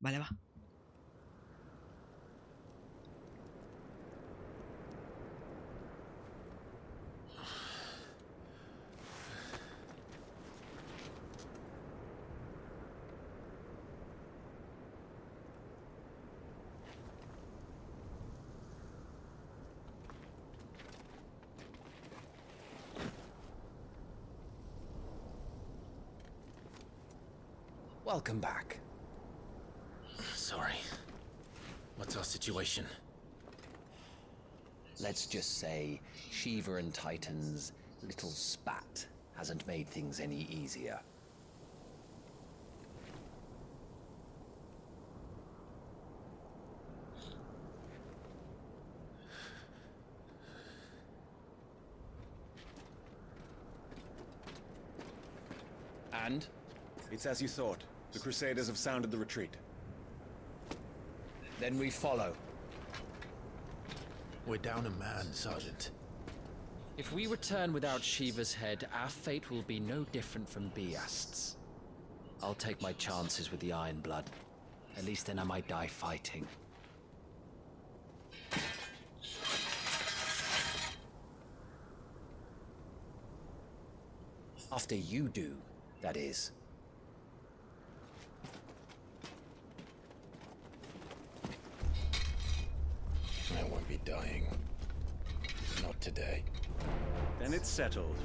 Vale, va. Welcome back. Sorry. What's our situation? Let's just say Shiva and Titan's little spat hasn't made things any easier. And? It's as you thought. The Crusaders have sounded the retreat. Then we follow. We're down a man, Sergeant. If we return without Shiva's head, our fate will be no different from Biast's. I'll take my chances with the Iron Blood. At least then I might die fighting. After you do, that is. I won't be dying. Not today. Then it's settled.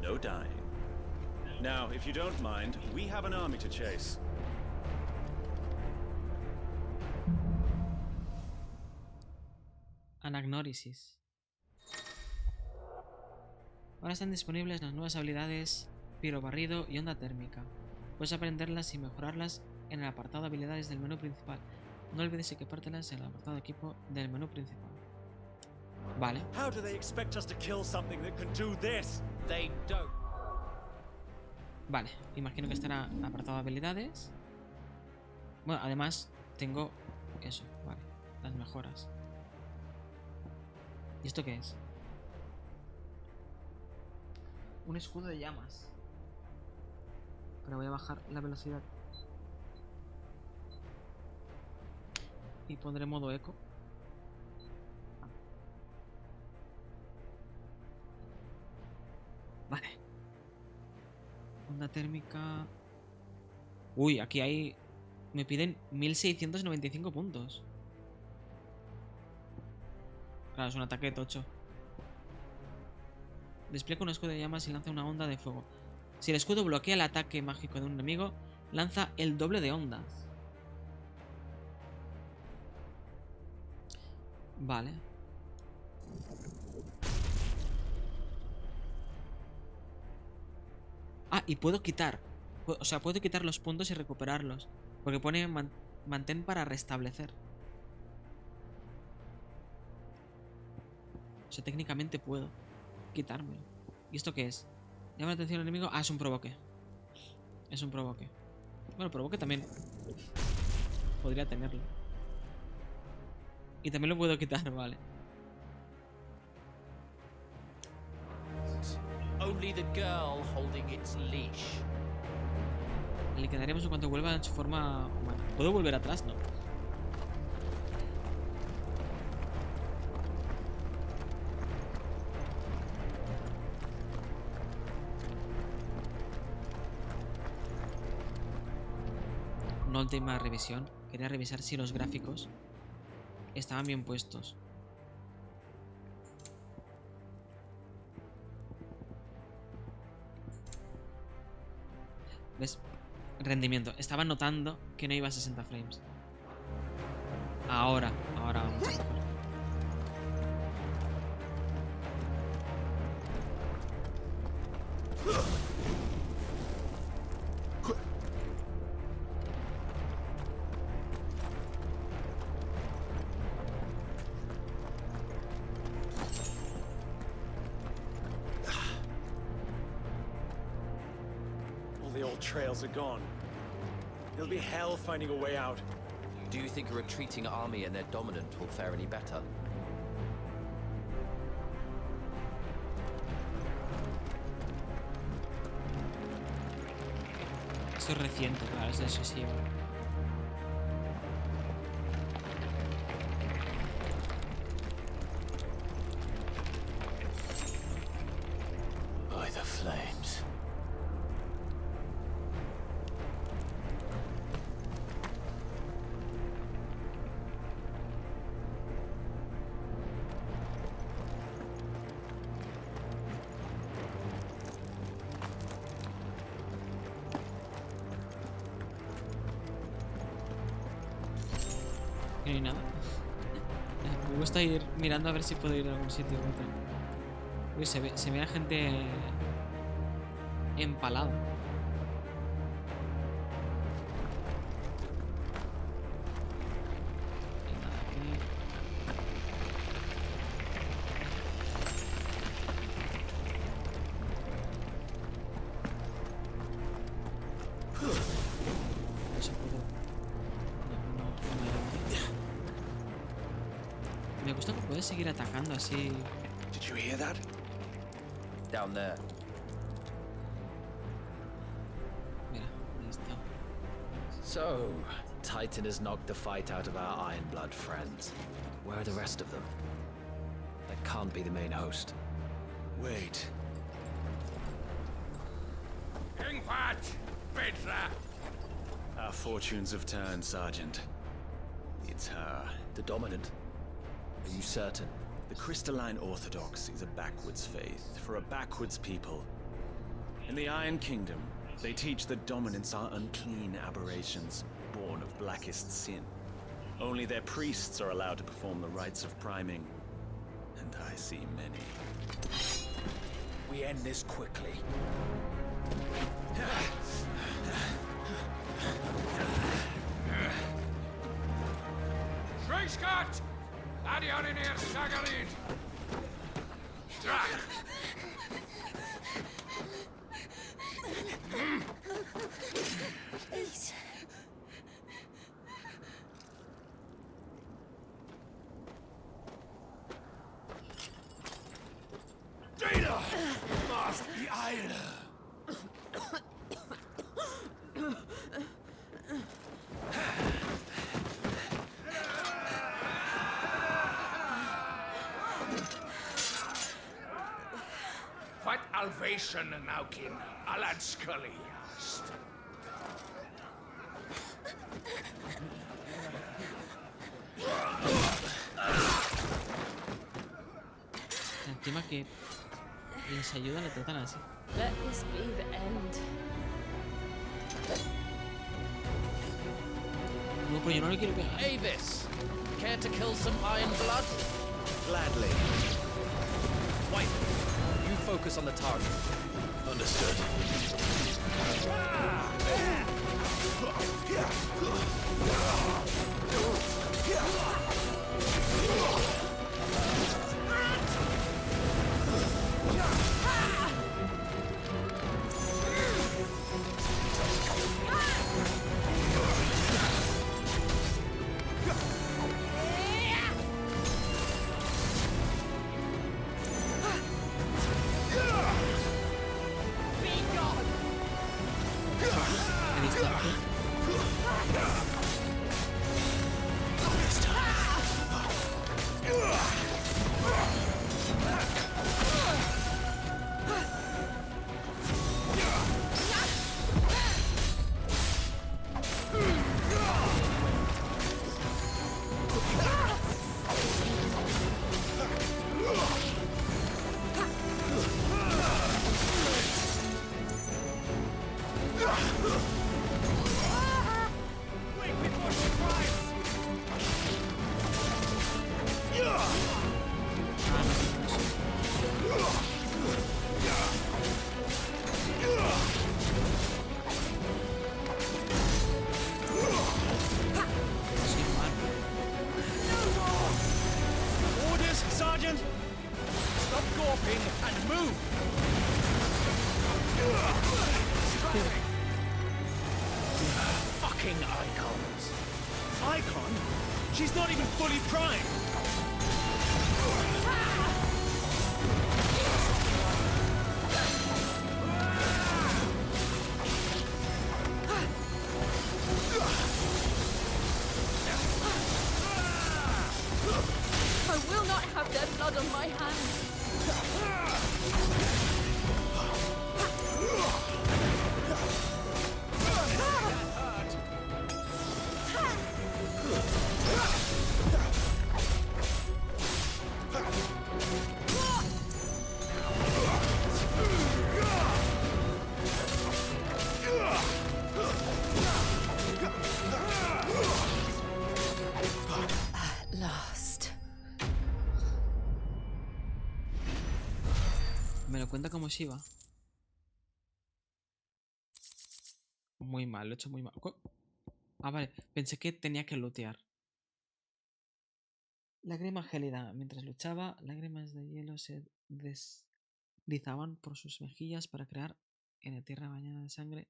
No dying. Now, if you don't mind, we have an army to chase. Anagnórisis. Ahora están disponibles las nuevas habilidades Pirobarrido y Onda Térmica. Puedes aprenderlas y mejorarlas en el apartado de habilidades del menú principal. No olvides equipártelas en el apartado de equipo del menú principal. Vale. How do they expect us to kill something that can do this? They don't. Vale, imagino que estará en el apartado de habilidades. Bueno, además tengo eso, vale, las mejoras. ¿Y esto qué es? Un escudo de llamas. Pero voy a bajar la velocidad. Y pondré modo eco. Vale. Onda térmica. Uy, aquí hay... Me piden 1695 puntos. Claro, es un ataque tocho. Despliega un escudo de llamas y lanza una onda de fuego. Si el escudo bloquea el ataque mágico de un enemigo, lanza el doble de ondas. Vale. Ah, y puedo quitar. O sea, puedo quitar los puntos y recuperarlos. Porque pone mantén para restablecer. O sea, técnicamente puedo quitármelo. ¿Y esto qué es? Llama la atención al enemigo. Ah, es un provoque. Es un provoque. Bueno, provoque también podría tenerlo. Y también lo puedo quitar, vale. Only the girl holding its leash. Le quedaremos en cuanto vuelva en su forma humana. ¿Puedo volver atrás? No. Una última revisión. Quería revisar si los gráficos estaban bien puestos. ¿Ves? Rendimiento. Estaba notando que no iba a 60 frames. Ahora vamos. The old trails are gone. It'll be hell finding a way out. Do you think a retreating army and their dominant will fare any better? Esto es reciente, claro, es del XVI. Y no hay nada. Me gusta ir mirando a ver si puedo ir a algún sitio u otro. Uy, se ve a gente empalada. Y nada aquí. Eso puedo. No me da. Me gusta que puedes seguir atacando así. Did you hear that? Down there. Mira, ahí está. So, Titan has knocked the fight out of our Ironblood friends. Where are the rest of them? That can't be the main host. Wait. Our fortunes have turned, Sergeant. It's her. The Dominant? Are you certain? The Crystalline Orthodox is a backwards faith for a backwards people. In the Iron Kingdom, they teach that dominants are unclean aberrations, born of blackest sin. Only their priests are allowed to perform the rites of priming. And I see many. We end this quickly. Scott! Adion in here, Sagarin! Please. Data! Must be Isle! What Alvation Naukin, Alad Scully asked. Encima que les ayuda, le tratan así. Let this be the end. No, pero yo no le quiero pegar. Avis! Care to kill some Ironblood? Gladly. White, you focus on the target. Understood. A distancia. Sí, mal. Orders, Sergeant! Stop gawping and move! Fucking icons! Icon? She's not even fully primed! I will not have their blood on my hands. lo cuenta como Shiva. Muy mal, lo he hecho muy mal. Ah, vale. Pensé que tenía que lootear. Lágrima gélida. Mientras luchaba, lágrimas de hielo se deslizaban por sus mejillas para crear en la tierra bañada de sangre.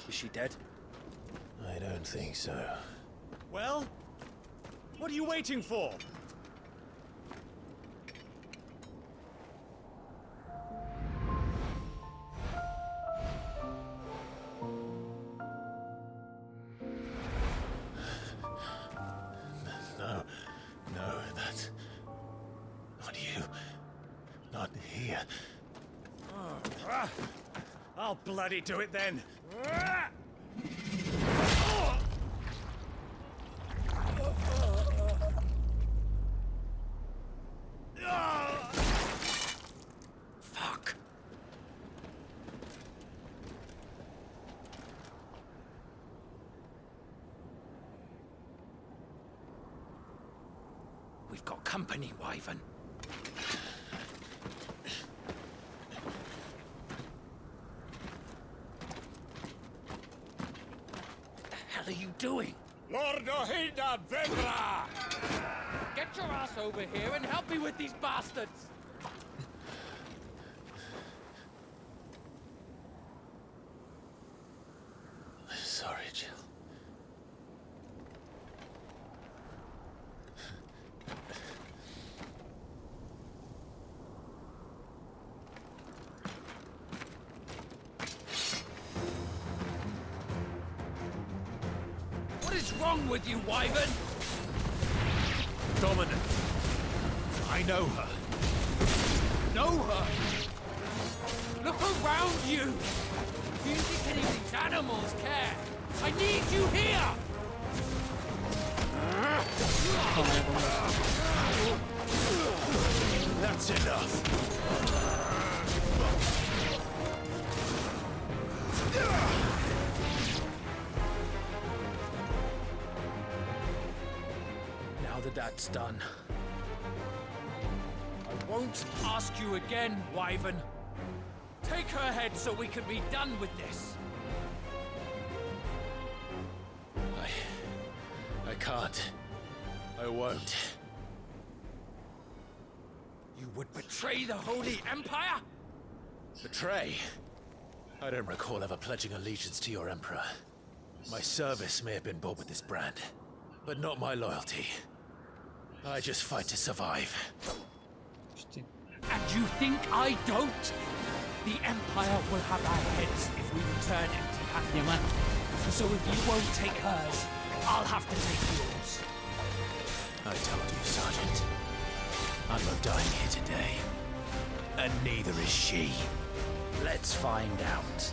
Is she dead? I don't think so. Well, what are you waiting for? No, that's not you. Not here. I'll bloody do it then. Fuck. We've got company, Wyvern. What the hell are you doing? Lord Ohida Vendra! Get your ass over here and help me with these bastards! Sorry, Jill. What is wrong with you, Wyvern? Dominant. I know her. Know her? Look around you! Do you think any of these animals care? I need you here! That's enough. Now that that's done, I won't ask you again, Wyvern. Take her head so we can be done with this. I can't. I won't. You would betray the Holy Empire? Betray? I don't recall ever pledging allegiance to your Emperor. My service may have been bought with this brand, but not my loyalty. I just fight to survive. Hostia. And you think I don't? The Empire will have our heads if we return empty-handed. Yeah, man. So if you won't take hers, I'll have to take yours. I told you, Sergeant. I'm not dying here today. And neither is she. Let's find out.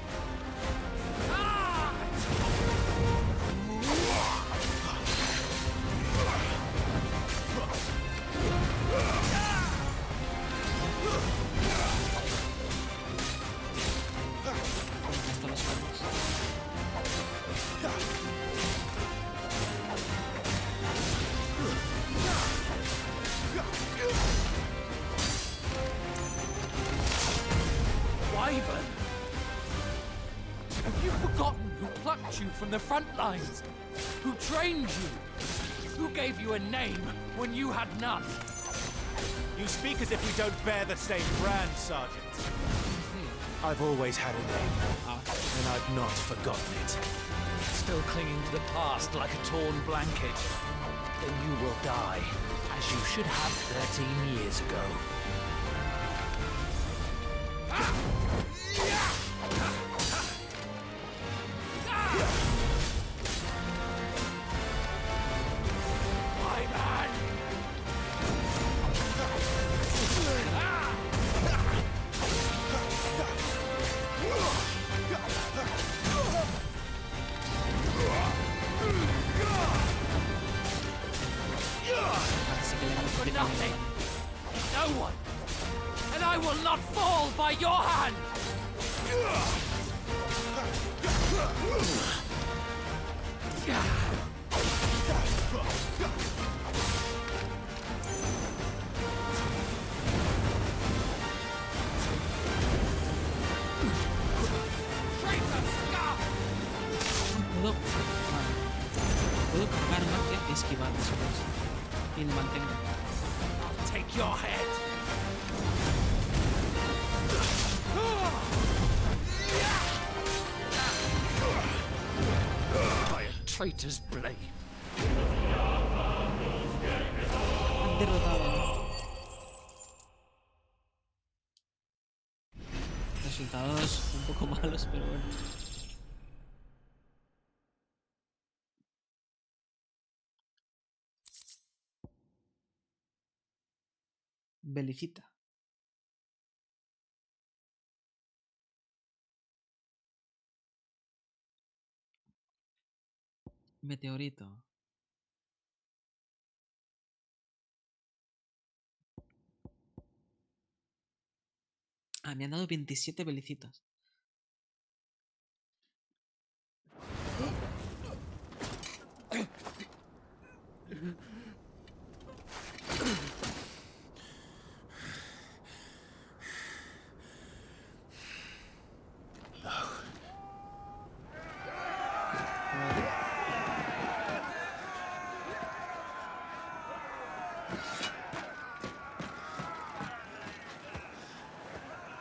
Hasta las manos. Wyvern? Have you forgotten who plucked you from the front lines? Who trained you? Who gave you a name when you had none? You speak as if we don't bear the same brand, Sergeant. I've always had a name, and I've not forgotten it. Still clinging to the past like a torn blanket. Then you will die, as you should have 13 years ago. I will not fall by your hand! Puedo... Vale. Puedo cargar más que esquivar después. Y me mantengo. I'll take your head. By a traitor's blade. Han derrotado. Resultados un poco malos, pero bueno. Belicita. Meteorito. Ah, me han dado 27 belicitas.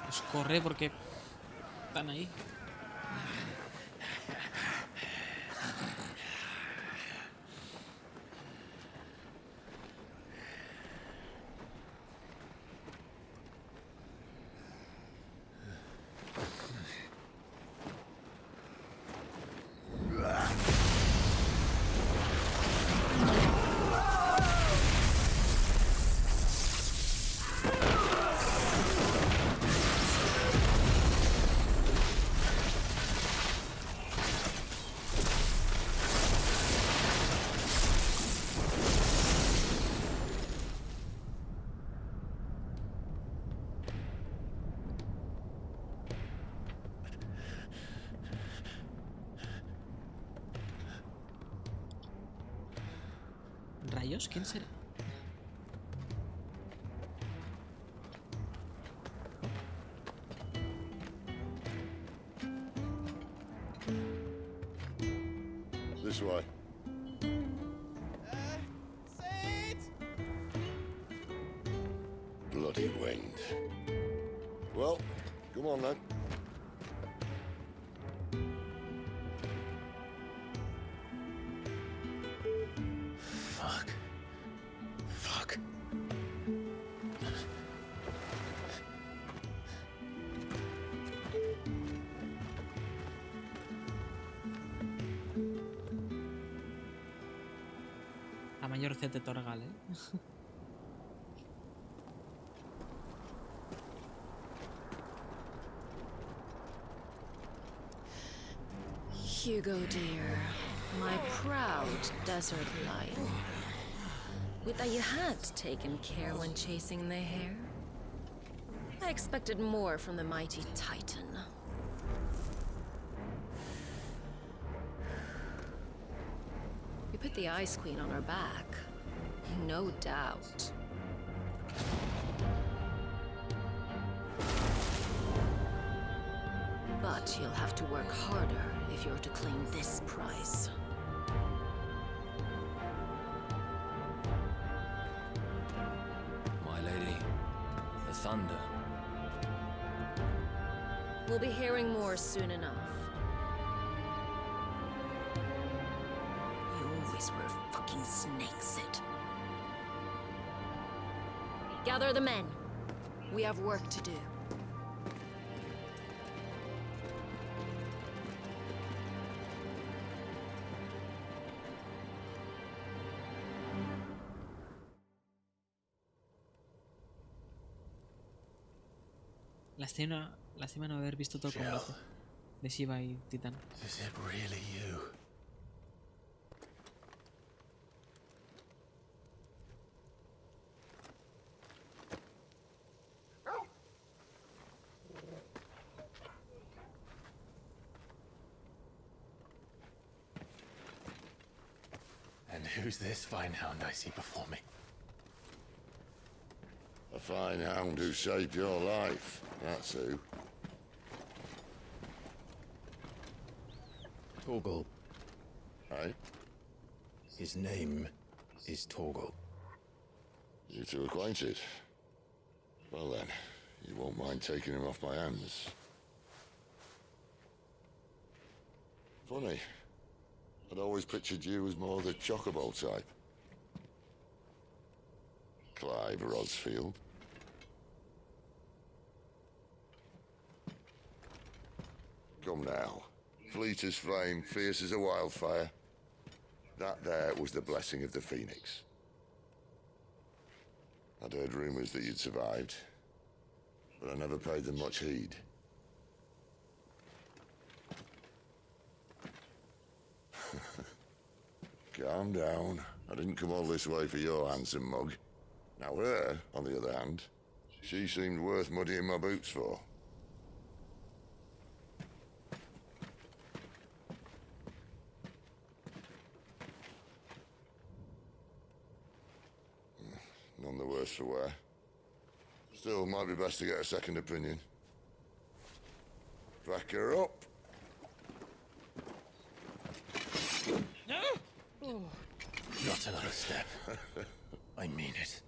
Pues corre porque están ahí. ¿Rayos? ¿Quién será? This way. Bloody wind. Well, come on then. Fuck. Fuck. La mayor C de Torgal, ¿eh? Hugo, dear. My proud desert lion. Would that you had taken care when chasing the hare? I expected more from the mighty Titan. You put the Ice Queen on her back. No doubt. But you'll have to work harder if you're to claim this prize. My lady, the thunder. We'll be hearing more soon enough. You always were a fucking snake, Sid. Gather the men. We have work to do. Lástima no haber visto todo el combate de Shiva y Titán. Is it really you? Who's this fine hound I see before me? A fine hound who saved your life. That's who. Torgal. Eh? His name is Torgal. You two acquainted? Well then, you won't mind taking him off my hands. Funny. I'd always pictured you as more the chocobo type. Clive Rosfield. Come now. Fleet as flame, fierce as a wildfire. That there was the blessing of the Phoenix. I'd heard rumors that you'd survived, but I never paid them much heed. Calm down. I didn't come all this way for your handsome mug. Now her, on the other hand, she seemed worth muddying my boots for. None the worse for wear. Still, might be best to get a second opinion. Back her up. Not another step. I mean it.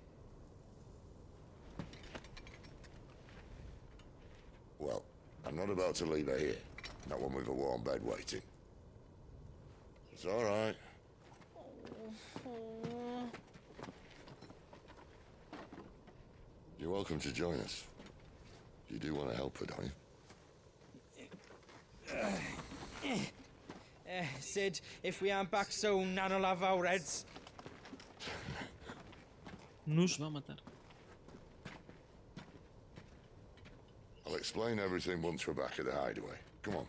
Well, I'm not about to leave her here. Not one with a warm bed waiting. It's all right. You're welcome to join us. You do want to help her, don't you? Sid, if we aren't back soon, Nan'll have our heads. Nos va a matar. I'll explain everything once we're back at the hideaway. Come on.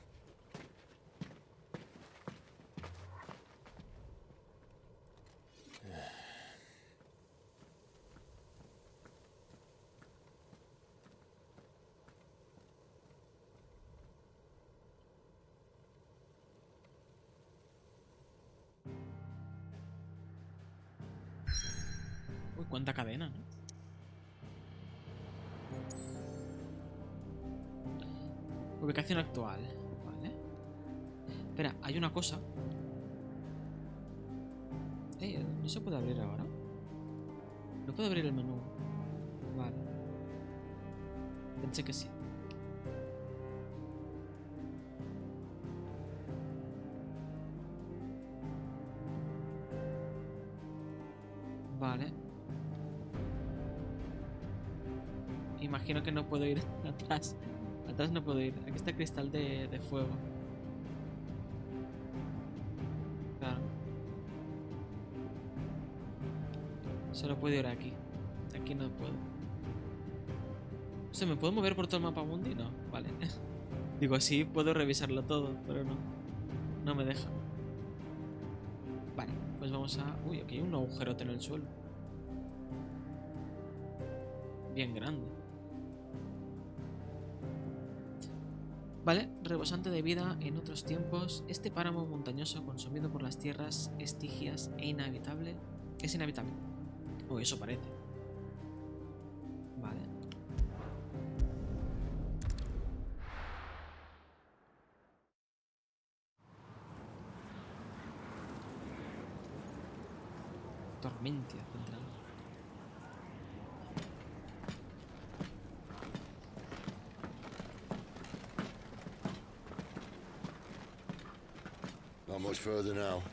Uy, cuánta cadena, ¿no? Ubicación actual. Vale. Espera, hay una cosa. ¿No se puede abrir ahora? No puedo abrir el menú. Vale. Pensé que sí. Vale. Imagino que no puedo ir atrás. Atrás no puedo ir. Aquí está cristal de fuego. Claro. Solo puedo ir aquí. Aquí no puedo. O sea, ¿me puedo mover por todo el mapa mundi? No, vale. Digo, así puedo revisarlo todo, pero no. No me deja. Vale, pues vamos a... Uy, aquí hay un agujerote en el suelo. Bien grande. Vale, rebosante de vida en otros tiempos, este páramo montañoso consumido por las tierras estigias e inhabitable es inhabitable. O eso parece. Vale. Tormentia central. Not much further now.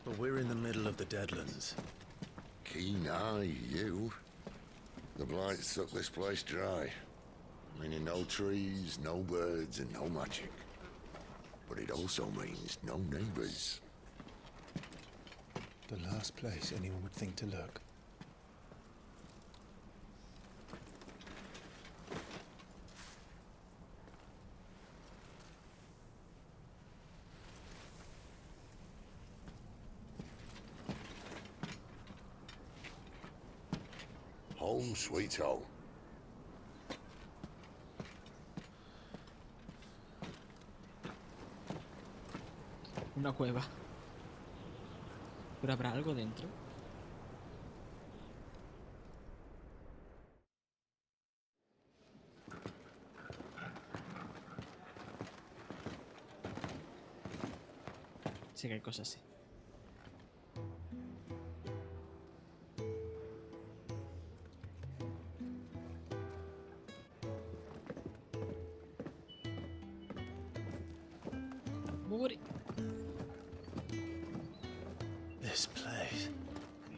But we're in the middle of the Deadlands. Keen eye, you. The blight sucked this place dry. Meaning no trees, no birds, and no magic. But it also means no neighbors. The last place anyone would think to look. Home sweet home. Una cueva. ¿Pero habrá algo dentro? Sí que hay cosas así. Muere. This place.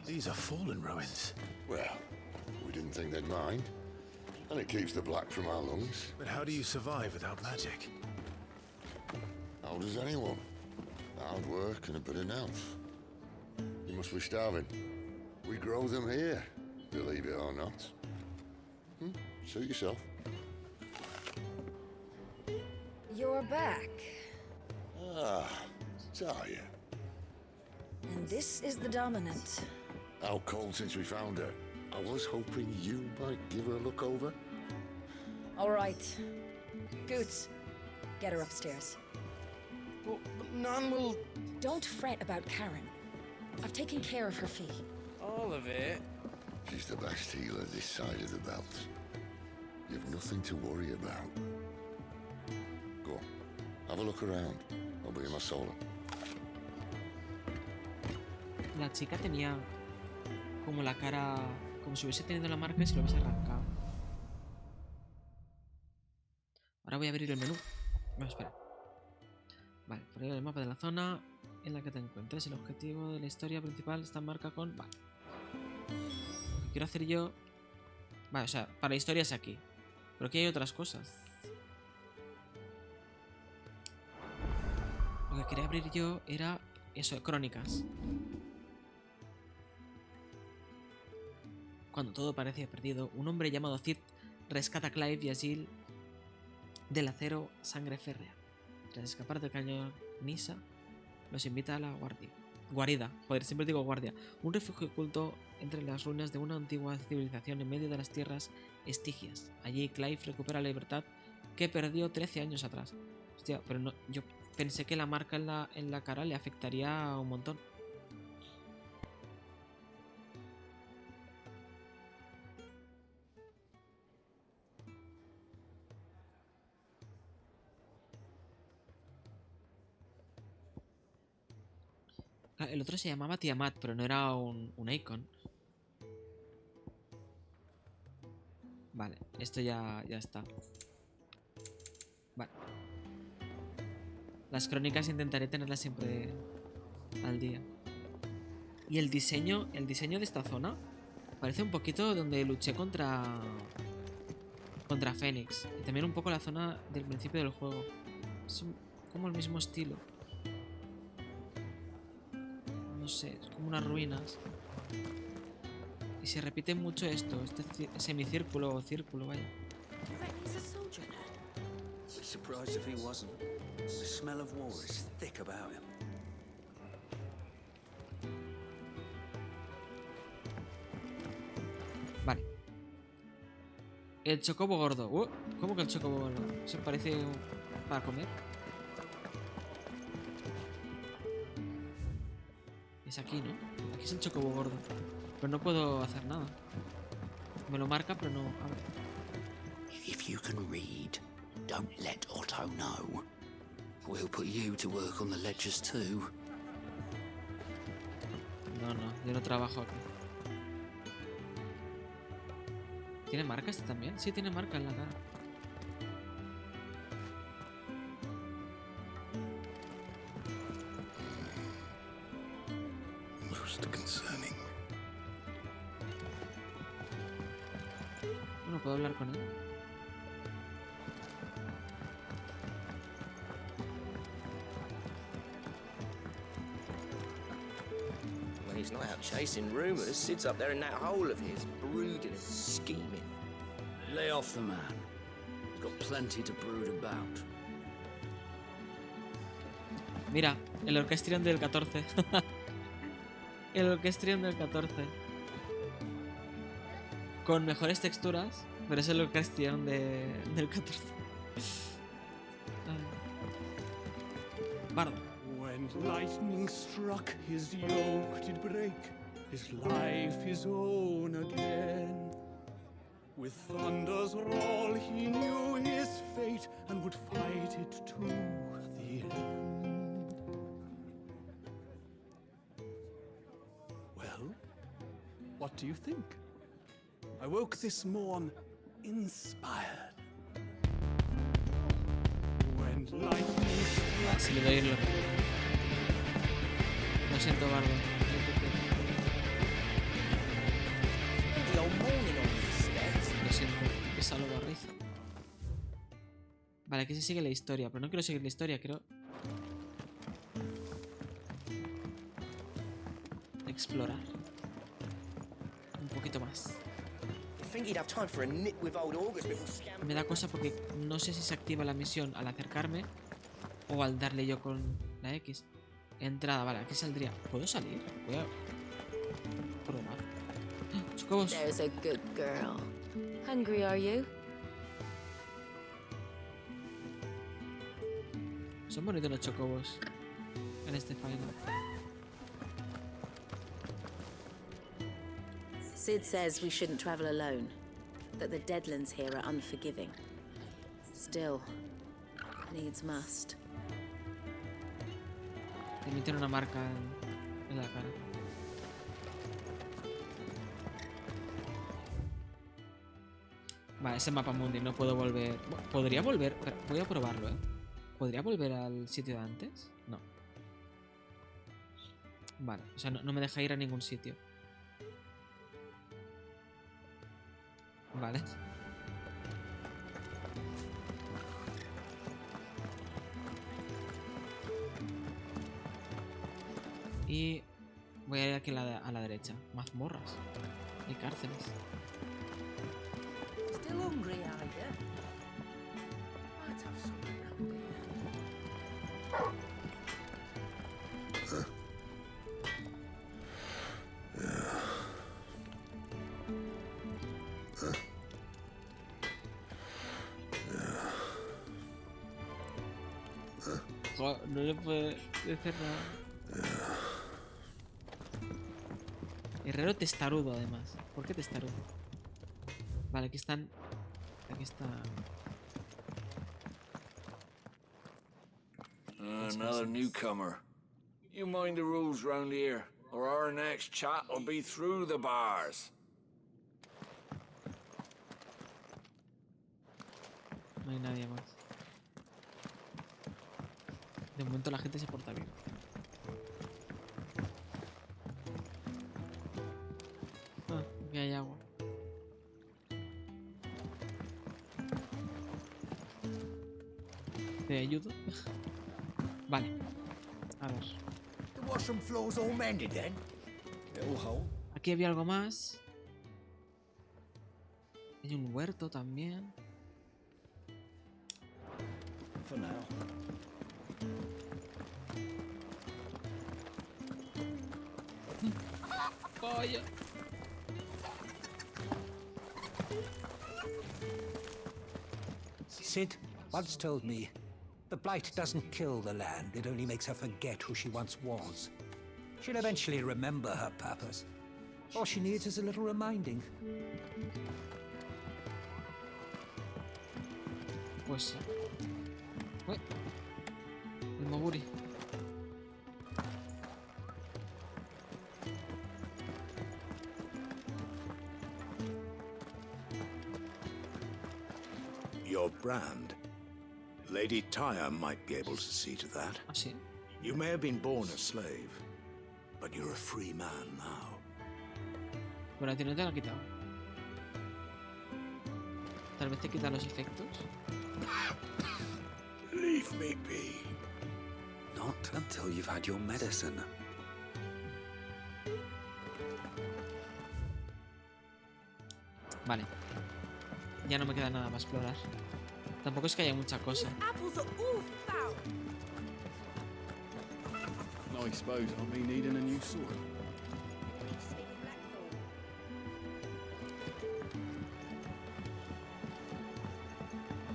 These are fallen ruins. Well, we didn't think they'd mind. And it keeps the black from our lungs. But how do you survive without magic? How does anyone? Hard work and a bit of nerve. You must be starving. We grow them here, believe it or not. Suit yourself. You're back. Ah, Talia. And this is the dominant. How cold since we found her. I was hoping you might give her a look over. All right. Goots, get her upstairs. But none will... Don't fret about Karen. I've taken care of her fee. All of it? She's the best healer this side of the belt. You've nothing to worry about. Go on, have a look around. I'll be in my solar. La chica tenía como la cara, como si hubiese tenido la marca y se lo hubiese arrancado. Ahora voy a abrir el menú. No, espera. Vale, por ahí el mapa de la zona en la que te encuentres. El objetivo de la historia principal está marca con... Vale. Lo que quiero hacer yo... Vale, o sea, para la historia es aquí. Pero aquí hay otras cosas. Lo que quería abrir yo era eso, crónicas. Cuando todo parecía perdido, un hombre llamado Cid rescata a Clive y a Jill del acero sangre férrea. Tras escapar del cañón Nisa, los invita a la guarida. Joder, siempre digo guardia. Un refugio oculto entre las ruinas de una antigua civilización en medio de las tierras estigias. Allí Clive recupera la libertad que perdió 13 años atrás. Hostia, pero no, yo pensé que la marca en la cara le afectaría un montón. El otro se llamaba Tiamat, pero no era un icon. Vale, esto ya está. Vale. Las crónicas intentaré tenerlas siempre al día. Y el diseño de esta zona parece un poquito donde luché contra Fénix. Y también un poco la zona del principio del juego. Es como el mismo estilo. No sé, es como unas ruinas. Y se repite mucho esto, este semicírculo o círculo, vaya. Surprised if he wasn't. The smell of war is thick about him. Vale. El chocobo gordo. ¿Cómo que el chocobo gordo? ¿Se parece para comer? Es aquí, ¿no? Aquí es el chocobo gordo. Pero no puedo hacer nada. Me lo marca, pero no... A ver. If you can read, don't let Otto know. We'll put you to work on the ledgers too. No, yo no trabajo aquí. ¿Tiene marca este también? Sí, tiene marca en la cara. Most concerning. Bueno, ¿puedo hablar con él? When he's not out chasing rumors, sits up there in that hole of his, brooding and scheming. Lay off the man. He's got plenty to brood about. Mira, el orquestrión del 14. El orquestrión del 14. Con mejores texturas, pero es el orquestrión del 14. Bardo. When When lightning struck, his yoke did break, his life his own again. With thunder's roll he knew his fate and would fight it to the end. Well, what do you think? I woke this morn inspired. When lightning struck... Si le doy el... Lo siento, Bardo. Lo siento, es algo barrizo. Vale, aquí se sigue la historia, pero no quiero seguir la historia, quiero... explorar. Un poquito más. Me da cosa porque no sé si se activa la misión al acercarme o al darle yo con la X. Entrada, vale, aquí saldría. ¿Puedo salir? Voy a probar. ¡Chocobos! There's a good girl. Hungry, are you? Son bonitos los chocobos en este final. Sid says we shouldn't travel alone, that the Deadlands here are unforgiving. Still, needs must. También tiene una marca en la cara. Vale, ese mapa mundi, no puedo volver. ¿Podría volver? Espera, voy a probarlo, ¿eh? ¿Podría volver al sitio de antes? No. Vale, o sea, no me deja ir a ningún sitio. Vale. Y voy a ir aquí a la derecha. Mazmorras y cárceles. Still hungry, are you? Might have something around here. Joder, no le puede decir nada. Herrero testarudo, además. ¿Por qué testarudo? Vale, aquí están. Aquí está. Another newcomer. You mind the rules round here, or our next chat will be through the bars. No hay nadie más. De momento la gente se porta bien. Ah, aquí hay agua. ¿Te ayudo? Vale. A ver. Aquí había algo más. Hay un huerto también. For now. Vaya. Sid once told me, the blight doesn't kill the land, it only makes her forget who she once was. She'll eventually remember her purpose. All she needs is a little reminding. Pues... Uy. El Moguri. Your brand. Lady Tyre might be able to see to that. ¿Ah, sí? You may have been born a slave, but you're a free man now. Pero a ti no te lo ha quitado. Tal vez te quita los efectos. Leave me be. Not until you've had your medicine. Vale. Ya no me queda nada para explorar. Tampoco es que haya mucha cosa. I suppose I'll be needing a new sword.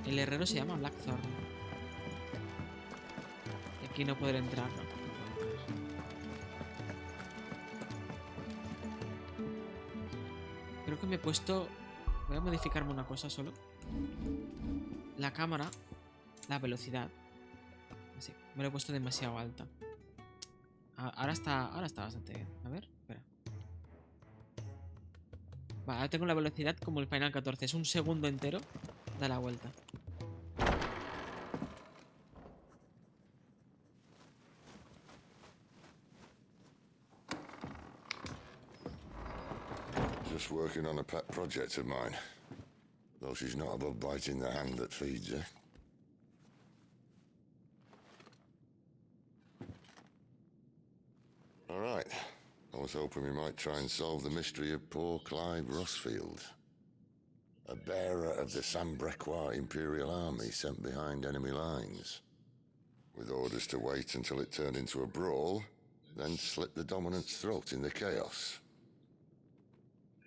El herrero se llama Blackthorn. Y aquí no podré entrar, ¿no? creo que me he puesto... Voy a modificarme una cosa solo. La cámara, la velocidad. Sí, me lo he puesto demasiado alta. Ahora está bastante bien. A ver, espera. Vale, ahora tengo la velocidad como el Final 14. Es un segundo entero. Da la vuelta. Just working on a pet project of mine. Though she's not above biting the hand that feeds her. All right. I was hoping we might try and solve the mystery of poor Clive Rossfield. A bearer of the Sambrequois Imperial Army sent behind enemy lines. With orders to wait until it turned into a brawl, then slit the dominant's throat in the chaos.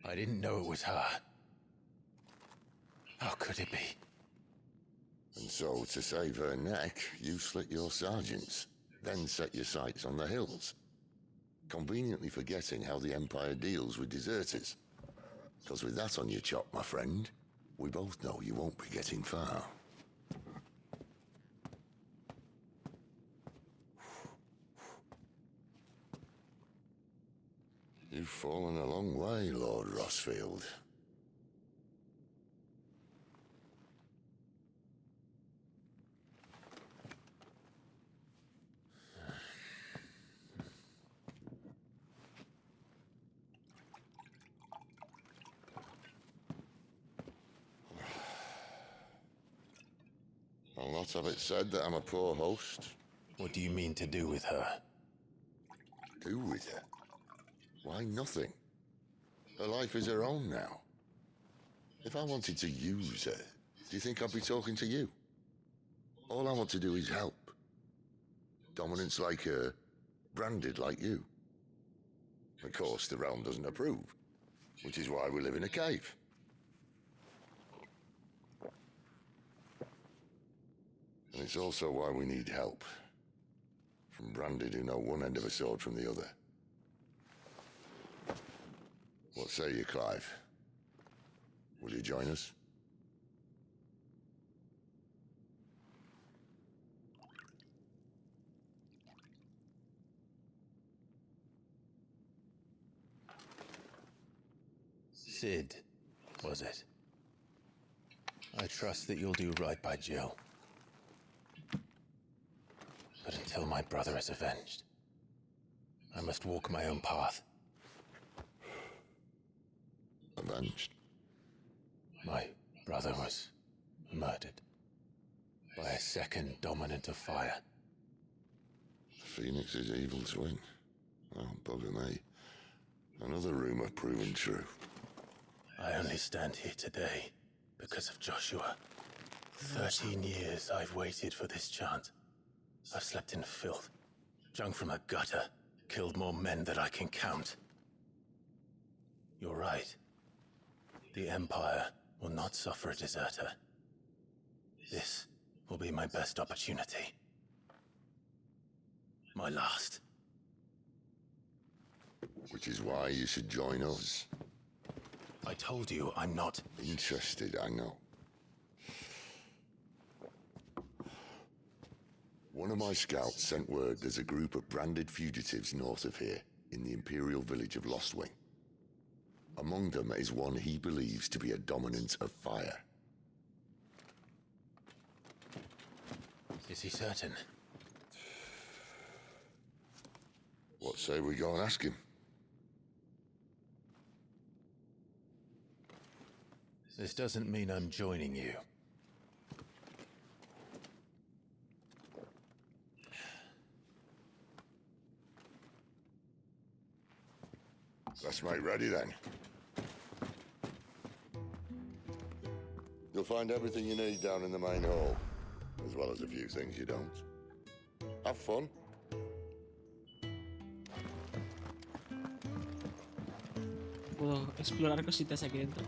I didn't know it was her. How could it be? And so, to save her neck, you slit your sergeants, then set your sights on the hills. Conveniently forgetting how the Empire deals with deserters. Because with that on your chop, my friend, we both know you won't be getting far. You've fallen a long way, Lord Rossfield. I'll not have it said that I'm a poor host. What do you mean to do with her? Do with her? Why, nothing. Her life is her own now. If I wanted to use her, do you think I'd be talking to you? All I want to do is help. Dominants like her, branded like you. Of course, the realm doesn't approve, which is why we live in a cave. And it's also why we need help. From branded who know one end of a sword from the other. What say you, Clive? Will you join us? Sid, was it? I trust that you'll do right by Jill. But until my brother is avenged, I must walk my own path. Avenged? My brother was murdered by a second dominant of fire. Phoenix's evil twin. Oh, bugger me. Another rumor proven true. I only stand here today because of Joshua. 13 years I've waited for this chance. I've slept in filth, drunk from a gutter, killed more men than I can count. You're right. The Empire will not suffer a deserter. This will be my best opportunity. My last. Which is why you should join us. I told you I'm not interested, I know. One of my scouts sent word there's a group of branded fugitives north of here, in the Imperial village of Lostwing. Among them is one he believes to be a dominant of fire. Is he certain? What say we go and ask him? This doesn't mean I'm joining you. Let's make ready then. You'll find everything you need down in the main hall, as well as a few things you don't. Have fun. Puedo explorar cositas aquí dentro.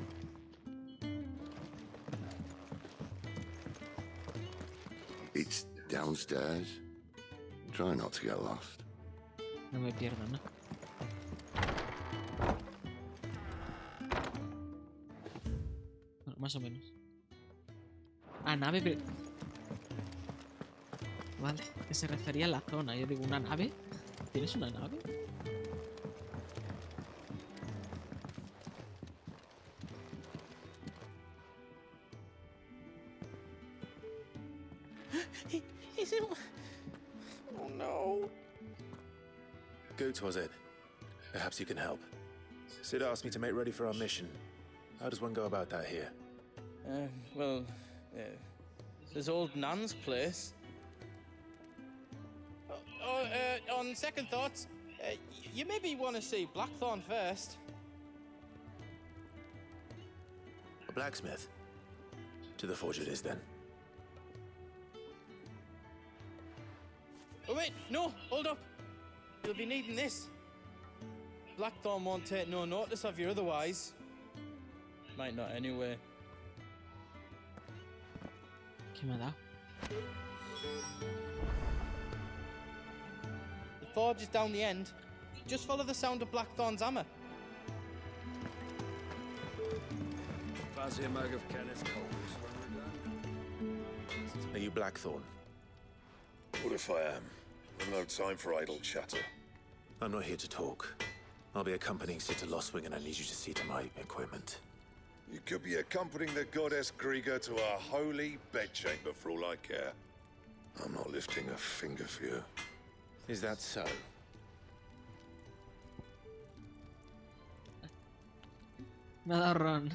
It's downstairs. Try not to get lost. No me pierdo, ¿no? más o menos. Ah, nave, pero... Vale, que se refería a la zona. Yo digo, ¿una nave? ¿Tienes una nave? Oh no. Goots was it? Perhaps you can help. Sid asked me to make ready for our mission. How does one go about that here? Well, there's old Nan's place. On second thoughts, you maybe want to see Blackthorn first. A blacksmith? To the forge it is then. Oh wait, no, hold up. You'll be needing this. Blackthorn won't take no notice of you otherwise. Might not anyway. ¿Qué me ha dado? The forge is down the end. Just follow the sound of Blackthorn's hammer. Fancy a mug of Kenneth Cole's when we're done? Are you Blackthorn? What if I am? I've no time for idle chatter. I'm not here to talk. I'll be accompanying Sid to Lostwing, and I need you to see to my equipment. You could be accompanying the goddess Griga to our holy bedchamber for all I care. I'm not lifting a finger for you. Is that so? Me ha dado Ron.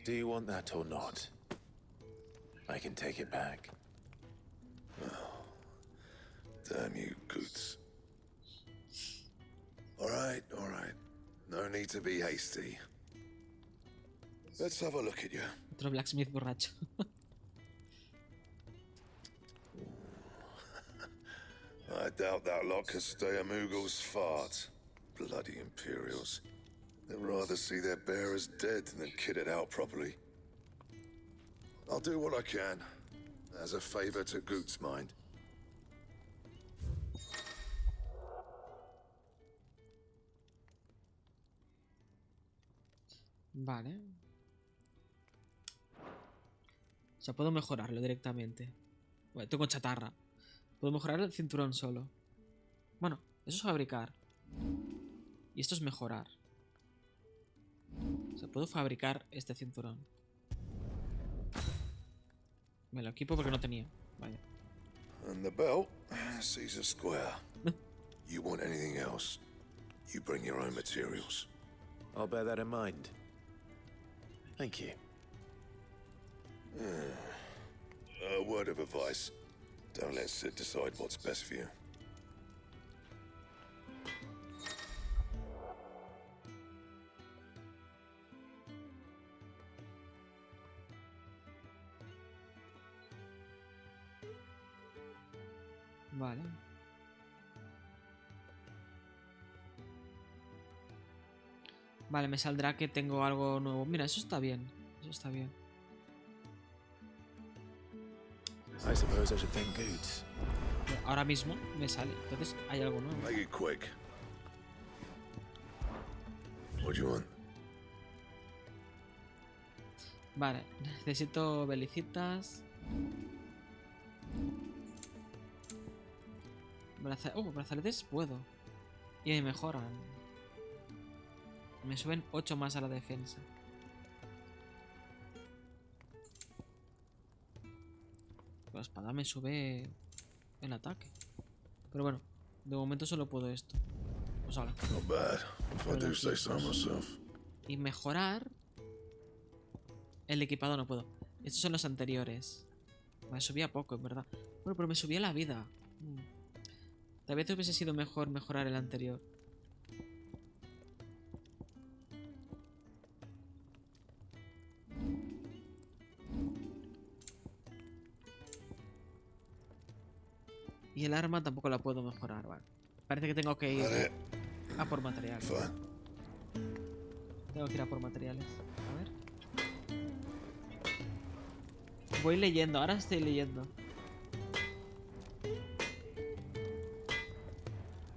Do you want that or not? I can take it back. Oh, damn you, Goots. All right. No need to be hasty. Let's have a look at you. Otro blacksmith borracho. I doubt that lot could stay a Moogle's fart. Bloody Imperials. They'd rather see their bearers dead than kitted out properly. I'll do what I can, as a favor to Goot's mind. Vale. O sea, puedo mejorarlo directamente. Bueno, tengo chatarra. Puedo mejorar el cinturón solo. Bueno, eso es fabricar. Y esto es mejorar. O sea, puedo fabricar este cinturón. Me lo equipo porque no tenía. Vaya. And the belt, Caesar Square. You want anything else, you bring your own materials. I'll bear that in mind. Thank you. A word of advice. Don't let Sid decide what's best for you. Vale. Vale, me saldrá que tengo algo nuevo. Mira, eso está bien. Eso está bien. I suppose I should thank Goots. Ahora mismo me sale. Entonces hay algo nuevo. Make it quick. What do you want? Vale, necesito velicitas. Brazaletes puedo. Y me mejoran. Me suben 8 más a la defensa. La espada me sube el ataque. Pero bueno, de momento solo puedo esto. Pues ahora. Not bad, if I do say so myself. Y mejorar. El equipado no puedo. Estos son los anteriores. Me subía poco, en verdad. Bueno, pero me subía la vida. Tal vez hubiese sido mejor mejorar el anterior. Y el arma tampoco la puedo mejorar, vale. Parece que tengo que ir a por materiales. Tengo que ir a por materiales. A ver. Voy leyendo, ahora estoy leyendo.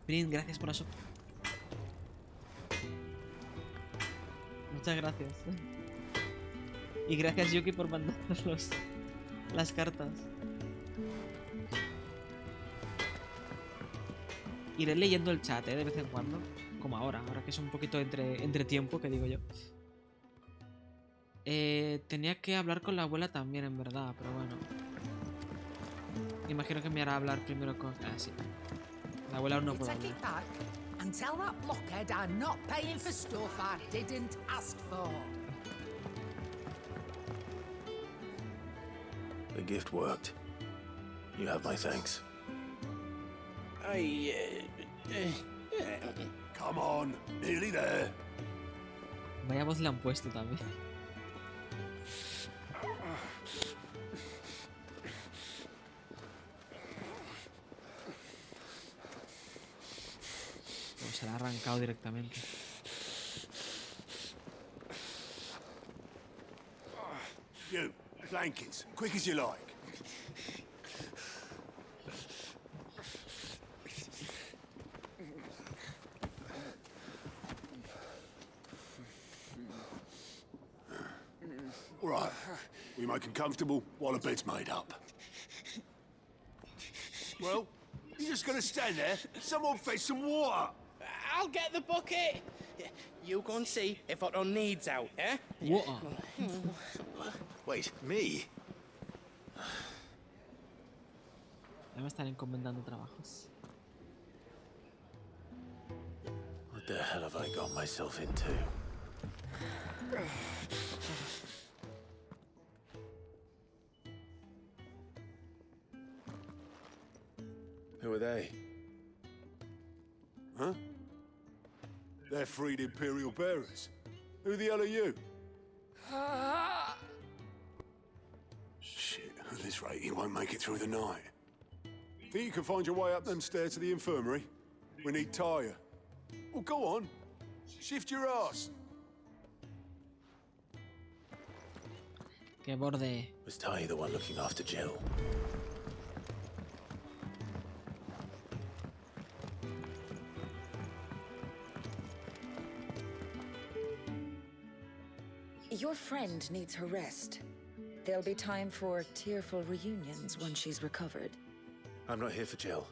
Prin, gracias por eso. Muchas gracias. Y gracias Yuki por mandarnos las cartas. Iré leyendo el chat, de vez en cuando. Como ahora que es un poquito entre tiempo, que digo yo. Tenía que hablar con la abuela también, en verdad, pero bueno. Imagino que me hará hablar primero con... Ah, sí. La abuela aún no puedo hablar. And tell that blockhead I'm not paying for stuff I didn't ask for. The gift worked. You have my thanks. Come on, nearly there. Vaya voz le han puesto también. Pues se la ha arrancado directamente. You, blankets, quick as you like. All right, we make 'em comfortable while the bed's made up. Well, you're just gonna stand there? Someone fetch some water. I'll get the bucket. You go and see if Otto needs out, eh? Water. Wait, me? Ya me están encomendando trabajos. What the hell have I got myself into? Who are they? Huh? They're freed Imperial bearers. Who the hell are you? Shit, at this rate, you won't make it through the night. Think you can find your way up them stairs to the infirmary? We need Tyre. Well, go on. Shift your ass. Que borde. Was Ty the one looking after Jill? Your friend needs her rest. There'll be time for tearful reunions once she's recovered. I'm not here for Jill.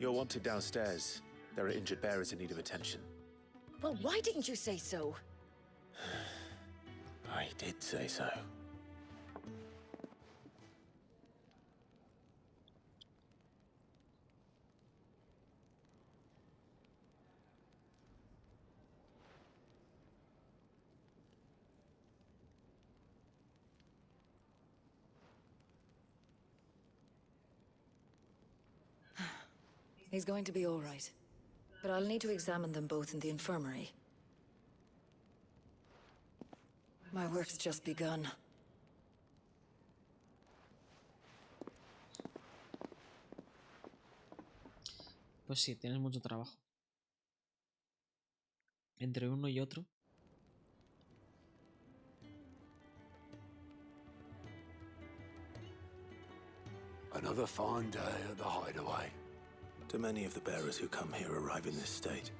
You're wanted downstairs. There are injured bearers in need of attention. Well, why didn't you say so? I did say so. He's going to be all right. But I'll need to examine them both in the infirmary. My work's just begun. Pues sí, tienes mucho trabajo. Entre uno y otro. Another fine day at the hideaway. Do many of the bearers who come here arrive in this state?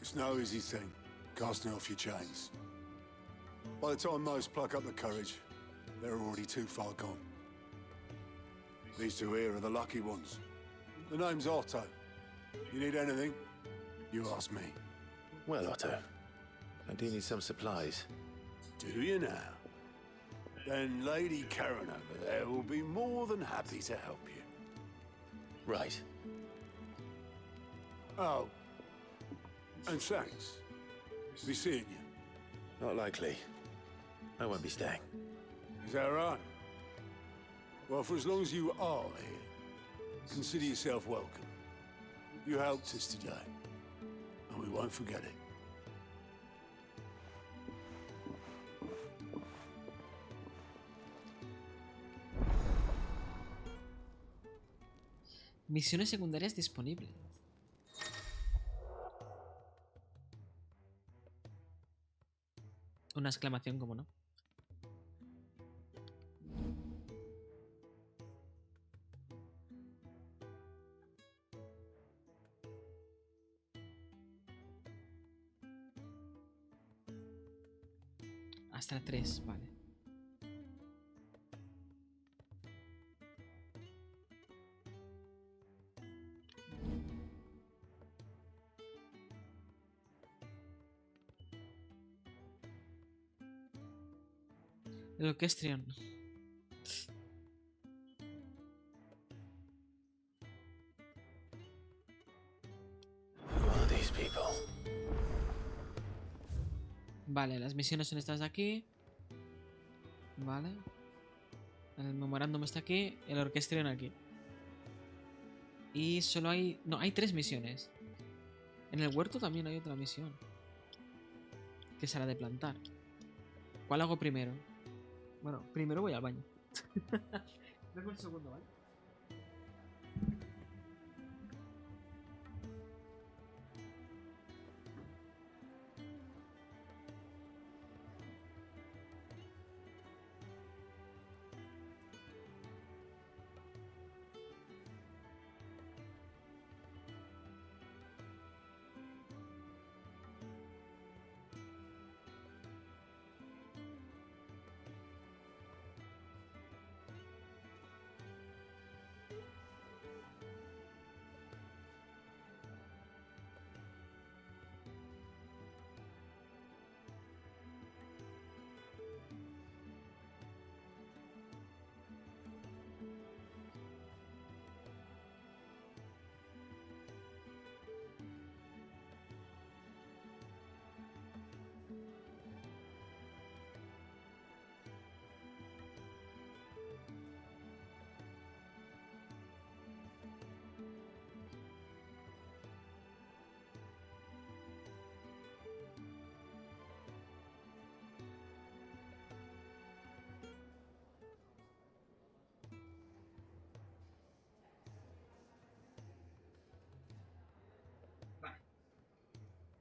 It's no easy thing, casting off your chains. By the time most pluck up the courage, they're already too far gone. These two here are the lucky ones. The name's Otto. You need anything, you ask me. Well, Otto, I do need some supplies. Do you now? Then Lady Karen over there will be more than happy to help you. Right. Oh, and thanks. Be seeing you. Not likely. I won't be staying. Is that right? Well, for as long as you are here, consider yourself welcome. You helped us today, and we won't forget it. Misiones secundarias disponibles. Una exclamación, como no. Hasta la 3, vale. El orquestrion. Who are these people? Vale, las misiones son estas de aquí. Vale. El memorándum está aquí. El orquestrion aquí. Y solo hay... No, hay 3 misiones. En el huerto también hay otra misión. Que será de plantar. ¿Cuál hago primero? Bueno, primero voy al baño. Vengo el segundo, ¿vale?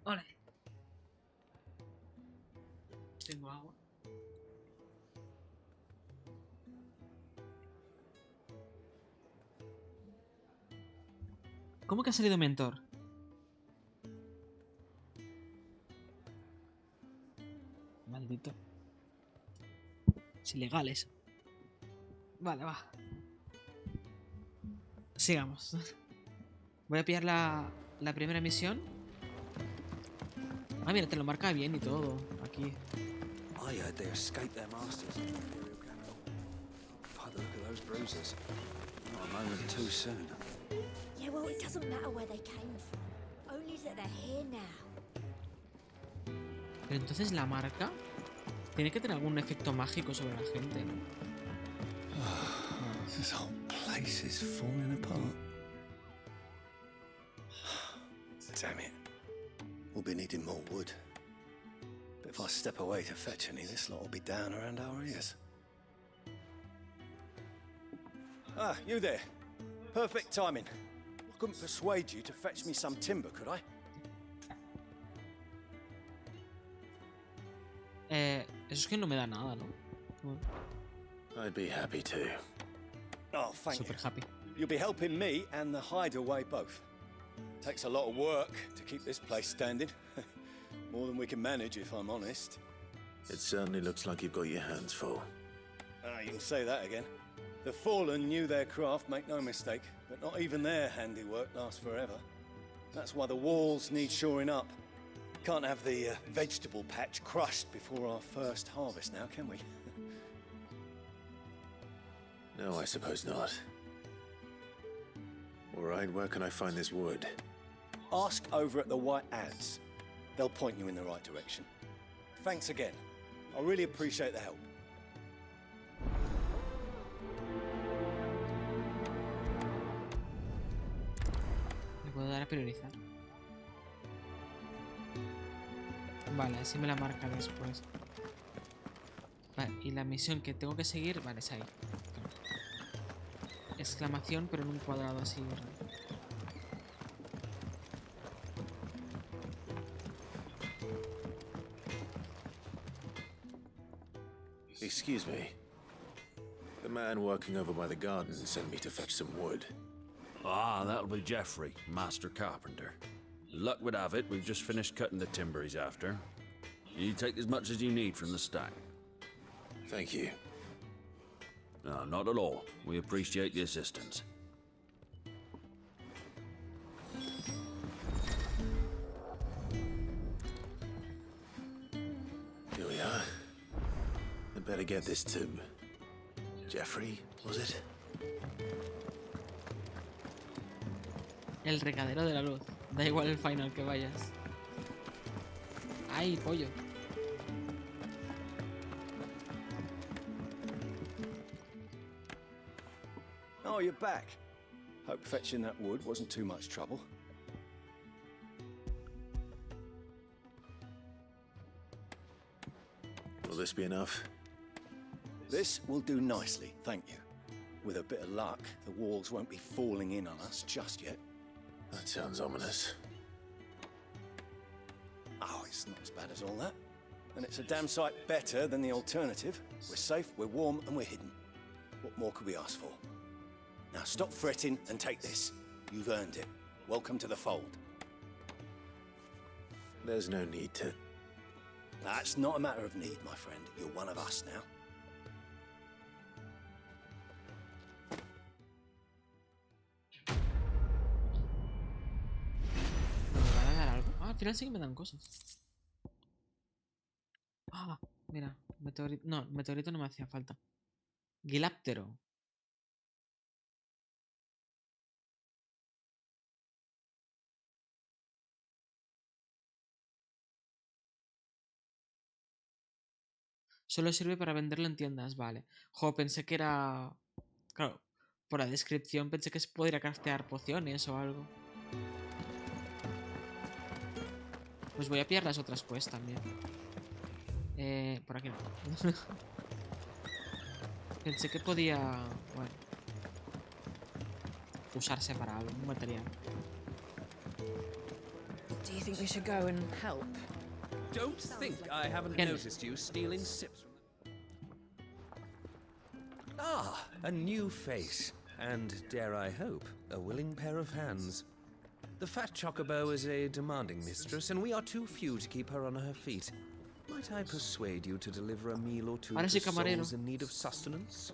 Hola. Tengo agua. ¿Cómo que ha salido mentor? Maldito. Es ilegal eso. Vale, va. Sigamos. Voy a pillar la primera misión. Ah, mira, te lo marca bien y todo. Aquí. I heard they escaped their masters in the Imperial capital. By the look of those bruises, not a moment too soon. Yeah, well, it doesn't matter where they came from. Only that they're here now. Pero entonces la marca tiene que tener algún efecto mágico sobre la gente, ¿no? This whole place is falling apart. Damn it. We'll be needing more wood. But if I step away to fetch any, this lot will be down around our ears. Ah, you there. Perfect timing. I couldn't persuade you to fetch me some timber, could I? Eso es que no me da nada, ¿no? I'd be happy to. Oh, thank Super you. happy. You'll be helping me and the hideaway both. Takes a lot of work to keep this place standing. More than we can manage, if I'm honest. It certainly looks like you've got your hands full. Ah, you can say that again. The Fallen knew their craft, make no mistake, but not even their handiwork lasts forever. That's why the walls need shoring up. Can't have the vegetable patch crushed before our first harvest now, can we? No, I suppose not. All right, where can I find this wood? Ask over at the White Ads. They'll point you in the right direction. Thanks again. I really appreciate the help. Le puedo dar a priorizar. Vale, así me la marca después. Vale, y la misión que tengo que seguir, vale, es ahí. Exclamación, pero en un cuadrado así. Excuse me. The man working over by the garden sent me to fetch some wood. Ah, that'll be Geoffrey, master carpenter. Luck would have it, we've just finished cutting the timber he's after. You take as much as you need from the stack. Thank you. No, not at all. We appreciate the assistance. Here we are. I'd better get this to... Jeffrey, was it? El recadero de la luz. Da igual el final que vayas. ¡Ay, pollo! Oh, you're back. Hope fetching that wood wasn't too much trouble. Will this be enough? This will do nicely, thank you. With a bit of luck, the walls won't be falling in on us just yet. That sounds ominous. Oh, it's not as bad as all that. And it's a damn sight better than the alternative. We're safe, we're warm, and we're hidden. What more could we ask for? Now stop fretting and take this. You've earned it. Welcome to the fold. There's no need to... That's not a matter of need, my friend. You're one of us now. ¿Me van a dar algo? Ah, al final sí que me dan cosas. Ah, mira. Meteorito. No, meteorito no me hacía falta. Giláptero. Solo sirve para venderlo en tiendas, vale. Jo, pensé que era... Claro, por la descripción pensé que se podría craftear pociones o algo. Pues voy a pillar las otras quests también. Por aquí no. Pensé que podía... Bueno, usarse para algún material. Do you think we should go and help? Don't think I haven't noticed you stealing sips from the... Ah, a new face. And, dare I hope, a willing pair of hands. The fat chocobo is a demanding mistress, and we are too few to keep her on her feet. Might I persuade you to deliver a meal or two to souls in need of sustenance?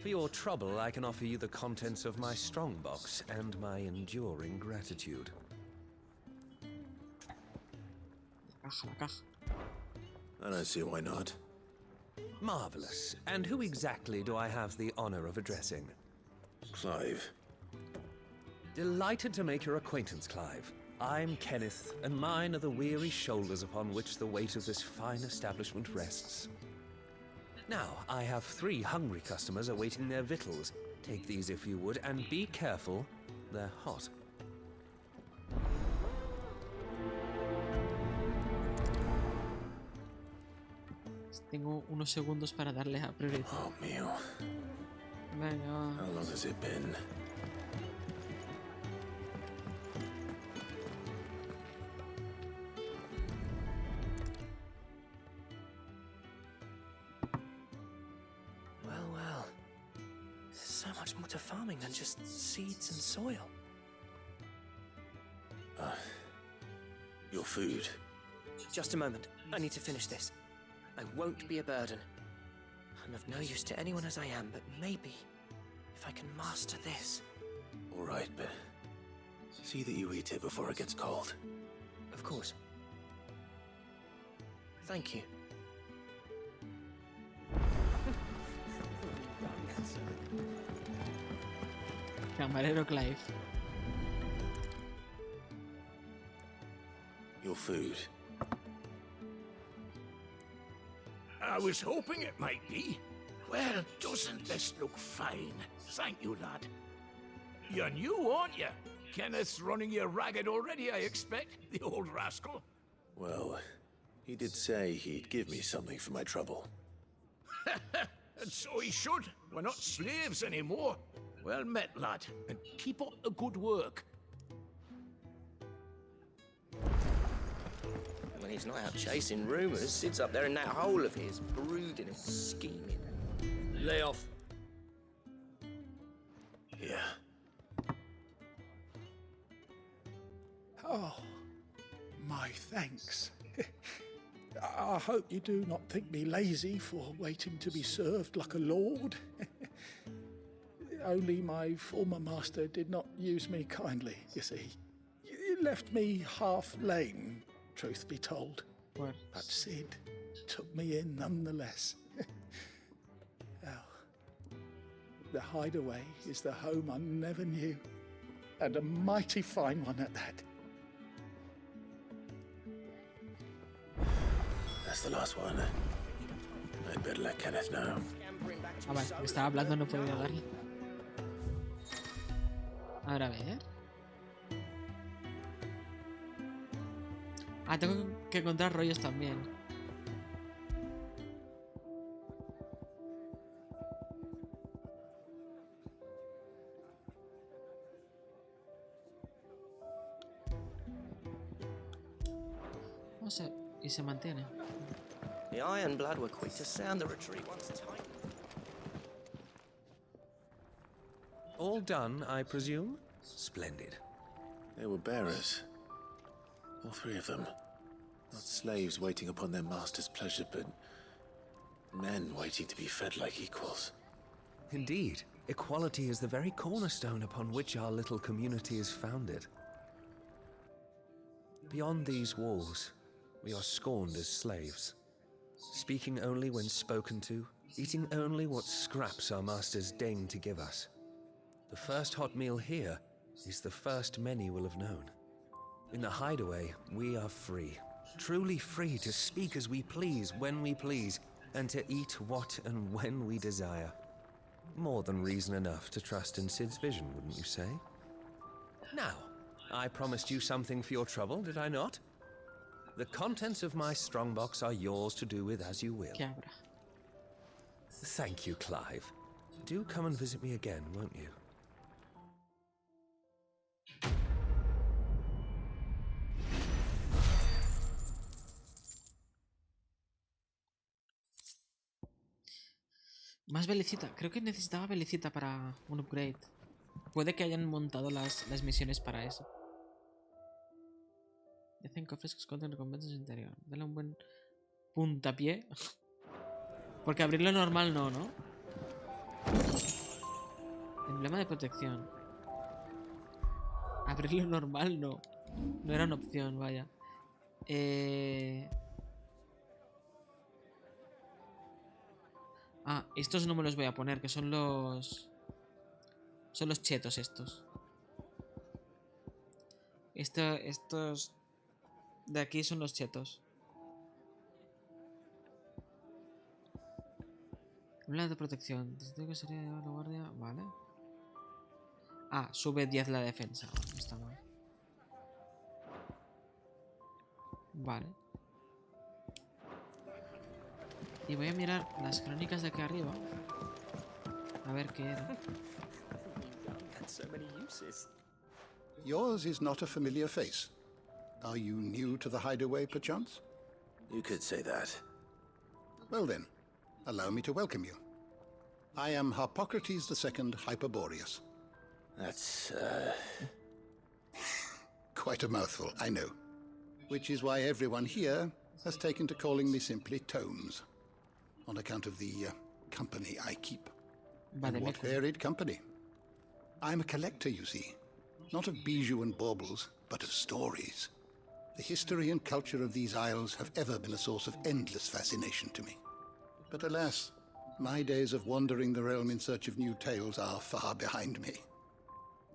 For your trouble, I can offer you the contents of my strongbox and my enduring gratitude. I don't see why not. Marvelous. And who exactly do I have the honor of addressing? Clive. Delighted to make your acquaintance, Clive. I'm Kenneth, and mine are the weary shoulders upon which the weight of this fine establishment rests. Now, I have 3 hungry customers awaiting their victuals. Take these if you would, and be careful, they're hot. Tengo unos segundos para darle a prioridad. Oh, mío. Venga. How long has it been? Well, well. There's so much more to farming than just seeds and soil. Your food. Just a moment. I need to finish this. I won't be a burden. I'm of no use to anyone as I am, but maybe if I can master this. All right, but see that you eat it before it gets cold. Of course. Thank you. Camarero Clive. Your food. I was hoping it might be. Well, doesn't this look fine? Thank you, lad. You're new, aren't you? Kenneth's running you ragged already, I expect, the old rascal. Well, he did say he'd give me something for my trouble. And so he should. We're not slaves anymore. Well met, lad, and keep up the good work. When he's not out chasing rumors, sits up there in that hole of his, brooding and scheming. Lay off. Yeah. Oh, my thanks. I hope you do not think me lazy for waiting to be served like a lord. Only my former master did not use me kindly, you see. He left me half lame, truth be told. What? But Sid took me in nonetheless. Well, the hideaway is the home I never knew, and a mighty fine one at that. That's the last one. I'd better let Kenneth know. Ah, vale, estaba hablando, no podía darle. Ahora a ver. Ah, tengo que encontrar rollos también. Vamos a... Y se mantiene. The Iron Blood were quick to sound the retreat once tight. All done, I presume? Splendid. They were bearers. All three of them. Not slaves waiting upon their master's pleasure, but men waiting to be fed like equals. Indeed. Equality is the very cornerstone upon which our little community is founded. Beyond these walls, we are scorned as slaves. Speaking only when spoken to, eating only what scraps our masters deign to give us. The first hot meal here is the first many will have known. In the hideaway, we are free. Truly free to speak as we please, when we please, and to eat what and when we desire. More than reason enough to trust in Sid's vision, wouldn't you say? Now, I promised you something for your trouble, did I not? The contents of my strongbox are yours to do with as you will. Thank you, Clive. Do come and visit me again, won't you? Más belicita. Creo que necesitaba belicita para un upgrade. Puede que hayan montado las misiones para eso. Hacen cofres que esconden recompensas interior. Dale un buen puntapié. Porque abrirlo normal no, ¿no? Emblema de protección. Abrirlo normal no. No era una opción, vaya. Ah, estos no me los voy a poner, que son los... Son los chetos estos. Estos de aquí son los chetos. Emblema de protección. Desde que sería la guardia. Vale. Ah, sube 10 la defensa. No está mal. Vale. Y voy a mirar las crónicas de aquí arriba. A ver qué era. Yours is not a familiar face. Are you new to the hideaway, perchance? You could say that. Well then, allow me to welcome you. I am Harpocrates II Hyperboreus. That's, Quite a mouthful, I know. Which is why everyone here has taken to calling me simply Tomes. On account of the company I keep. And what varied company. I'm a collector, you see. Not of bijou and baubles, but of stories. The history and culture of these isles have ever been a source of endless fascination to me. But alas, my days of wandering the realm in search of new tales are far behind me.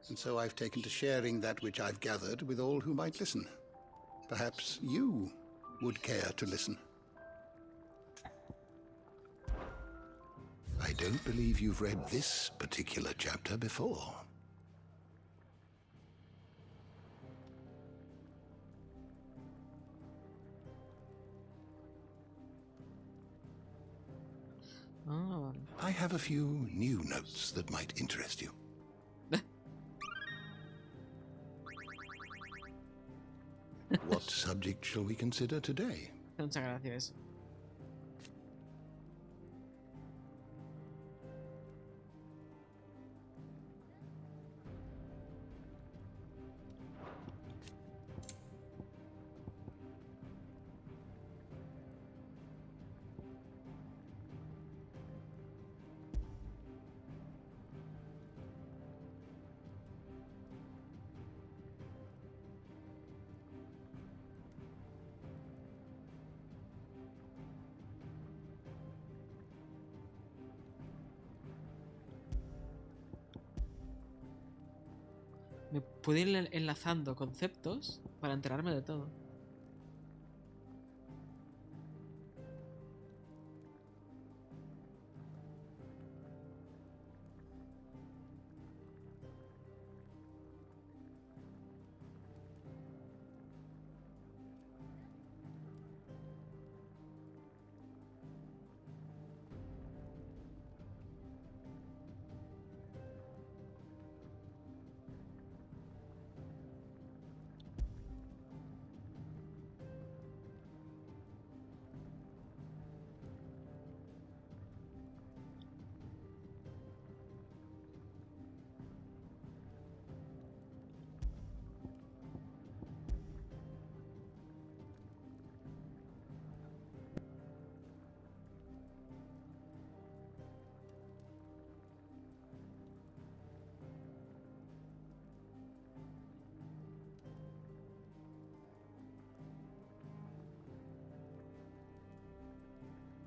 And so I've taken to sharing that which I've gathered with all who might listen. Perhaps you would care to listen. I don't believe you've read this particular chapter before. Oh. I have a few new notes that might interest you. What subject shall we consider today? Muchas gracias. puedo ir enlazando conceptos para enterarme de todo.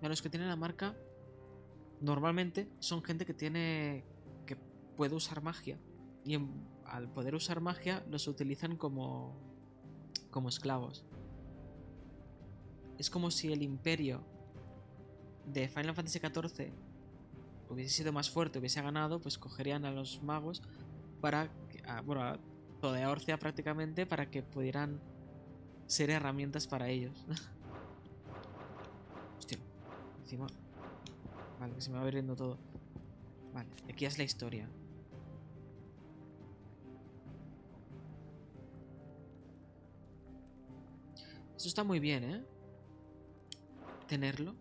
A los que tienen la marca normalmente son gente que puede usar magia, y al poder usar magia los utilizan como esclavos. Es como si el imperio de Final Fantasy XIV hubiese sido más fuerte, hubiese ganado, pues cogerían a los magos para, bueno, a toda Eorcia prácticamente, para que pudieran ser herramientas para ellos. Hostia, encima. Vale, que se me va abriendo todo. Vale, aquí es la historia. Esto está muy bien, ¿eh? Tenerlo.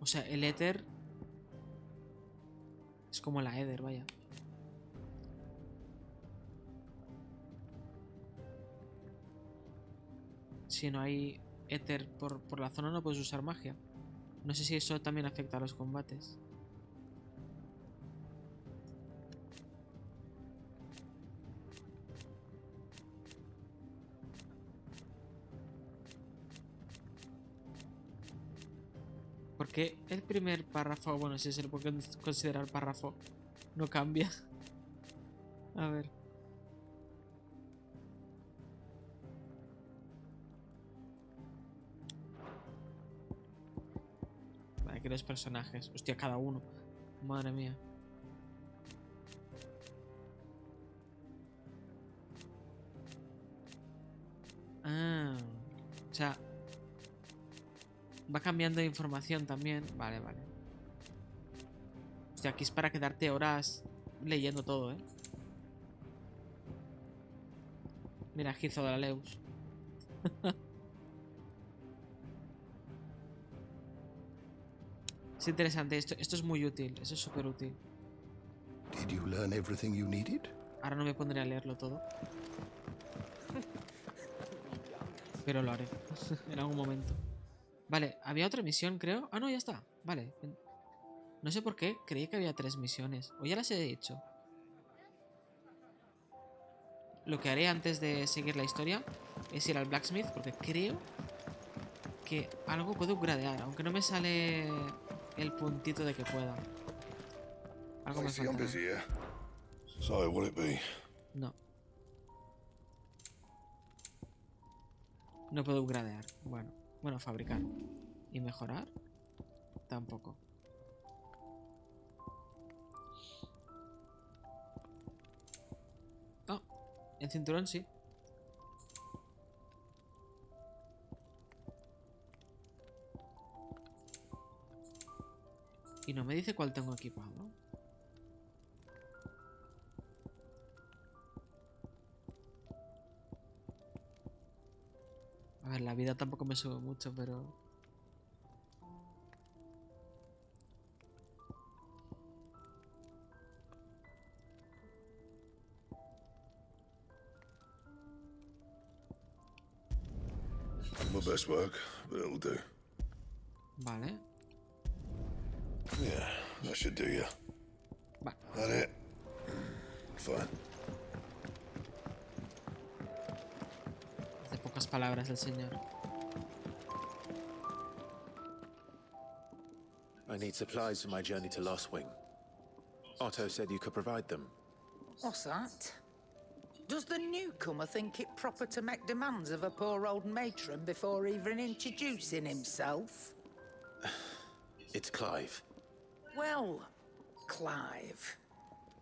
O sea, el éter es como la Eder, vaya. Si no hay éter por la zona no puedes usar magia. No sé si eso también afecta a los combates. ¿Por qué el primer párrafo, bueno, si se lo puede considerar párrafo, no cambia? A ver. Vale, aquí los personajes. Hostia, cada uno. Madre mía. Ah. O sea, va cambiando de información también. Vale, vale. Hostia, aquí es para quedarte horas leyendo todo, ¿eh? Mira, Gizo de la Leus. Es interesante, esto es muy útil, eso es súper útil. Did you learn everything you needed? Ahora no me pondré a leerlo todo. Pero lo haré en algún momento. Vale, había otra misión, creo. Ah, no, ya está. Vale. No sé por qué, creí que había 3 misiones. O ya las he hecho. Lo que haré antes de seguir la historia es ir al blacksmith, porque creo que algo puedo upgradear, aunque no me sale el puntito de que pueda. Algo me falta. No. No puedo upgradear. Bueno, fabricar. ¿Y mejorar? Tampoco. Oh, el cinturón sí. Y no me dice cuál tengo equipado. A ver, la vida tampoco me sube mucho, pero... My best work, but it'll do. Vale. Yeah, that should do you. Vale. That it? Fine. Pocas palabras del señor. I need supplies for my journey to Lost Wing. Otto said you could provide them. What's that? Does the newcomer think it proper to make demands of a poor old matron before even introducing himself? It's Clive. Well, Clive,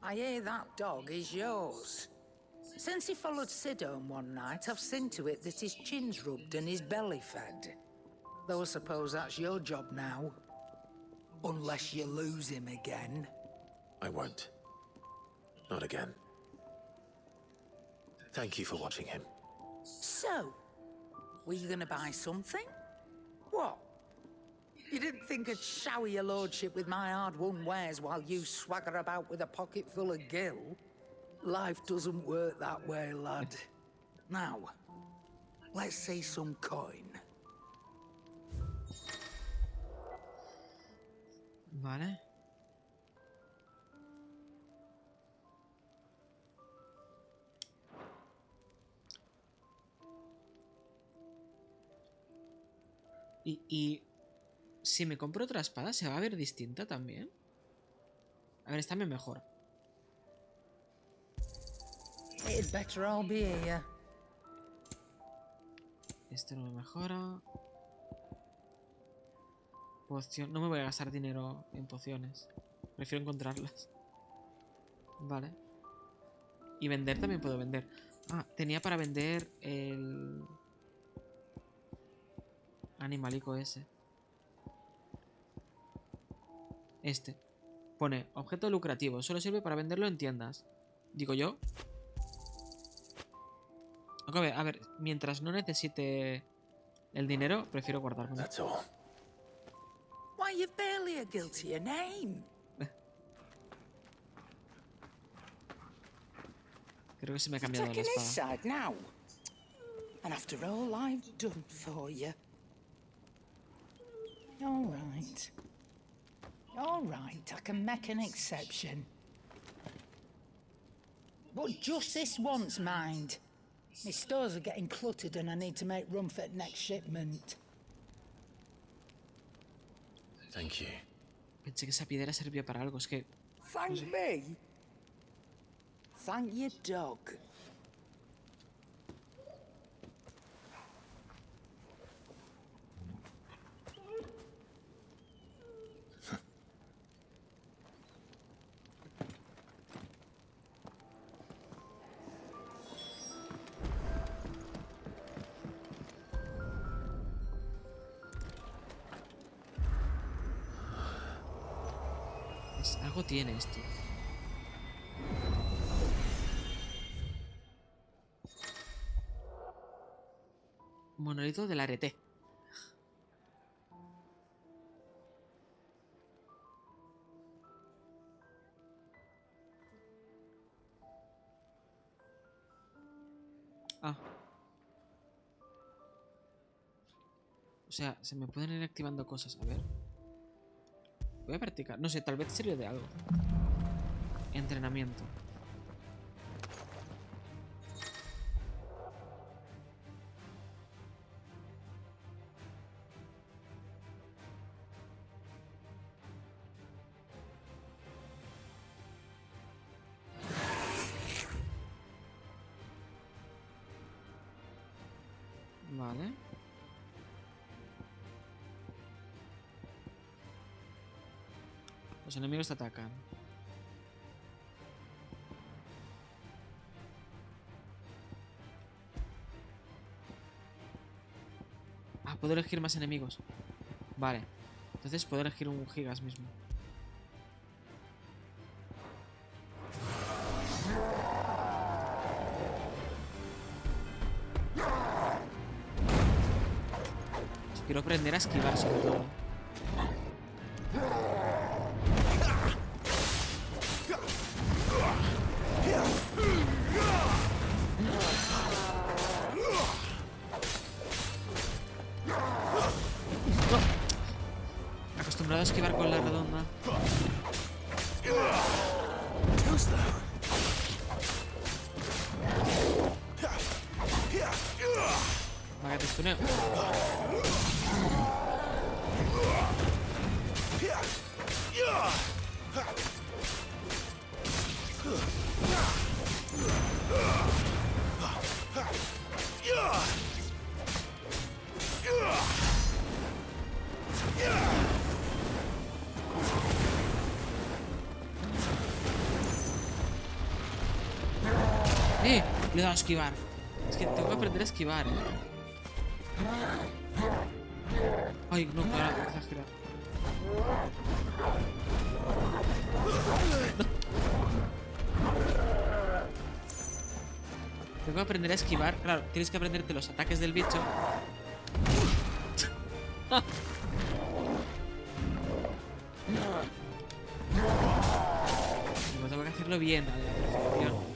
I hear that dog is yours. Since he followed Sid home one night, I've seen to it that his chin's rubbed and his belly fed. Though I suppose that's your job now. Unless you lose him again. I won't. Not again. Thank you for watching him. So, were you gonna buy something? What? You didn't think I'd shower your lordship with my hard-won wares while you swagger about with a pocket full of gil? Life doesn't work that way, lad. Now, let's see some coin. Vale. Y si me compro otra espada, ¿se va a ver distinta también? A ver, esta me mejora. It'd better all be here. Este no me mejora. Poción. No me voy a gastar dinero en pociones. Prefiero encontrarlas. Vale. Y vender también puedo vender. Ah, tenía para vender el animalico ese. Este. Pone objeto lucrativo. Solo sirve para venderlo en tiendas. Digo yo. A ver, mientras no necesite el dinero, prefiero guardarlo. Why, you've barely a guilty a name. Creo que se me ha cambiado la Taking his espada. side now. And after all I've done for you. All right. All right, I can make an exception. But just this once, mind. My stores are getting cluttered and I need to make room for the next shipment. Thank you. Pensé que esa piedra servía para algo, es que... Thank me? Thank your dog. Algo tiene esto. Monolito del arete. Ah. O sea, se me pueden ir activando cosas. A ver. Voy a practicar. No sé, tal vez sirve de algo. Entrenamiento. Vale. Los enemigos te atacan. Ah, puedo elegir más enemigos. Vale. Entonces puedo elegir un gigas mismo. Quiero aprender a esquivar sobre todo. Acostumbrado a esquivar con la redonda. Venga, te stuneo. Le he dado a esquivar. Es que tengo que aprender a esquivar, Ay, no, para, deja girar. Tengo que aprender a esquivar. Claro, tienes que aprenderte los ataques del bicho. Pero tengo que hacerlo bien, a la perfección.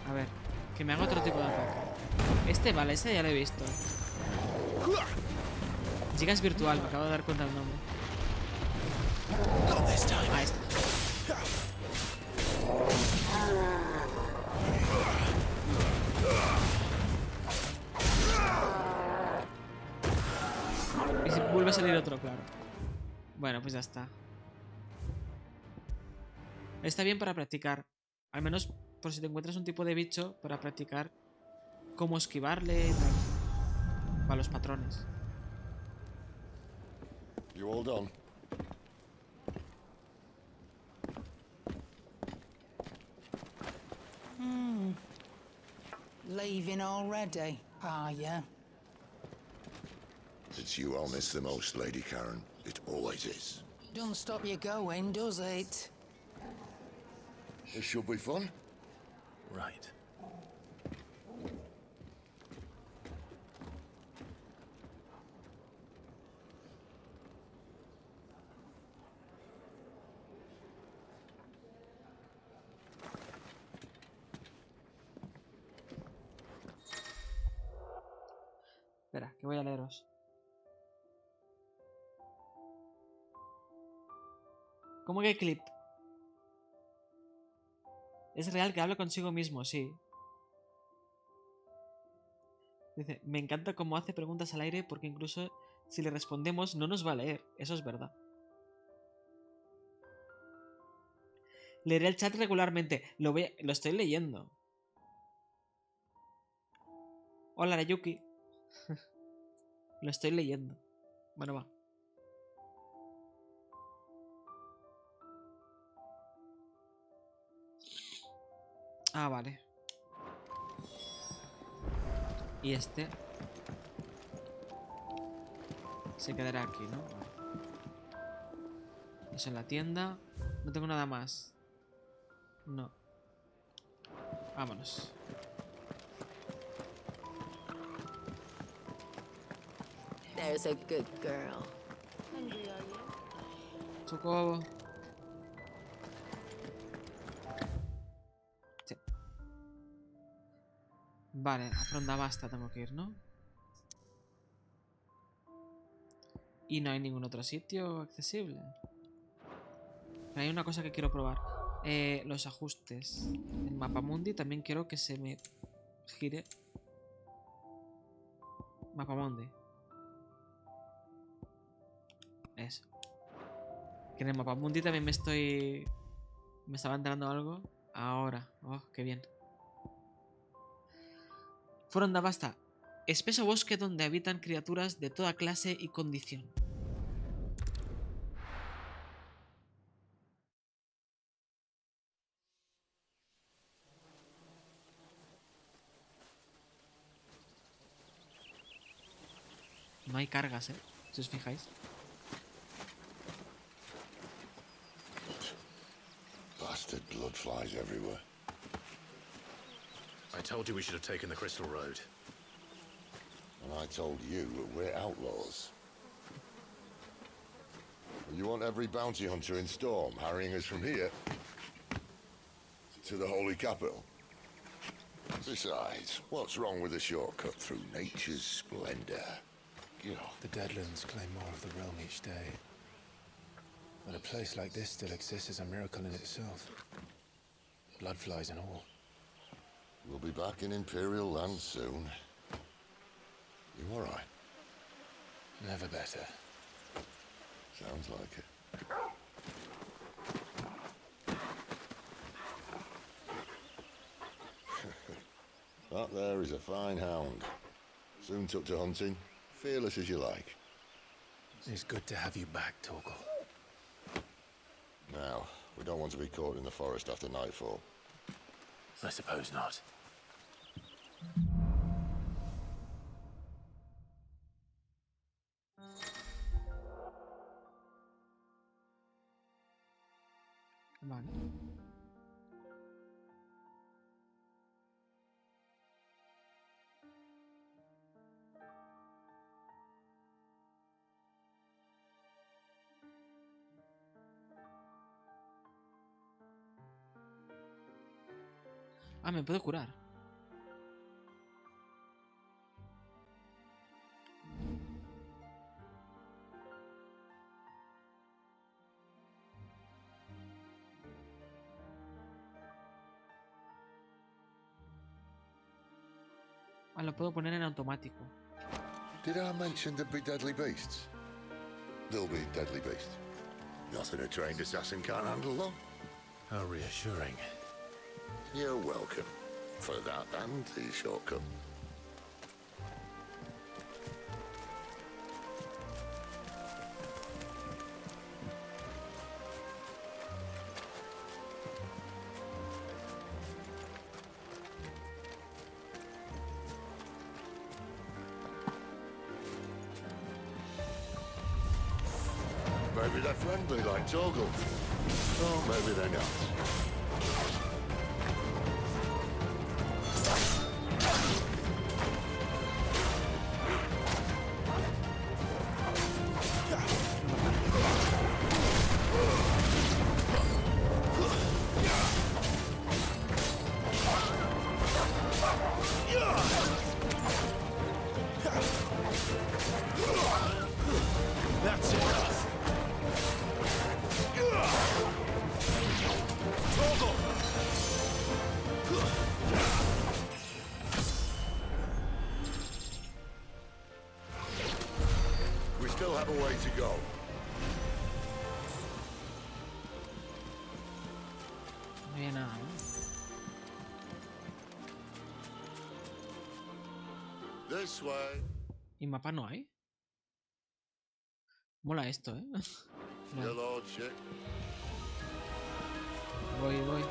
A ver, que me haga otro tipo de ataque. Vale, este ya lo he visto. Chica es virtual, me acabo de dar cuenta del nombre. Ahí está. Y si vuelve a salir otro, claro. Bueno, pues ya está. Está bien para practicar. Al menos por si te encuentras un tipo de bicho, para practicar cómo esquivarle y tal. Para los patrones. You all done? Leaving already, are ya? It's you I'll miss the most, Lady Karen. It always is. Don't stop you going, does it? This should be fun. Right. Espera, que voy a leeros. ¿Cómo que clip? Es real que hablo consigo mismo, sí. Dice, me encanta cómo hace preguntas al aire porque incluso si le respondemos no nos va a leer. Eso es verdad. Leeré el chat regularmente. Lo estoy leyendo. Hola, Rayuki. Lo estoy leyendo. Bueno, va. Ah, vale. Y este se quedará aquí, ¿no? Vale. Eso en la tienda. No tengo nada más. No. Vámonos. There's a good girl. Chocobo. Sí. Vale, a Fronda basta tengo que ir, ¿no? Y no hay ningún otro sitio accesible. Pero hay una cosa que quiero probar. Los ajustes. En Mapamundi también quiero que se me gire. Mapamundi. Eso. Que en el Mapamundi también me estaba entrando algo. Ahora. Oh, qué bien. Fronda basta. Espeso bosque donde habitan criaturas de toda clase y condición. No hay cargas, si os fijáis. Bastard blood flies everywhere. I told you we should have taken the Crystal Road. And I told you that we're outlaws. You want every bounty hunter in Storm harrying us from here to the Holy Capital? Besides, what's wrong with a shortcut through nature's splendor? You know. The Deadlands claim more of the realm each day. But a place like this still exists is a miracle in itself. Bloodflies and all. We'll be back in Imperial land soon. You all right? Never better. Sounds like it. That there is a fine hound. Soon took to hunting. Fearless as you like. It's good to have you back, Torgal. Now, we don't want to be caught in the forest after nightfall. I suppose not. Vale. Ah, me puedo curar. Ah, lo puedo poner en automático. Did I mention there'd be deadly beasts? There'll be deadly beasts. Nothing a trained assassin can't handle, though. How reassuring. You're welcome. For that and the shortcut. Maybe they're friendly like Torgal. Or maybe they're not. That's enough. Torgal! We still have a way to go. No hay nada, ¿no? This way. ¿Y mapa no hay? Mola esto, ¿eh? Your lordship. Voy.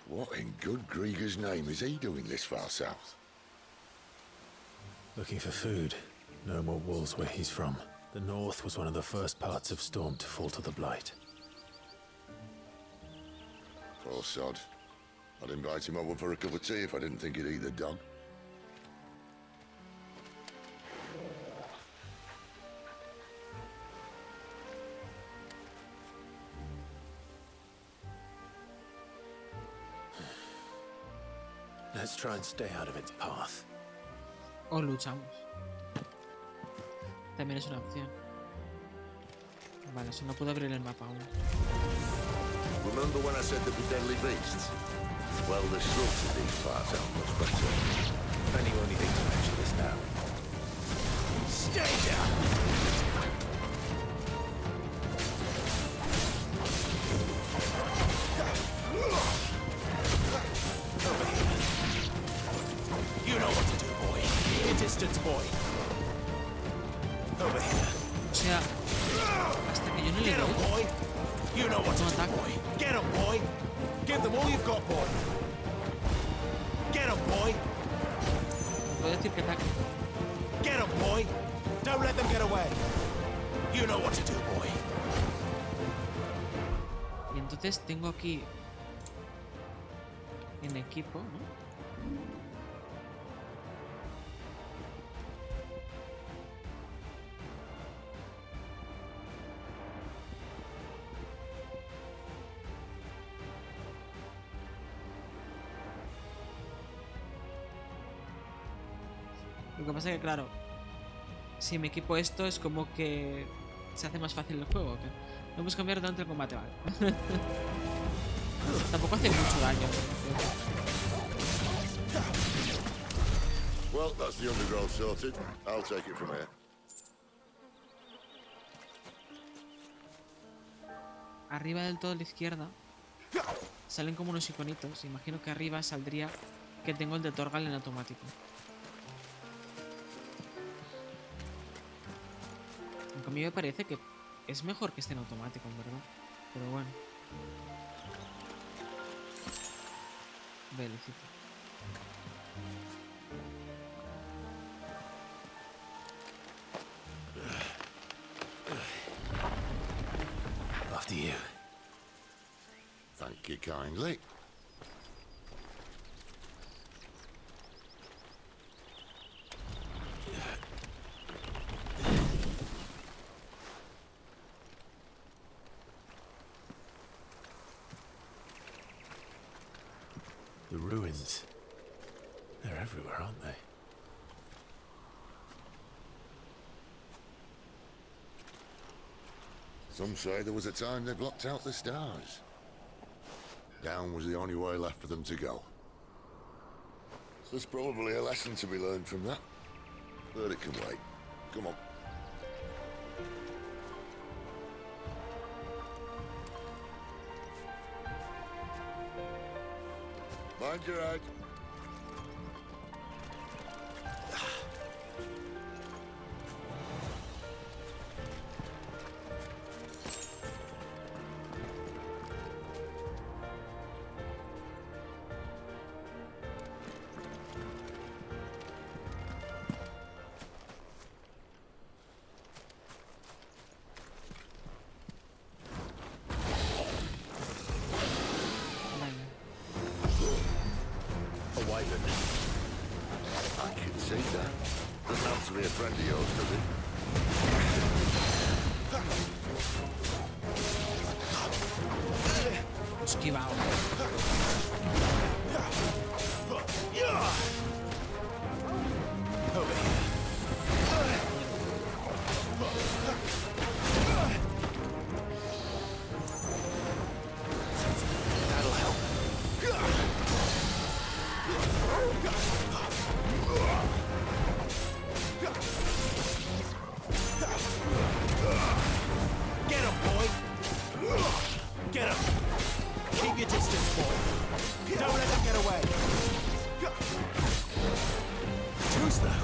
What in good Grieger's name is he doing this far south? Looking for food. No more wolves where he's from. The north was one of the first parts of Storm to fall to the Blight. Poor sod. I'd invite him over for a cup of tea if I didn't think he'd eat the dog. Let's try and stay out of its path. O luchamos. También es una opción. Vale, eso no puedo abrir el mapa aún. Remember when I said there'd be deadly beasts? Well, the shrubs of these parts aren't much better. And you only think to mention this now. Stay down! O sea, hasta que yo no le Get doy. him, boy. You know what to do, boy. Get him, boy. Give them all you've got, boy. Get him, boy. Puedo decir que ataque. Get him, boy. Don't let them get away. You know what to do, boy. Y entonces tengo aquí en equipo, ¿no? Lo que pasa es que, claro, si me equipo esto es como que se hace más fácil el juego. ¿Ok? No podemos cambiar durante el combate, vale. Tampoco hace mucho daño. Well, that's the undergrowth sorted. I'll take it from here. Arriba del todo a la izquierda salen como unos iconitos. Imagino que arriba saldría que tengo el de Torgal en automático. Aunque a mí me parece que es mejor que esté en automático, en verdad. Pero bueno. Felicito. After you. Thank you kindly. The ruins. They're everywhere, aren't they? Some say there was a time they blocked out the stars. Down was the only way left for them to go. There's probably a lesson to be learned from that. But it can wait. Come on. Mind your head. I can see that. Doesn't have to be a friend of yours, does it? Esquivado. That'll help. Get him, boy! Get him! Keep your distance, boy! Don't let them get away! Too slow!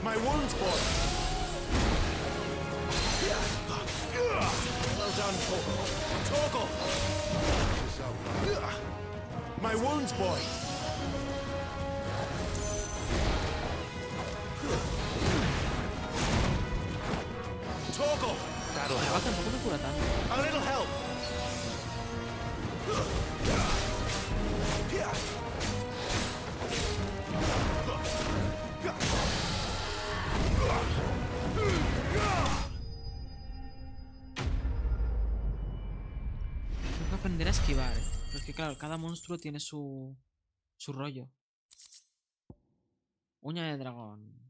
My wounds, boy! Well done, Torgal. Torgal! My wounds, boy! Torgal! That'll help. A little help! Tengo que aprender a esquivar, ¿eh? Porque claro, cada monstruo tiene su rollo. Uña de dragón.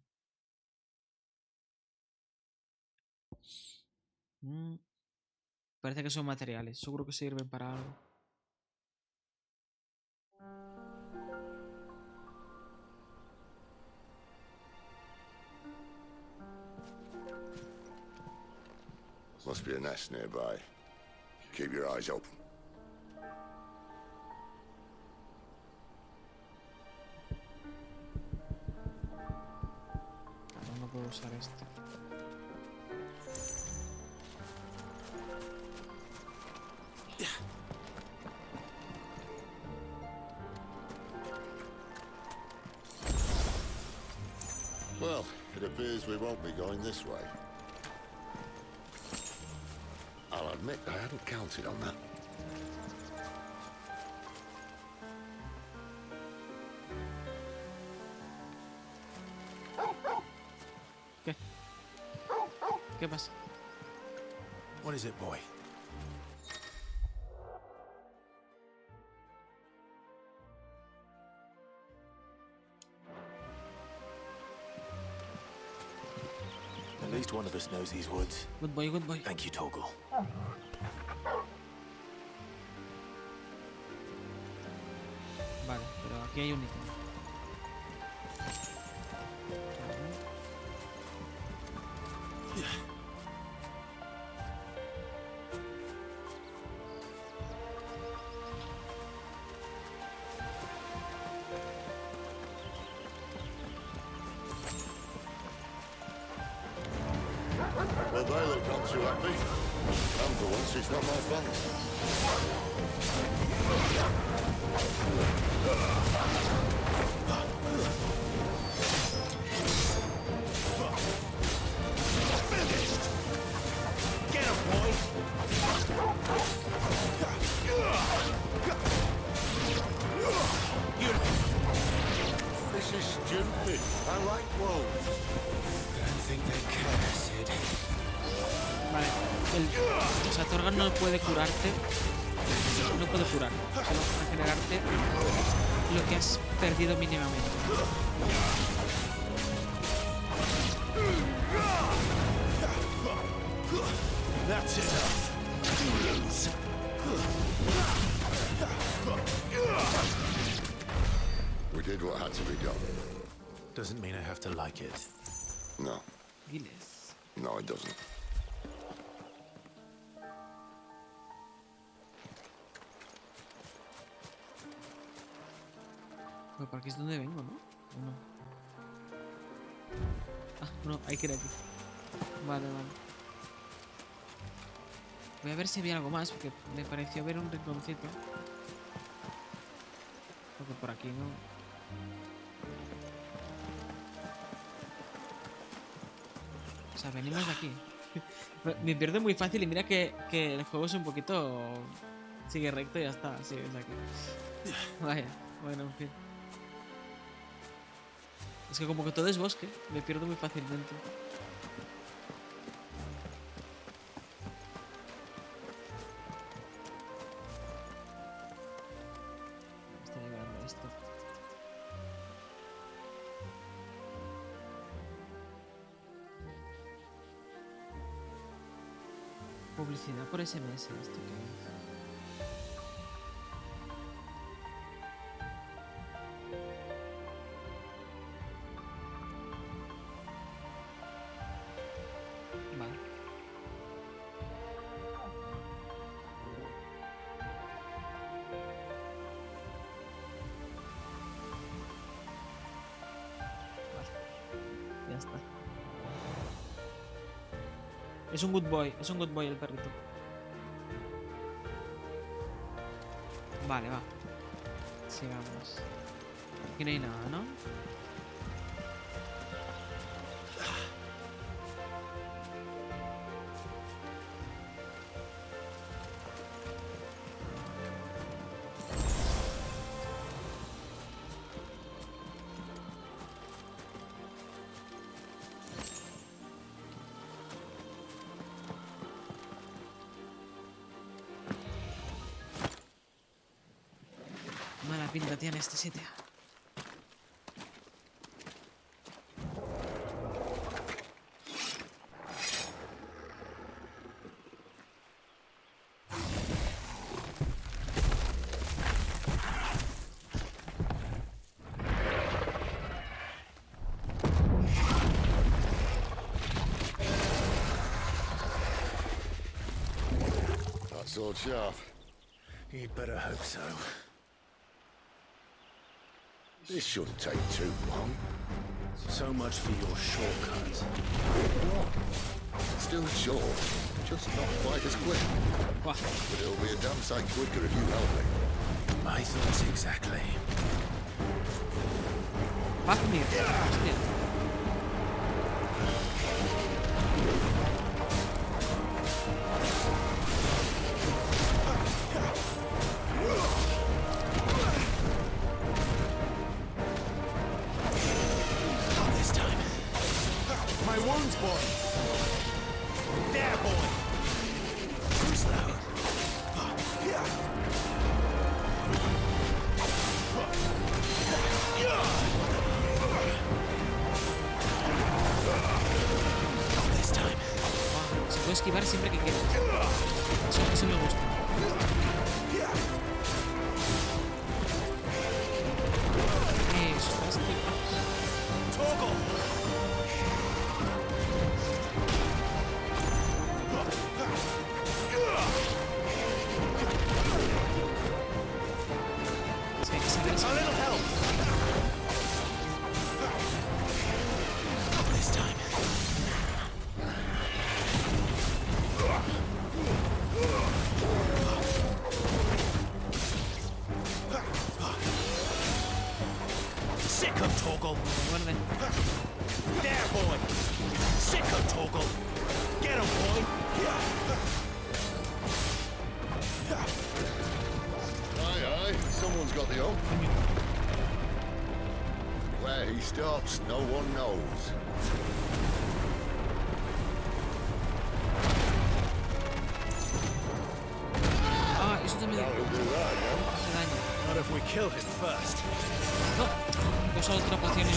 Parece que son materiales. Seguro que sirven para algo. Must be a nest nearby. Keep your eyes open. puedo usar esto. Well, it appears we won't be going this way. I'll admit I hadn't counted on that. ¿Qué? ¿Qué pasa? What is it, boy? At least one of us knows these woods. Good boy, good boy. Thank you, Toggle. Vale, pero aquí hay un ítem. Well, they look not too happy. And for once, it's not my fault. Get him, boy! This is stupid. I like wolves. I don't think they care, Sid. Vale, o sea, Torgan no puede curarte. No puede curar, solo regenerarte lo que has perdido mínimamente. That's enough. We did what had to be done. Doesn't mean I have to like it. No. Giles. No, it doesn't. Pues por aquí es donde vengo, ¿no? ¿O no? Ah, no, hay que ir aquí. Vale, vale. Voy a ver si había algo más, porque me pareció ver un rinconcito. Porque por aquí no. O sea, venimos de aquí. Me pierdo muy fácil y mira que el juego es un poquito... Sigue recto y ya está. Sí, es aquí. Vaya, bueno, en fin. Es que como que todo es bosque, me pierdo muy fácilmente. Me está llevando esto. Publicidad por SMS, ¿esto qué es? Vale. Ya está. Es un good boy el perrito. Vale, va. Sigamos. Aquí no hay nada, ¿no? Mala pinta tiene este sitio. That sword sharp. You'd better hope so. This shouldn't take too long. So much for your shortcut. What? Still short, just not quite as quick. Buah. But it'll be a damn sight quicker if you help me. My thoughts exactly. Fafnir. Hostia. Not this time. My wounds, boy. There, boy. Too slow. Not this time. Se puede esquivar siempre que quieras. Eso me gusta. Eso está esquivado. Sí, hay que saber eso. A little help. Not this time. Sick of Toggle. Muerde. There, boy. Sick of Toggle. Get him, boy. Aye, someone's got the opening. Where he stops, no one knows. Ah, eso también That'll do that, yeah? hace daño. Not if we kill him first. No, he usado otra poción y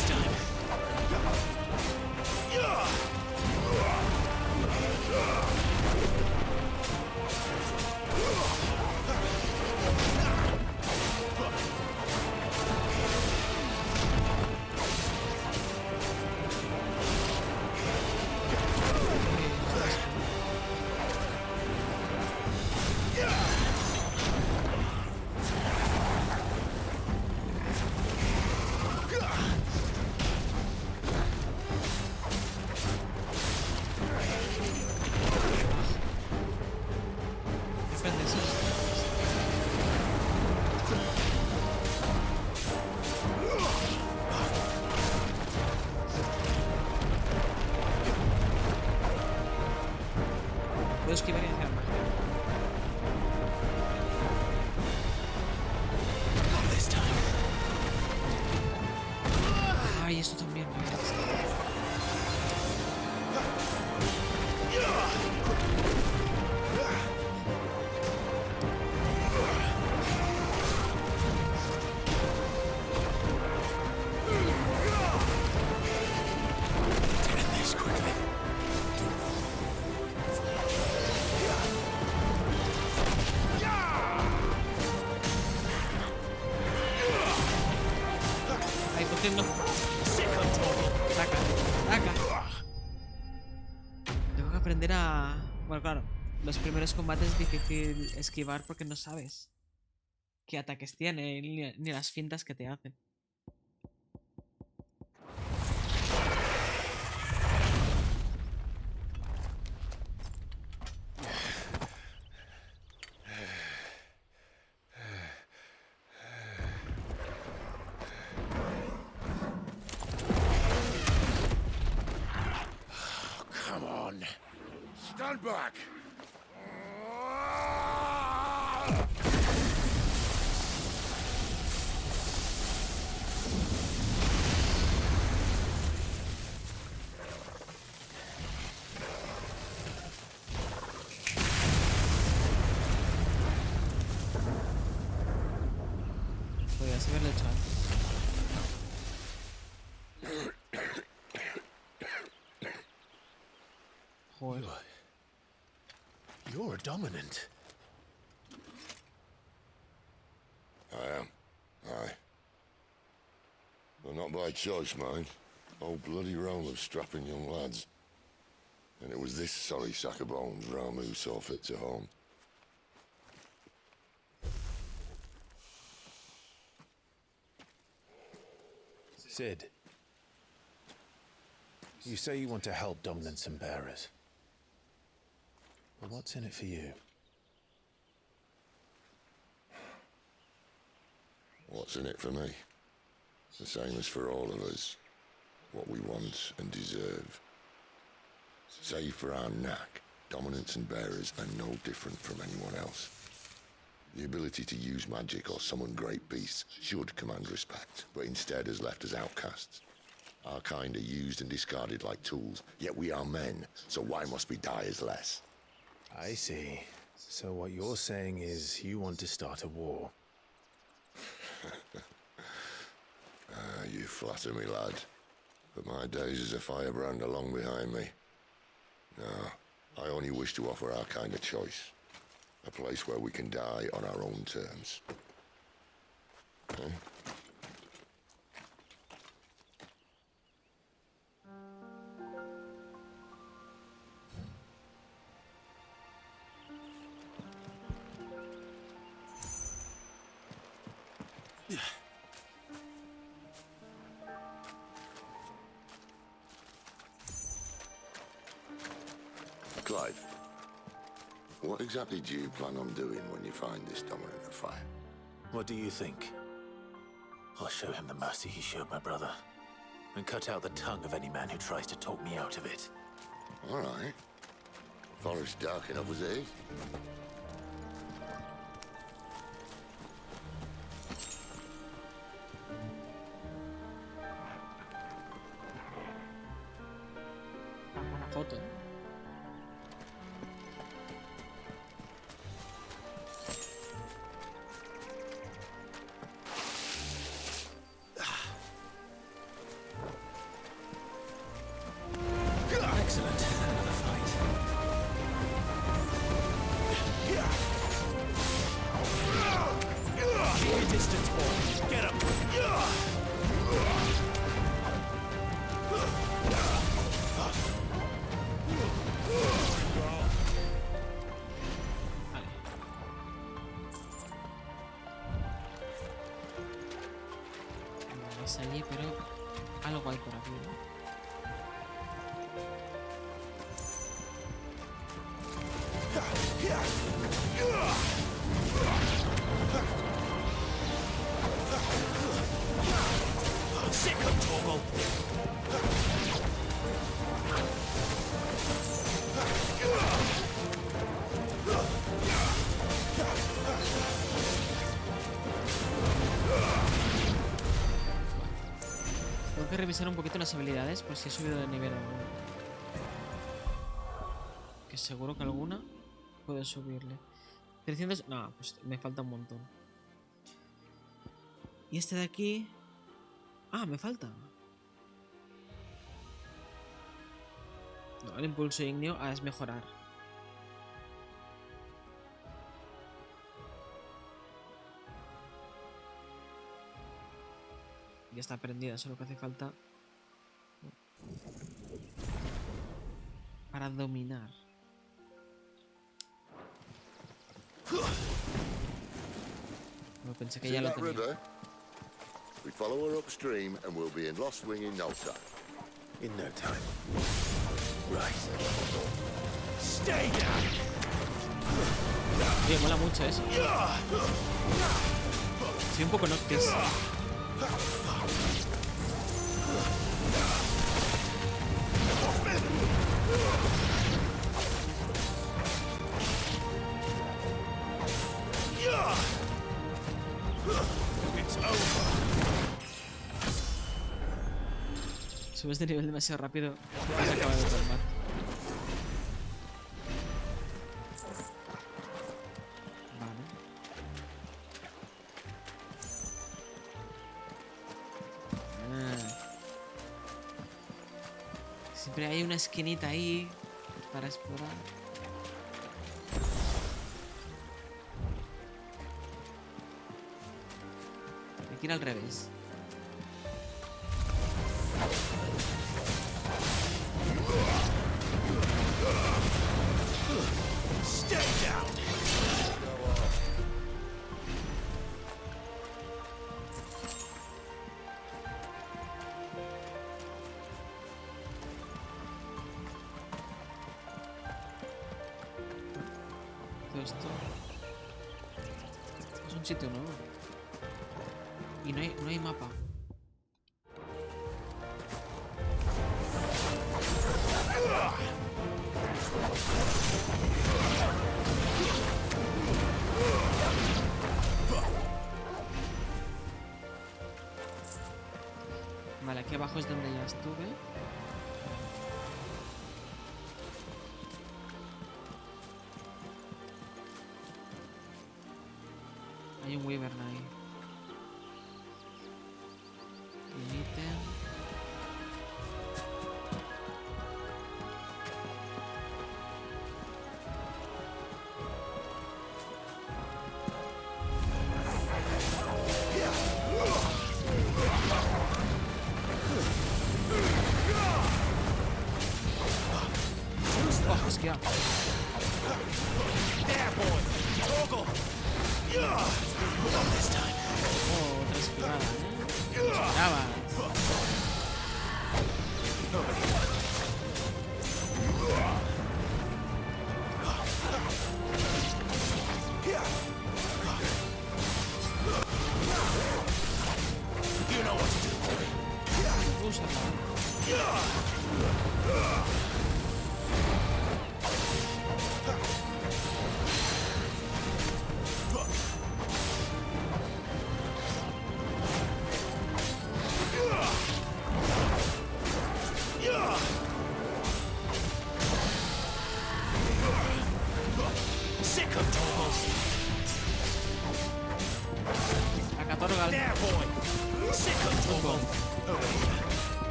puedo esquivar y hacer magia. Ay, esto también. Ay, poción no. Saca, saca. Tengo que aprender a... Bueno, claro, los primeros combates es difícil esquivar porque no sabes qué ataques tiene ni las fintas que te hacen. Come on. Stand back. Podrías haberlo hecho antes. Joder. You're a dominant. I am. Aye. Well, not by choice, mind. Old bloody roll of strapping young lads. And it was this sorry sack of bones Ramu saw fit to home. Sid, you say you want to help dominants and bearers. But what's in it for you? What's in it for me? The same as for all of us. What we want and deserve. Save for our knack, dominants and bearers are no different from anyone else. The ability to use magic or summon great beasts should command respect, but instead has left us outcasts. Our kind are used and discarded like tools, yet we are men, so why must we die as less? I see. So what you're saying is you want to start a war. You flatter me, lad. But my days as a firebrand are long behind me. No, I only wish to offer our kind a choice. A place where we can die on our own terms. Okay? Clive, what exactly do you plan on doing when you find this dominant of fire? What do you think? I'll show him the mercy he showed my brother, and cut out the tongue of any man who tries to talk me out of it. All right. Forest dark enough as it is. Una foto. Excellent. Another fight. Keep your distance, boy. Get him. Me salí, pero algo hay por aquí, ¿no? Sick of Toggle. Tengo que revisar un poquito las habilidades por si he subido de nivel alguno. Que seguro que alguna puedo subirle. 300... No, pues me falta un montón. Y este de aquí... Ah, me falta. No, el impulso ígneo es mejorar. Ya está prendida, solo que hace falta para dominar. No, pensé que ya lo tenía. We follow her upstream and we'll be in Lost Wing in no time. In no time. Right. Stay down. Tío, mola mucho eso. Soy un poco Noctis. It's over. Subes de nivel demasiado rápido. Has acabado de palmar. Vale. Siempre hay una esquinita ahí para explorar. Hay que ir al revés. Stay down. esto? Es un sitio nuevo. Y no hay mapa. Vale, aquí abajo es donde ya estuve. Hay un wyvern ahí. Un ítem. Oh, hostia. Oh, otra esquivada, ¿eh? Lo esperabas.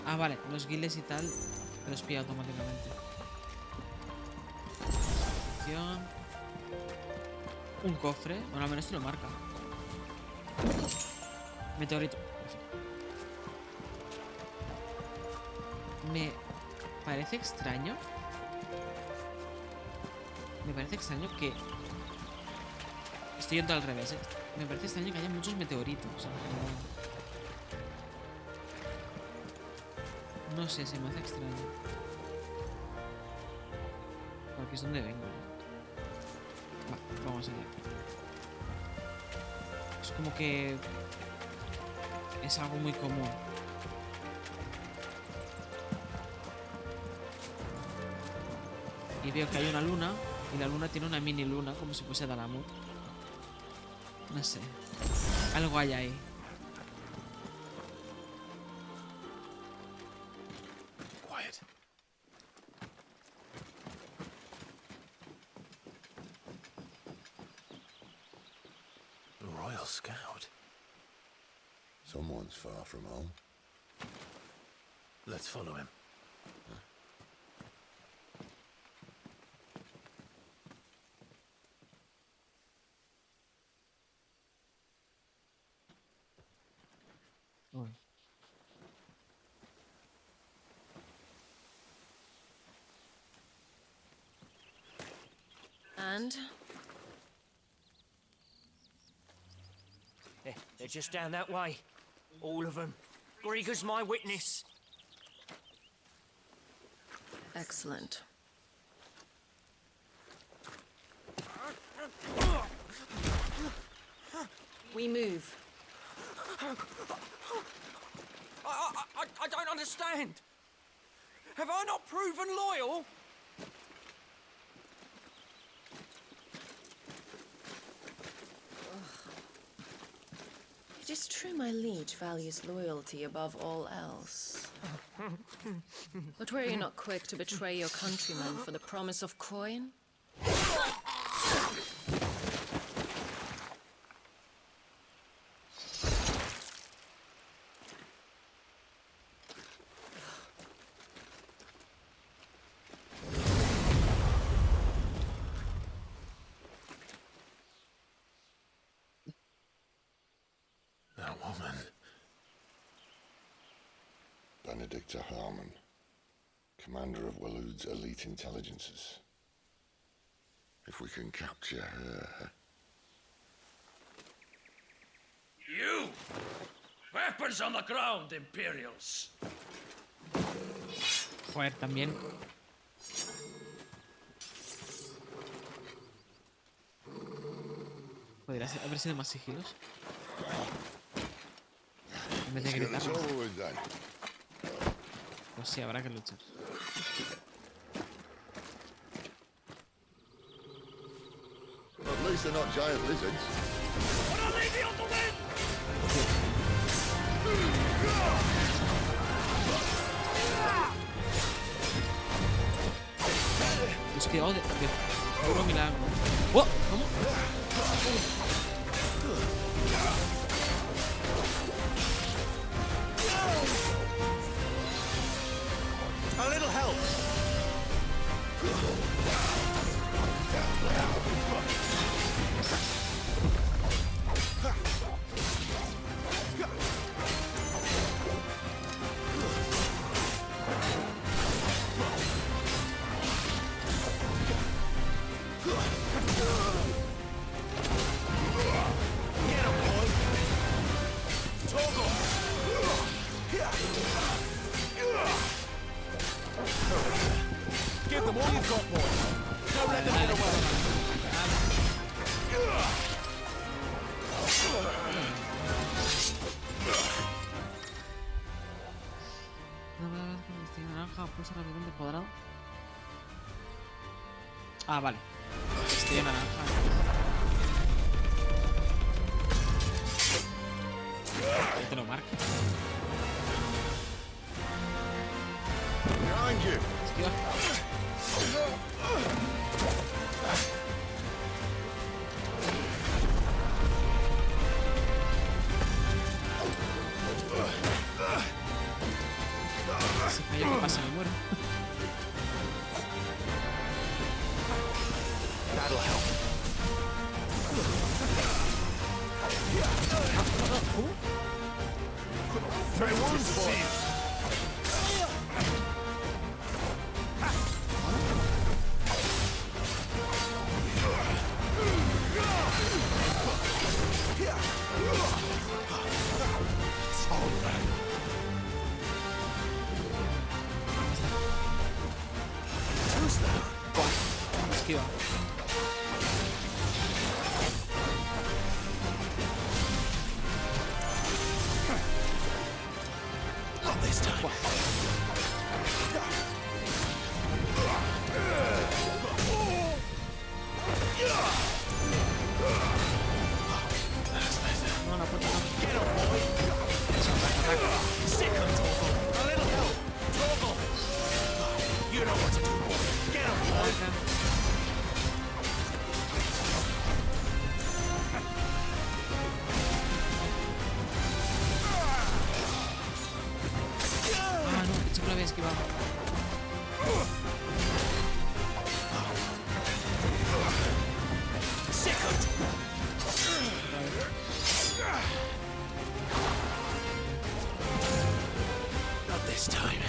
Ah, vale, los guiles y tal los pilla automáticamente. Atención. Un cofre, bueno, al menos te lo marca. Meteorito. Perfecto. Me parece extraño. Me parece extraño que... Estoy yendo al revés, ¿eh? Me parece extraño que haya muchos meteoritos. O sea, no sé, se me hace extraño. Porque es donde vengo. Va, vamos allá. Es como que... es algo muy común. Y veo que hay una luna. Y la luna tiene una mini luna, como si fuese Dalamut. No sé. Algo hay ahí. Quiet. A Royal Scout. Someone's far from home. Let's follow him. And? They're just down that way. All of them. Grieger's my witness. Excellent. We move. I don't understand. Have I not proven loyal? It is true my liege values loyalty above all else. But were you not quick to betray your countrymen for the promise of coin? Benedicta Harmon, commander of Walood's elite intelligences. If we can capture her... You! Huh? weapons on the ground, Imperials. Joder, también. Podría haber sido más sigilos. En vez de gritar. Pues sí, habrá que luchar. At least they're not giant lizards. Es que, de puro milagro. ¡Oh! ¿Cómo? A little help. Give them all you've got, boys. Don't let them get away. Naranja, pulsa rápidamente cuadrado. Ah, vale. Estoy naranja. Ya te lo marco. Behind you. Esquiva. ¿Qué pasa? Me muero. That'll help. Very wounds, boy. Esquiva. Not this time. No, la puerta no. Get up, boy. Stick him, Torgal. A little help. Torgal. You know what to do, boy. Get up, boy. Ah, no, pensé que lo había esquivado. Second. Not this time.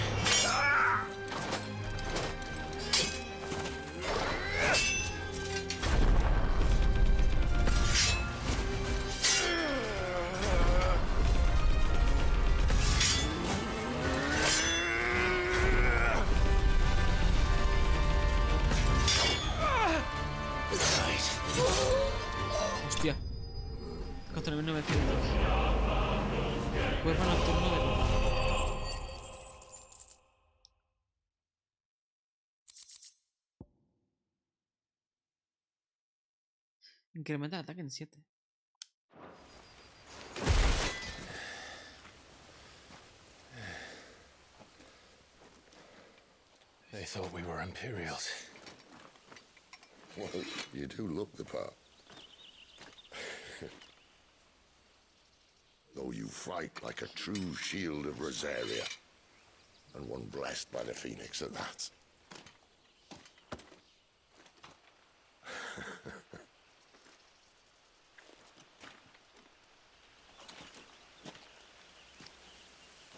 Hostia. 4900. Cuerpo nocturno de luz. Incrementa el ataque en 7. They thought we were Imperials. Well, you do look the part. Though you fight like a true shield of Rosaria, and one blessed by the Phoenix at that.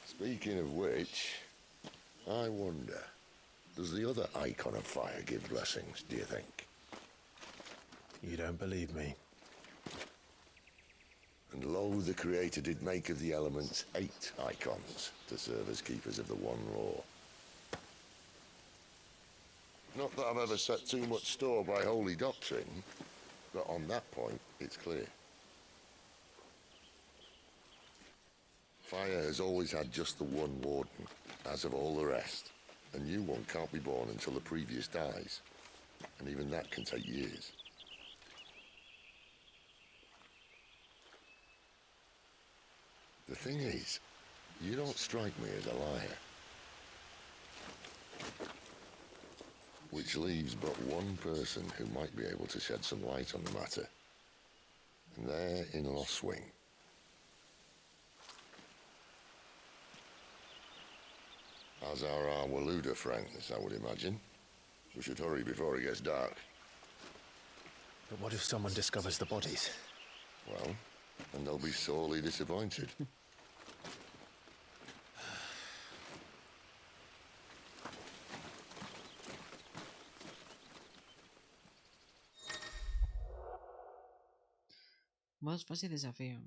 Speaking of which, I wonder, does the other icon of fire give blessings, do you think? You don't believe me? And lo, the Creator did make of the elements 8 icons to serve as keepers of the one law. Not that I've ever set too much store by holy doctrine, but on that point, it's clear. Fire has always had just the one warden, as of all the rest. A new one can't be born until the previous dies, and even that can take years. The thing is, you don't strike me as a liar. Which leaves but one person who might be able to shed some light on the matter. And they're in Lost Swing. As are our Waluda friends, I would imagine. We should hurry before it gets dark. But what if someone discovers the bodies? Well, and they'll be sorely disappointed. Modos fácil desafío.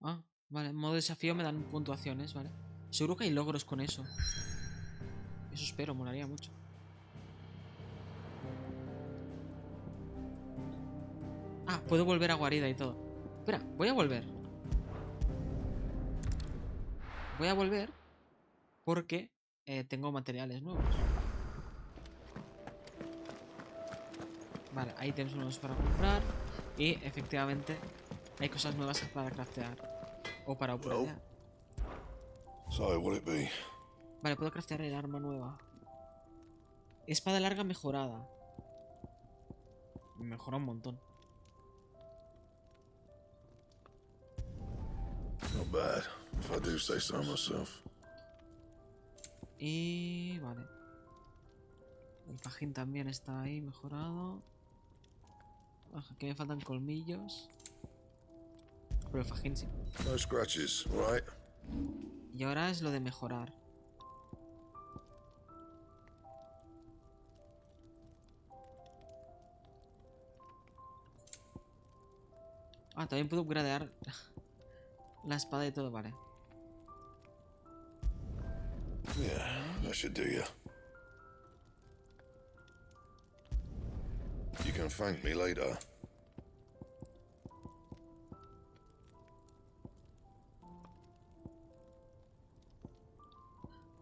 Ah, vale. Modo desafío me dan puntuaciones, ¿vale? Seguro que hay logros con eso. Eso espero, molaría mucho. Ah, puedo volver a guarida y todo. Espera, voy a volver. Voy a volver porque tengo materiales nuevos. Vale, ahí tienes unos para comprar. Y efectivamente hay cosas nuevas para craftear. O para upgradear. Vale, puedo craftear el arma nueva. Espada larga mejorada. Me mejora un montón. Not bad, if I do say so myself. Y vale. El fajín también está ahí mejorado. Aquí me faltan colmillos. Pero el fajín sí. No scratches, right? Y ahora es lo de mejorar. Ah, también puedo upgradear la espada y todo, vale. Yeah, that should do you. You can thank me later.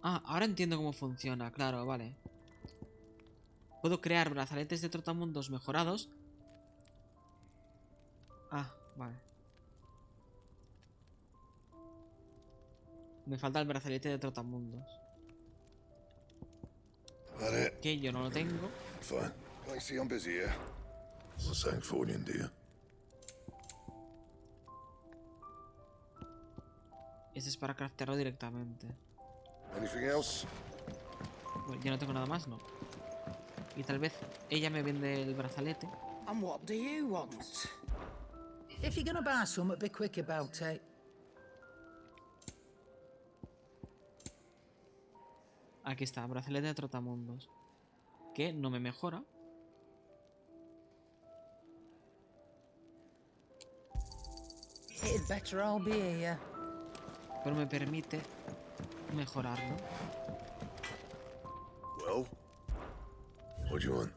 Ah, ahora entiendo cómo funciona, claro, vale. Puedo crear brazaletes de trotamundos mejorados. Ah, vale. Me falta el brazalete de trotamundos. Que yo no lo tengo. Fine. I see I'm busy here. What's that for you, dear? Este es para craftearlo directamente. Anything else? Bueno, yo no tengo nada más, ¿no? Y tal vez ella me vende el brazalete. And what do you want? If you're gonna buy something, be quick about it. Aquí está, brazalete de trotamundos. Que no me mejora. It'd better all be here. Pero me permite mejorarlo. Well, what do you want?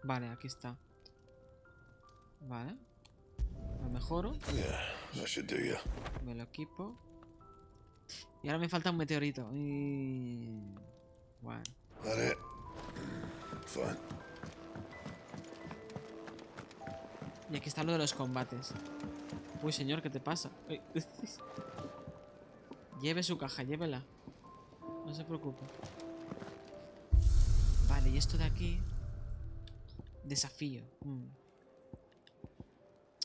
Vale, aquí está. Vale. Lo mejoro. Yeah, that should do you. Me lo equipo. Y ahora me falta un meteorito. Y... bueno. That it? Fine. Y aquí está lo de los combates. Uy, señor, ¿qué te pasa? Uy. Lleve su caja, llévela. No se preocupe. Vale, y esto de aquí... desafío.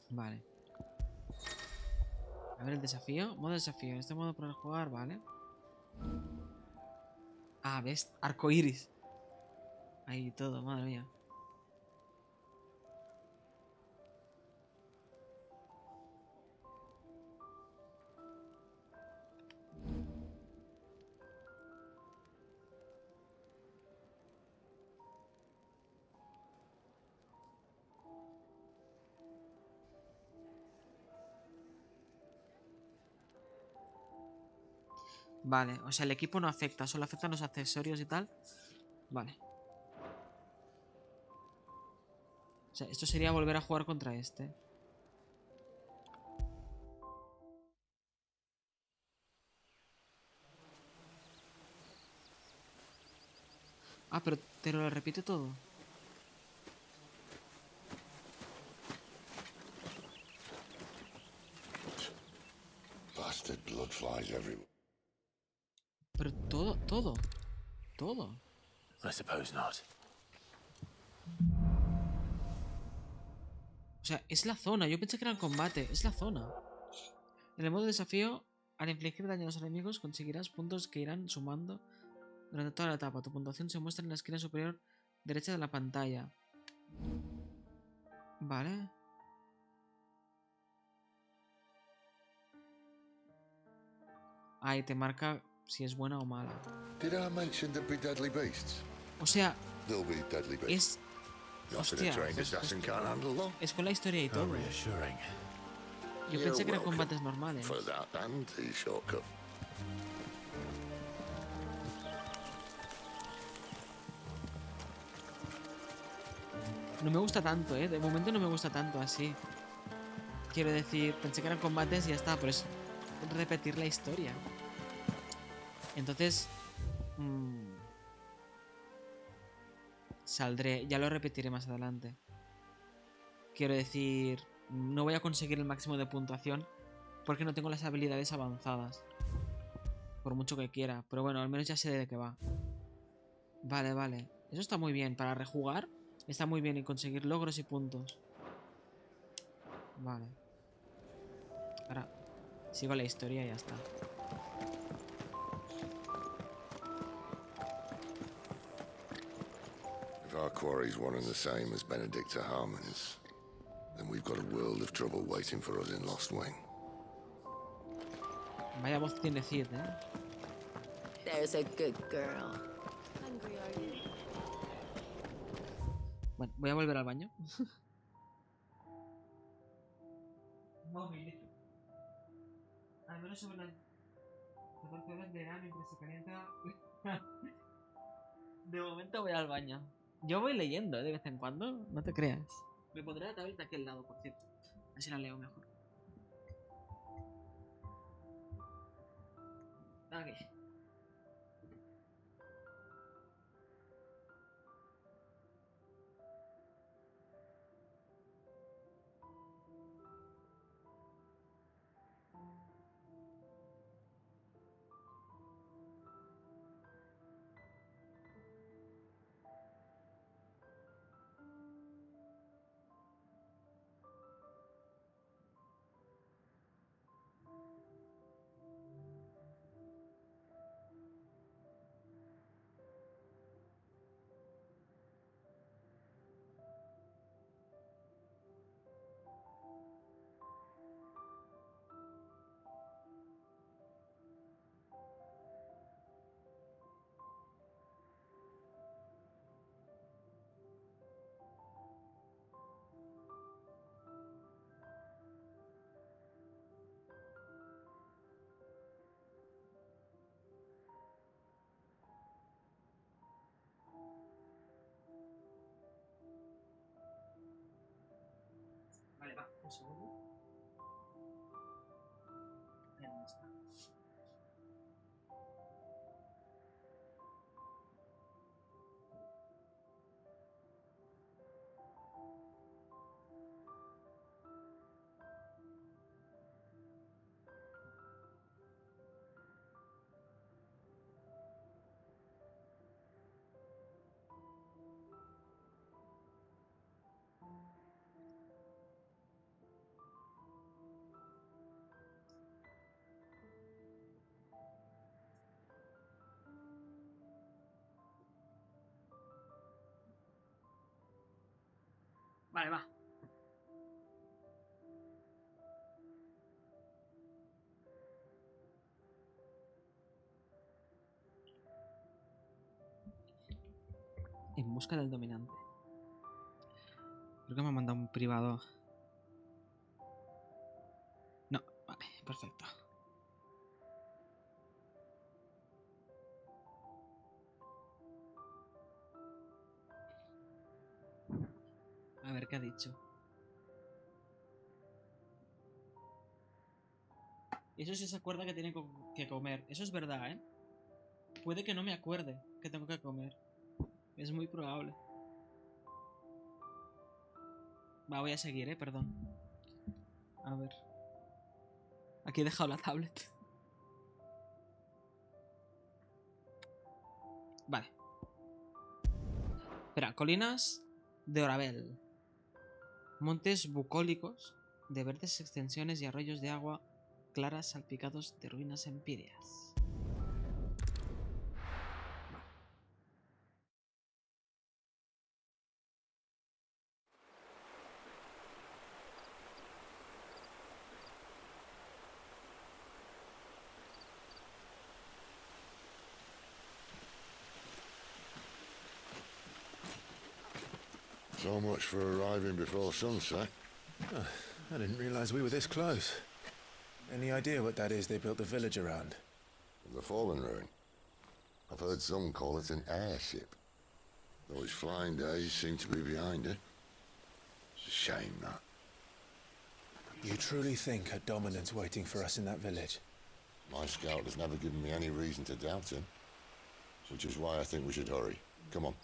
Vale. A ver el desafío. Modo desafío. En este modo para jugar, vale. Ah, ¿ves? Arco iris. Ahí todo, madre mía. Vale, o sea, el equipo no afecta, solo afectan los accesorios y tal. Vale. O sea, esto sería volver a jugar contra este. Ah, pero te lo repite todo. Bastard blood flies everywhere. Pero todo. I suppose not. O sea, es la zona. Yo pensé que era el combate. Es la zona. En el modo desafío, al infligir daño a los enemigos, conseguirás puntos que irán sumando durante toda la etapa. Tu puntuación se muestra en la esquina superior derecha de la pantalla. Vale. Ahí te marca si es buena o mala. Did I mention there'd be deadly beasts? O sea, There'll be deadly beasts. Hostia, trained assassin can't handle them. es con la historia y todo. Yo pensé que eran combates normales. For that and the shortcut. No me gusta tanto, De momento no me gusta tanto así. Quiero decir, pensé que eran combates y ya está, pero es repetir la historia. Entonces... saldré, ya lo repetiré más adelante. Quiero decir, no voy a conseguir el máximo de puntuación porque no tengo las habilidades avanzadas. Por mucho que quiera, pero bueno, al menos ya sé de qué va. Vale. Eso está muy bien, para rejugar está muy bien y conseguir logros y puntos. Vale. Ahora sigo la historia y ya está. If our quarry's one and the same as Benedicta Harmon's, then we've got a world of trouble waiting for us in Lost Wing. Vaya voz tiene Cid, There's a good girl. Hungry, are you? Bueno, voy a volver al baño. Al menos sobre las 14 horas de verano mientras se calienta. De momento voy al baño. Yo voy leyendo, de vez en cuando, no te creas. Me pondré la tableta aquí al lado, por cierto. Así la leo mejor. Ok. Vale, va. En busca del dominante. Creo que me ha mandado un privado. No, vale, perfecto. A ver qué ha dicho. Eso sí se acuerda que tiene que comer. Eso es verdad, ¿eh? Puede que no me acuerde que tengo que comer. Es muy probable. Va, voy a seguir, perdón. A ver. Aquí he dejado la tablet. Vale. Espera, colinas de Orabel. Montes bucólicos de verdes extensiones y arroyos de agua claras salpicados de ruinas empíreas. So much for arriving before sunset. Oh, I didn't realize we were this close. Any idea what that is they built the village around? The fallen ruin. I've heard some call it an airship. Though its flying days seem to be behind it. It's a shame, that. You truly think a dominant's waiting for us in that village? My scout has never given me any reason to doubt him. Which is why I think we should hurry. Come on.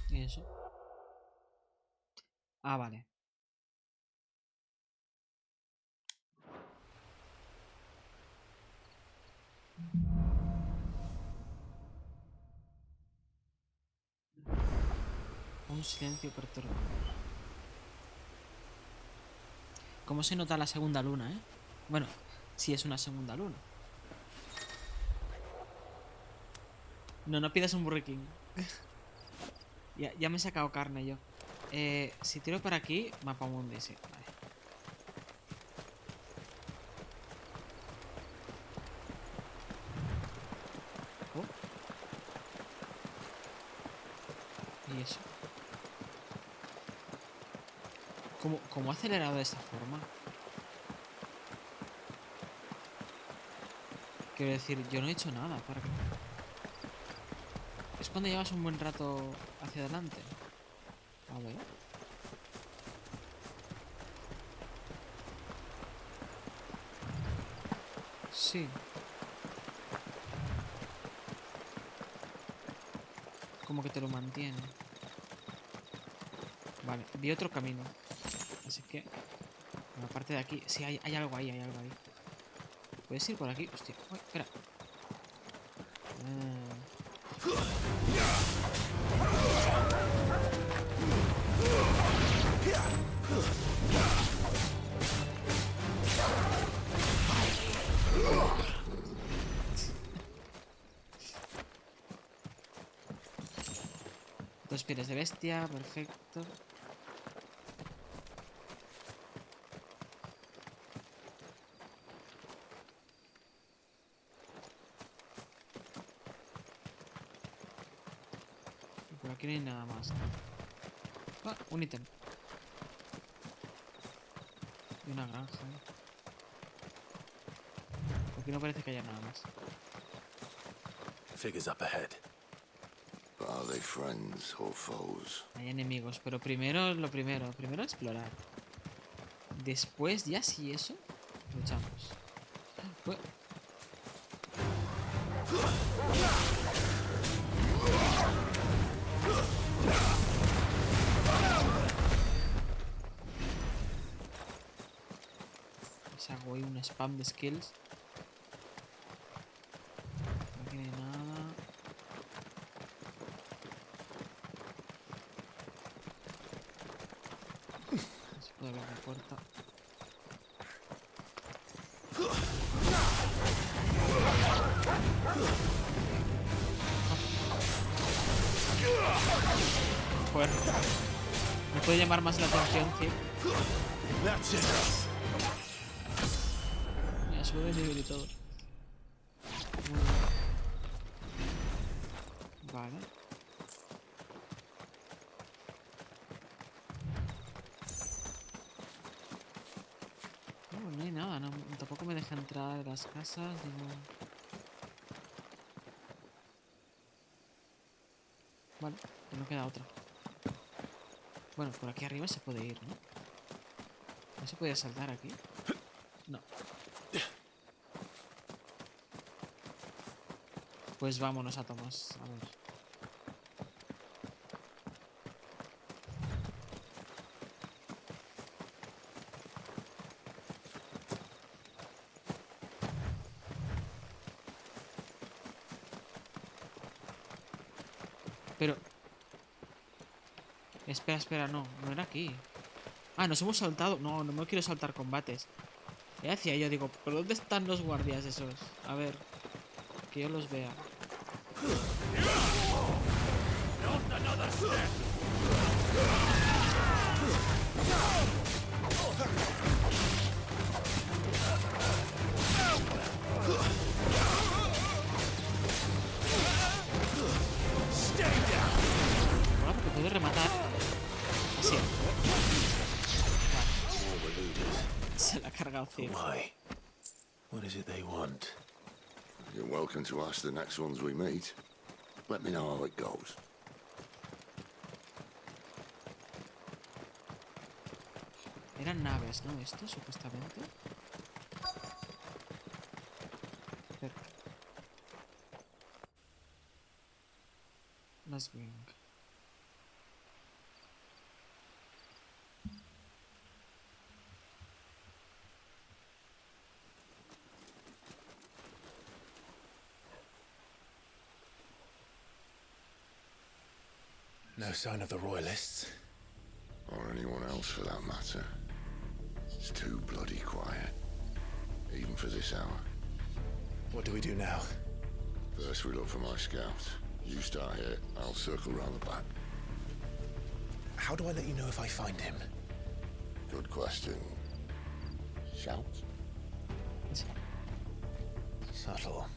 ¿Y eso? Ah, vale. Un silencio perturbador. ¿Cómo se nota la segunda luna, eh? Bueno, si es una segunda luna. No pidas un Burger King. Ya me he sacado carne yo. Si tiro para aquí, mapa mundi, sí. Vale. ¿Y eso? ¿Cómo ha acelerado de esta forma? Quiero decir, yo no he hecho nada para que... Es cuando llevas un buen rato hacia adelante. A ver. Sí. Como que te lo mantiene. Vale, vi otro camino. Así que... Bueno, aparte de aquí... Sí, hay algo ahí, hay algo ahí. ¿Puedes ir por aquí? Hostia, uy, espera. Dos pieles de bestia, perfecto. Por aquí no hay nada más. Ah, un ítem. Y una granja. Aquí no parece que haya nada más. Figures up ahead. Are they friends or foes? Hay enemigos, pero primero lo primero. Primero explorar. Después, ya si eso, luchamos. Bueno. Les hago ahí un spam de skills. Aquí no hay nada. No se puede abrir la puerta. Joder. Me puede llamar más la atención, tío. Mira, sube de nivel y todo. Vale. No hay nada, no, tampoco me deja entrar a las casas, digo... Vale, no queda otra. Bueno, por aquí arriba se puede ir, ¿no? ¿No se puede saltar aquí? No. Pues vámonos a Tomás, a ver. Pero... Espera, no era aquí. Ah, nos hemos saltado. No me quiero saltar combates. Ya decía yo, digo, ¿pero dónde están los guardias esos? A ver, que yo los vea. Bueno, porque puedo rematar. Así. Vale. Se la ha cargado, tío. What is it they want? You're welcome to ask the next ones we meet. Let me know how it goes. Eran naves, ¿no? Esto, supuestamente. Espera. Las wing. No sign of the Royalists. Or anyone else for that matter. It's too bloody quiet. Even for this hour. What do we do now? First we look for my scouts. You start here, I'll circle round the back. How do I let you know if I find him? Good question. Shout? Subtle.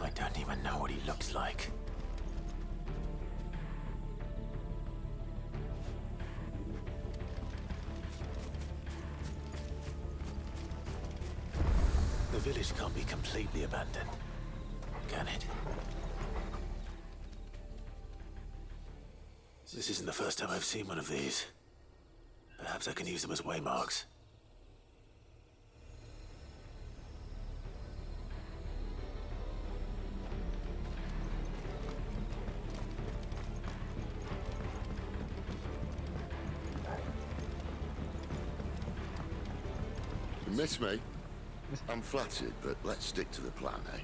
I don't even know what he looks like. The village can't be completely abandoned, can it? This isn't the first time I've seen one of these. Perhaps I can use them as waymarks. You miss me? I'm flattered, but let's stick to the plan, eh?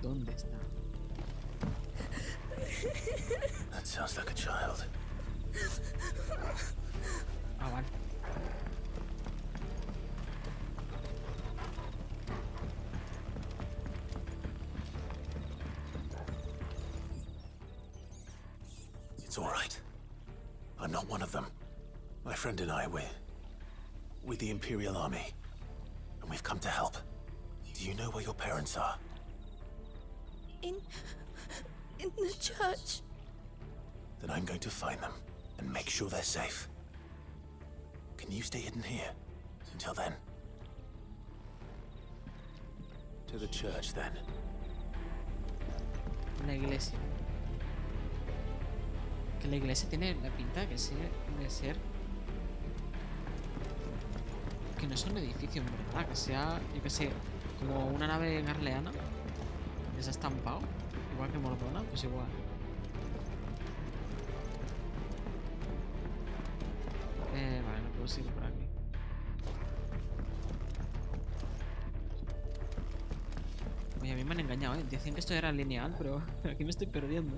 ¿Dónde está? That sounds like a child. Ah, vale. It's all right. I'm not one of them. My friend and I, we're with the Imperial Army, and we've come to help. Do you know where your parents are? In the church. Then I'm going to find them and make sure they're safe. Can you stay hidden here until then? To the church, then. La iglesia. Que la iglesia tiene la pinta de ser que no es un edificio en verdad, que sea, yo que sé, como una nave garleana que se ha estampado, igual que Mordona, pues igual. Vale, no puedo seguir por aquí. Voy Oye, a mí me han engañado, ¿eh? Decían que esto era lineal, pero aquí me estoy perdiendo.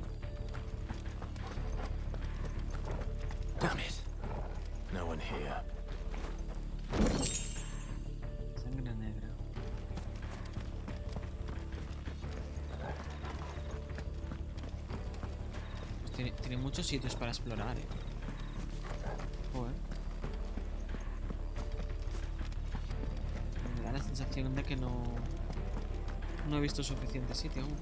Damn it. No one here. Sangre negra. Pues tiene muchos sitios para explorar, ¿eh? Joder. Me da la sensación de que no he visto suficiente sitio aún.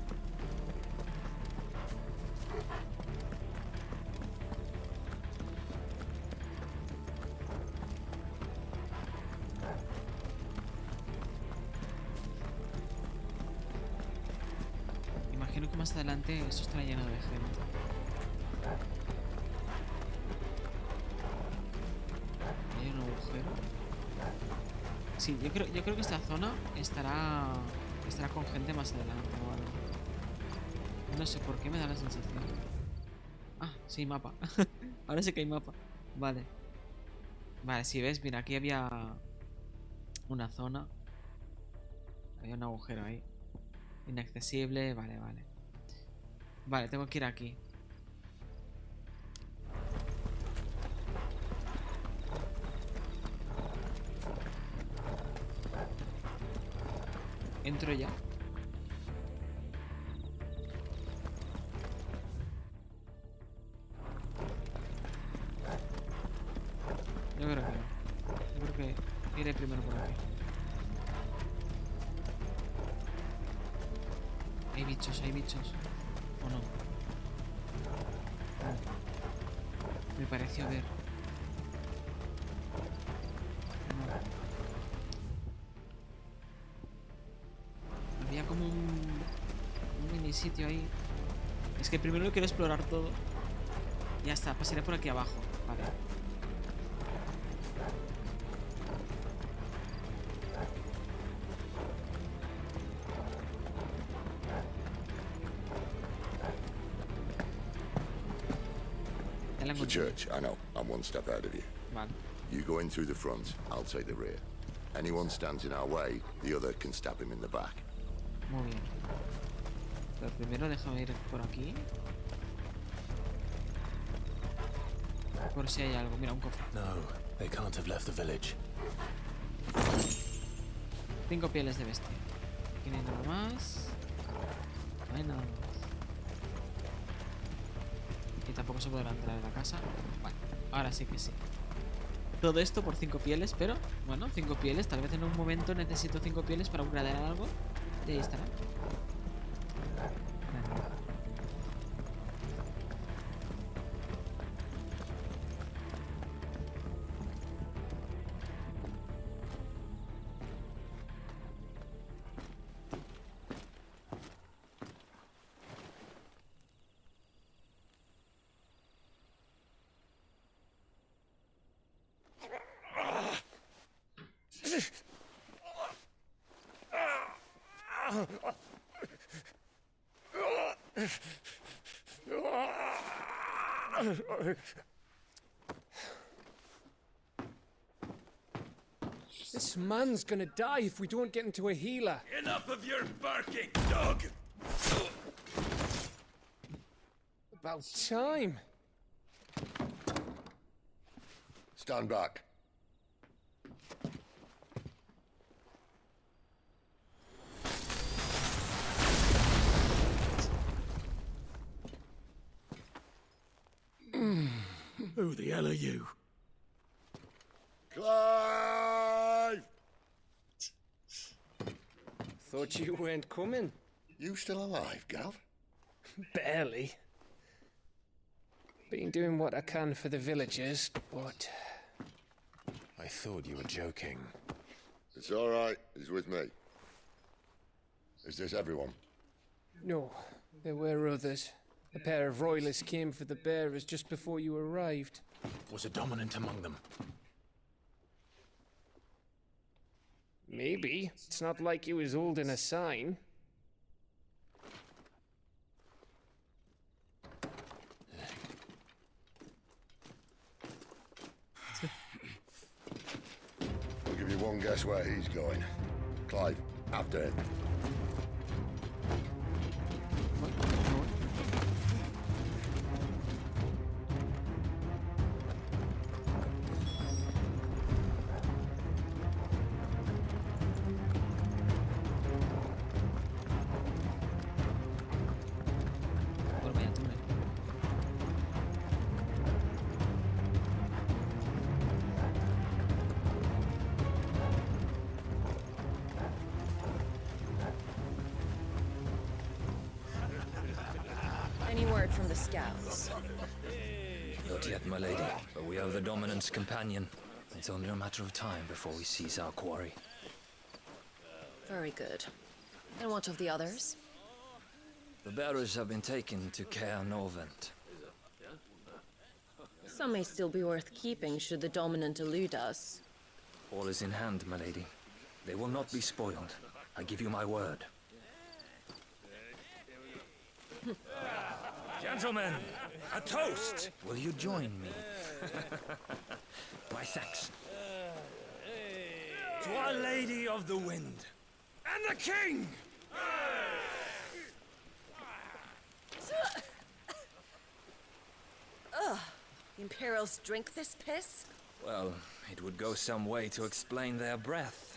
Imagino que más adelante esto estará lleno de gente. Hay un agujero. Sí, yo creo que esta zona estará con gente más adelante o algo. No sé por qué me da la sensación. Ah, sí, mapa. Ahora sí que hay mapa. Vale. Vale, si ves, mira, aquí había una zona. Había un agujero ahí. Inaccesible, vale. Vale, tengo que ir aquí. ¿Entro ya? Yo creo que no. Yo creo que iré primero por aquí. Hay bichos. ¿O no? Me pareció ver. No. Había como un mini sitio ahí. Es que primero quiero explorar todo. Ya está, pasaré por aquí abajo. Vale. The church, I know. I'm one step ahead of you. Vale. You go in through the front, I'll take the rear. Anyone stands in our way, the other can stab him in the back. Muy bien. Pero primero déjame ir por aquí. Por si hay algo. Mira, un cofre. No, they can't have left the village. 5 pieles de bestia. Aquí no hay nada más. No hay nada más. Y tampoco se podrá entrar en la casa. Vale, ahora sí que sí. Todo esto por 5 pieles, pero bueno, 5 pieles. Tal vez en un momento necesito 5 pieles para upgradear algo. Y ahí estará. This man's gonna die if we don't get into a healer. Enough of your barking, dog! About time. Stand back. Who the hell are you? Clive! Thought you weren't coming. You still alive, Gav? Barely. Been doing what I can for the villagers, but... I thought you were joking. It's all right. He's with me. Is this everyone? No, there were others. A pair of royalists came for the bearers just before you arrived. Was a dominant among them? Maybe. It's not like he was holding a sign. I'll give you one guess where he's going. Clive, after him. word from the scouts? Not yet, my lady, but we have the dominant's companion. It's only a matter of time before we seize our quarry. Very good. And what of the others? The bearers have been taken to Caer Novent. Some may still be worth keeping should the dominant elude us. All is in hand, my lady. They will not be spoiled. I give you my word. Gentlemen, a toast! Will you join me? My thanks. To Our Lady of the Wind. And the King! Ugh. The Imperials drink this piss? Well, it would go some way to explain their breath.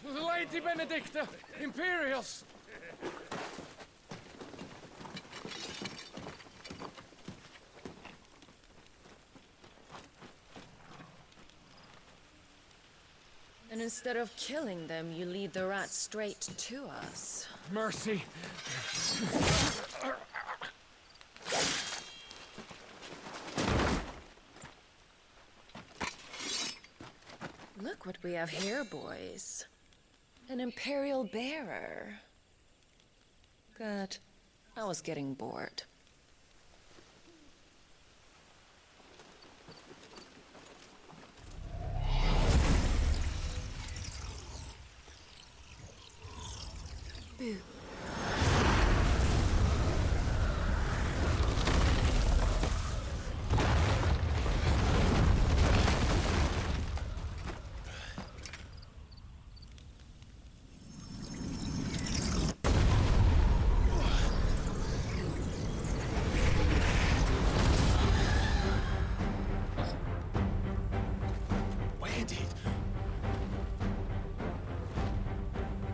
Lady Benedicta! Imperials! And instead of killing them, you lead the rats straight to us. Mercy! Look what we have here, boys. An Imperial bearer. Good. I was getting bored. Boo.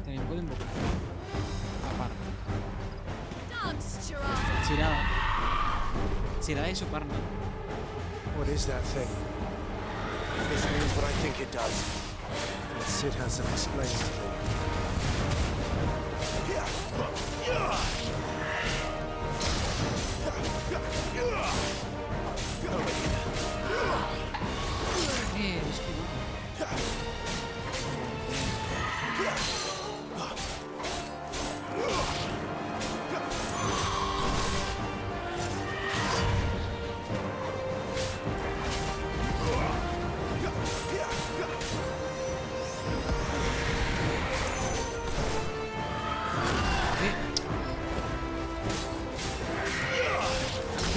También puedo invocar. Aparte. Dogs, Chirada. Chirada y su parna. What is that thing? If this means what I think it does, then Sid has some explaining to do.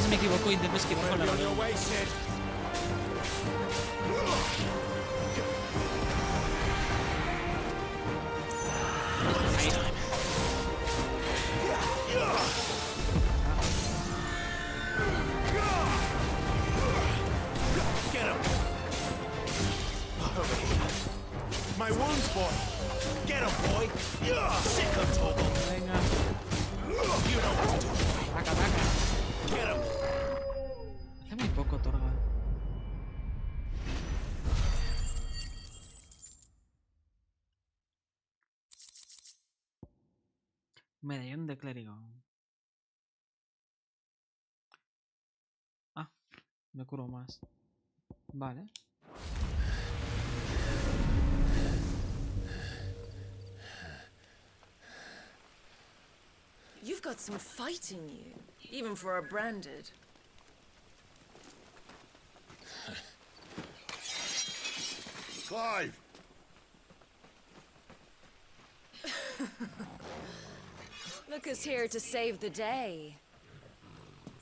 Si me equivoco, intento esquivar con la mano. Get him! Over here. My wounds, boy! Get him, boy! Sick of trouble! Venga. You know what to do, boy! Vaca, vaca. Get him! Hace muy poco, Torga. Medallón de clérigo. Ah, me curo más. Vale. You've got some fight in you, even for a branded. Clive! Look who's here to save the day.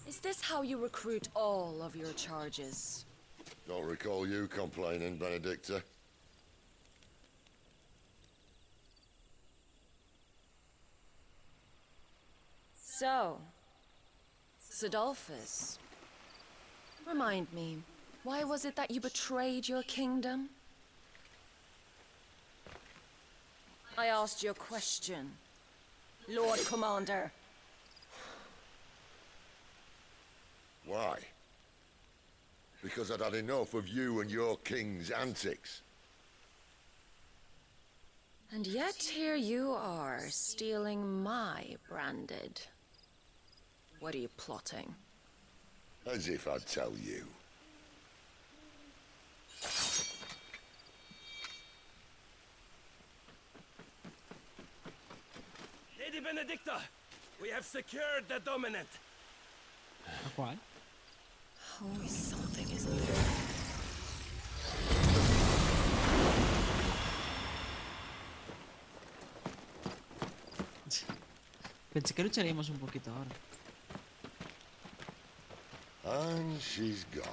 Is this how you recruit all of your charges? Don't recall you complaining, Benedicta. So, Sidolphus, remind me, why was it that you betrayed your kingdom? I asked you a question, Lord Commander. Why? Because I'd had enough of you and your king's antics. And yet here you are, stealing my branded. What are you plotting? As if I'd tell you. Lady Benedicta, we have secured the dominant. ¿Cuál? Always something, isn't there? Pensé que lucharíamos un poquito ahora. And she's gone.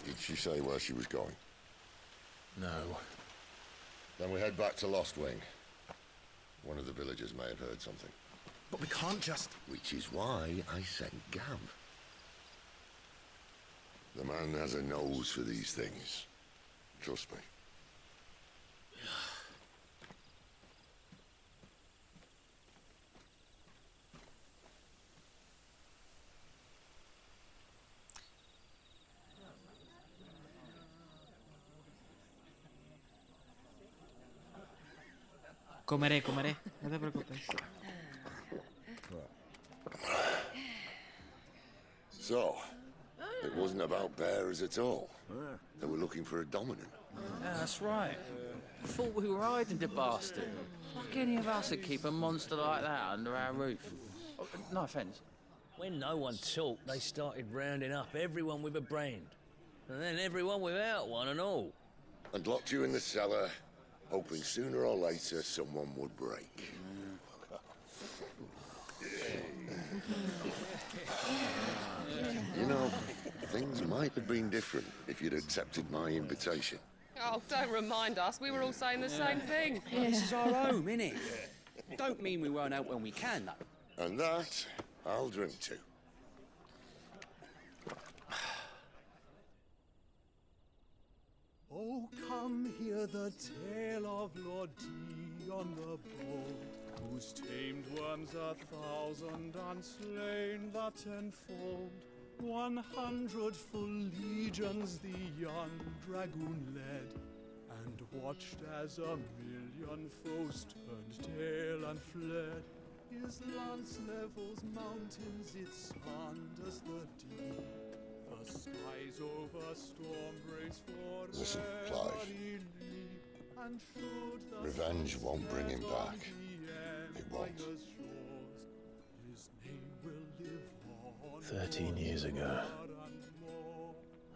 Did she say where she was going? No. Then we head back to Lost Wing. One of the villagers may have heard something. But we can't just... Which is why I sent Gav. The man has a nose for these things. Trust me. Comeré, no te preocupes. So, it wasn't about bears at all. They were looking for a dominant. Yeah, that's right. I thought we were hiding the bastard. Like any of us would keep a monster like that under our roof. Oh, no offence. When no one talked, they started rounding up everyone with a brand. And then everyone without one and all. And locked you in the cellar, hoping sooner or later someone would break. You know, things might have been different if you'd accepted my invitation. Oh, don't remind us. We were all saying the same thing. This is our home, innit? Don't mean we won't out when we can, though. And that, I'll drink to. Oh, come hear the tale of Lord T on the bold, whose tamed worms 1,000 and slain the tenfold. 100 full legions the young dragoon led, and watched as 1,000,000 foes turned tail and fled. His lance levels mountains, it sanders the deep. The skies over storm brace for Listen, Clive. Revenge won't bring him back. It won't. 13 years ago,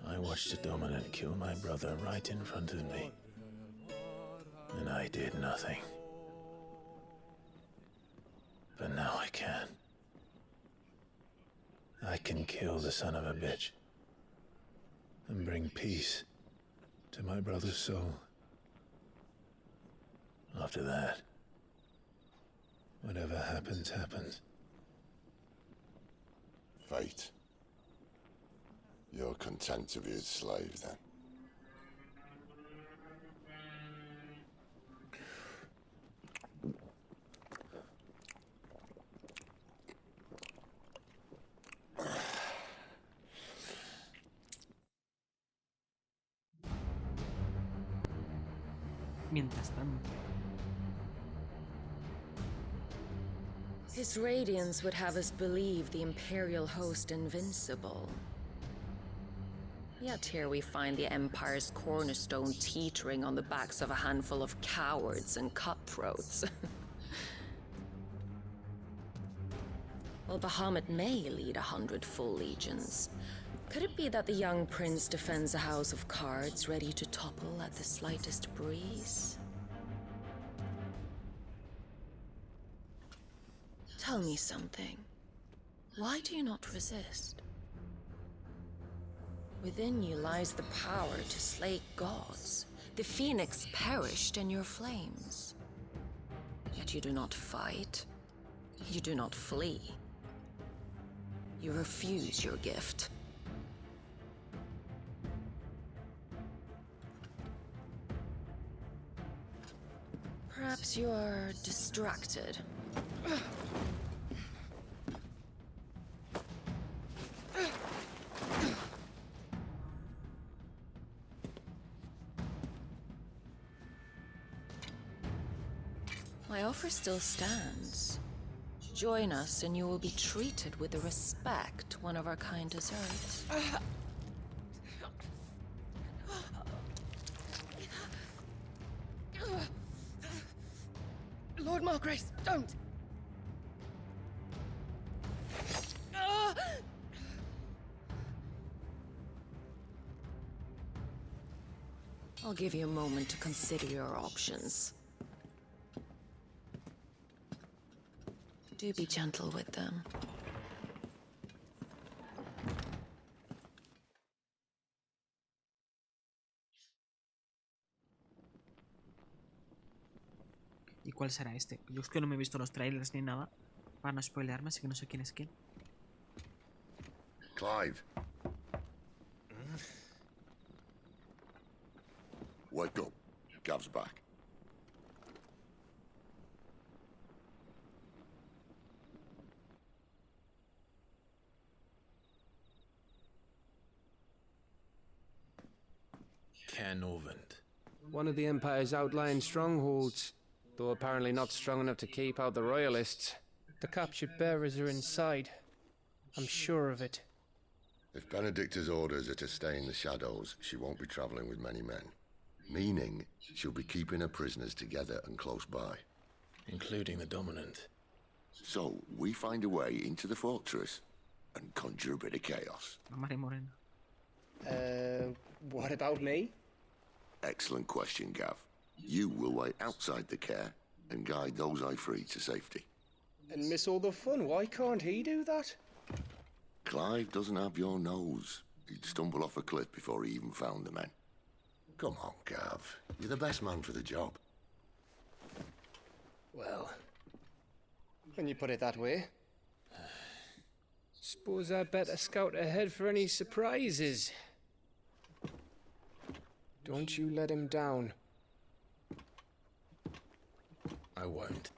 I watched a dominant kill my brother right in front of me. And I did nothing. But now I can. I can kill the son of a bitch and bring peace to my brother's soul. After that, whatever happens, happens. Fate. You're content to be his slave, then? Mientras tanto. His radiance would have us believe the Imperial host invincible. Yet here we find the Empire's cornerstone teetering on the backs of a handful of cowards and cutthroats. Well, Bahamut may lead 100 full legions. Could it be that the young prince defends a house of cards ready to topple at the slightest breeze? Tell me something. Why do you not resist? Within you lies the power to slay gods. The phoenix perished in your flames. Yet you do not fight. You do not flee. You refuse your gift. Perhaps you are distracted. My offer still stands. Join us and you will be treated with the respect one of our kind deserves. Lord Margrace, don't! I'll give you a moment to consider your options. Do be gentle with them. ¿Y cuál será este? Yo es que no me he visto los trailers ni nada para no spoilearme, así que no sé quién es quién. Clive. Wake up. Gav's back. Canorvent. One of the Empire's outlying strongholds, though apparently not strong enough to keep out the Royalists. The captured bearers are inside. I'm sure of it. If Benedicta's orders are to stay in the shadows, she won't be traveling with many men. Meaning, she'll be keeping her prisoners together and close by. Including the Dominant. So, we find a way into the fortress and conjure a bit of chaos. María Morena. What about me? Excellent question, Gav. You will wait outside the care and guide those I free to safety. And miss all the fun. Why can't he do that? Clive doesn't have your nose. He'd stumble off a cliff before he even found the men. Come on, Gav. You're the best man for the job. Well, when you put it that way. Suppose I better scout ahead for any surprises. Don't you let him down. I won't.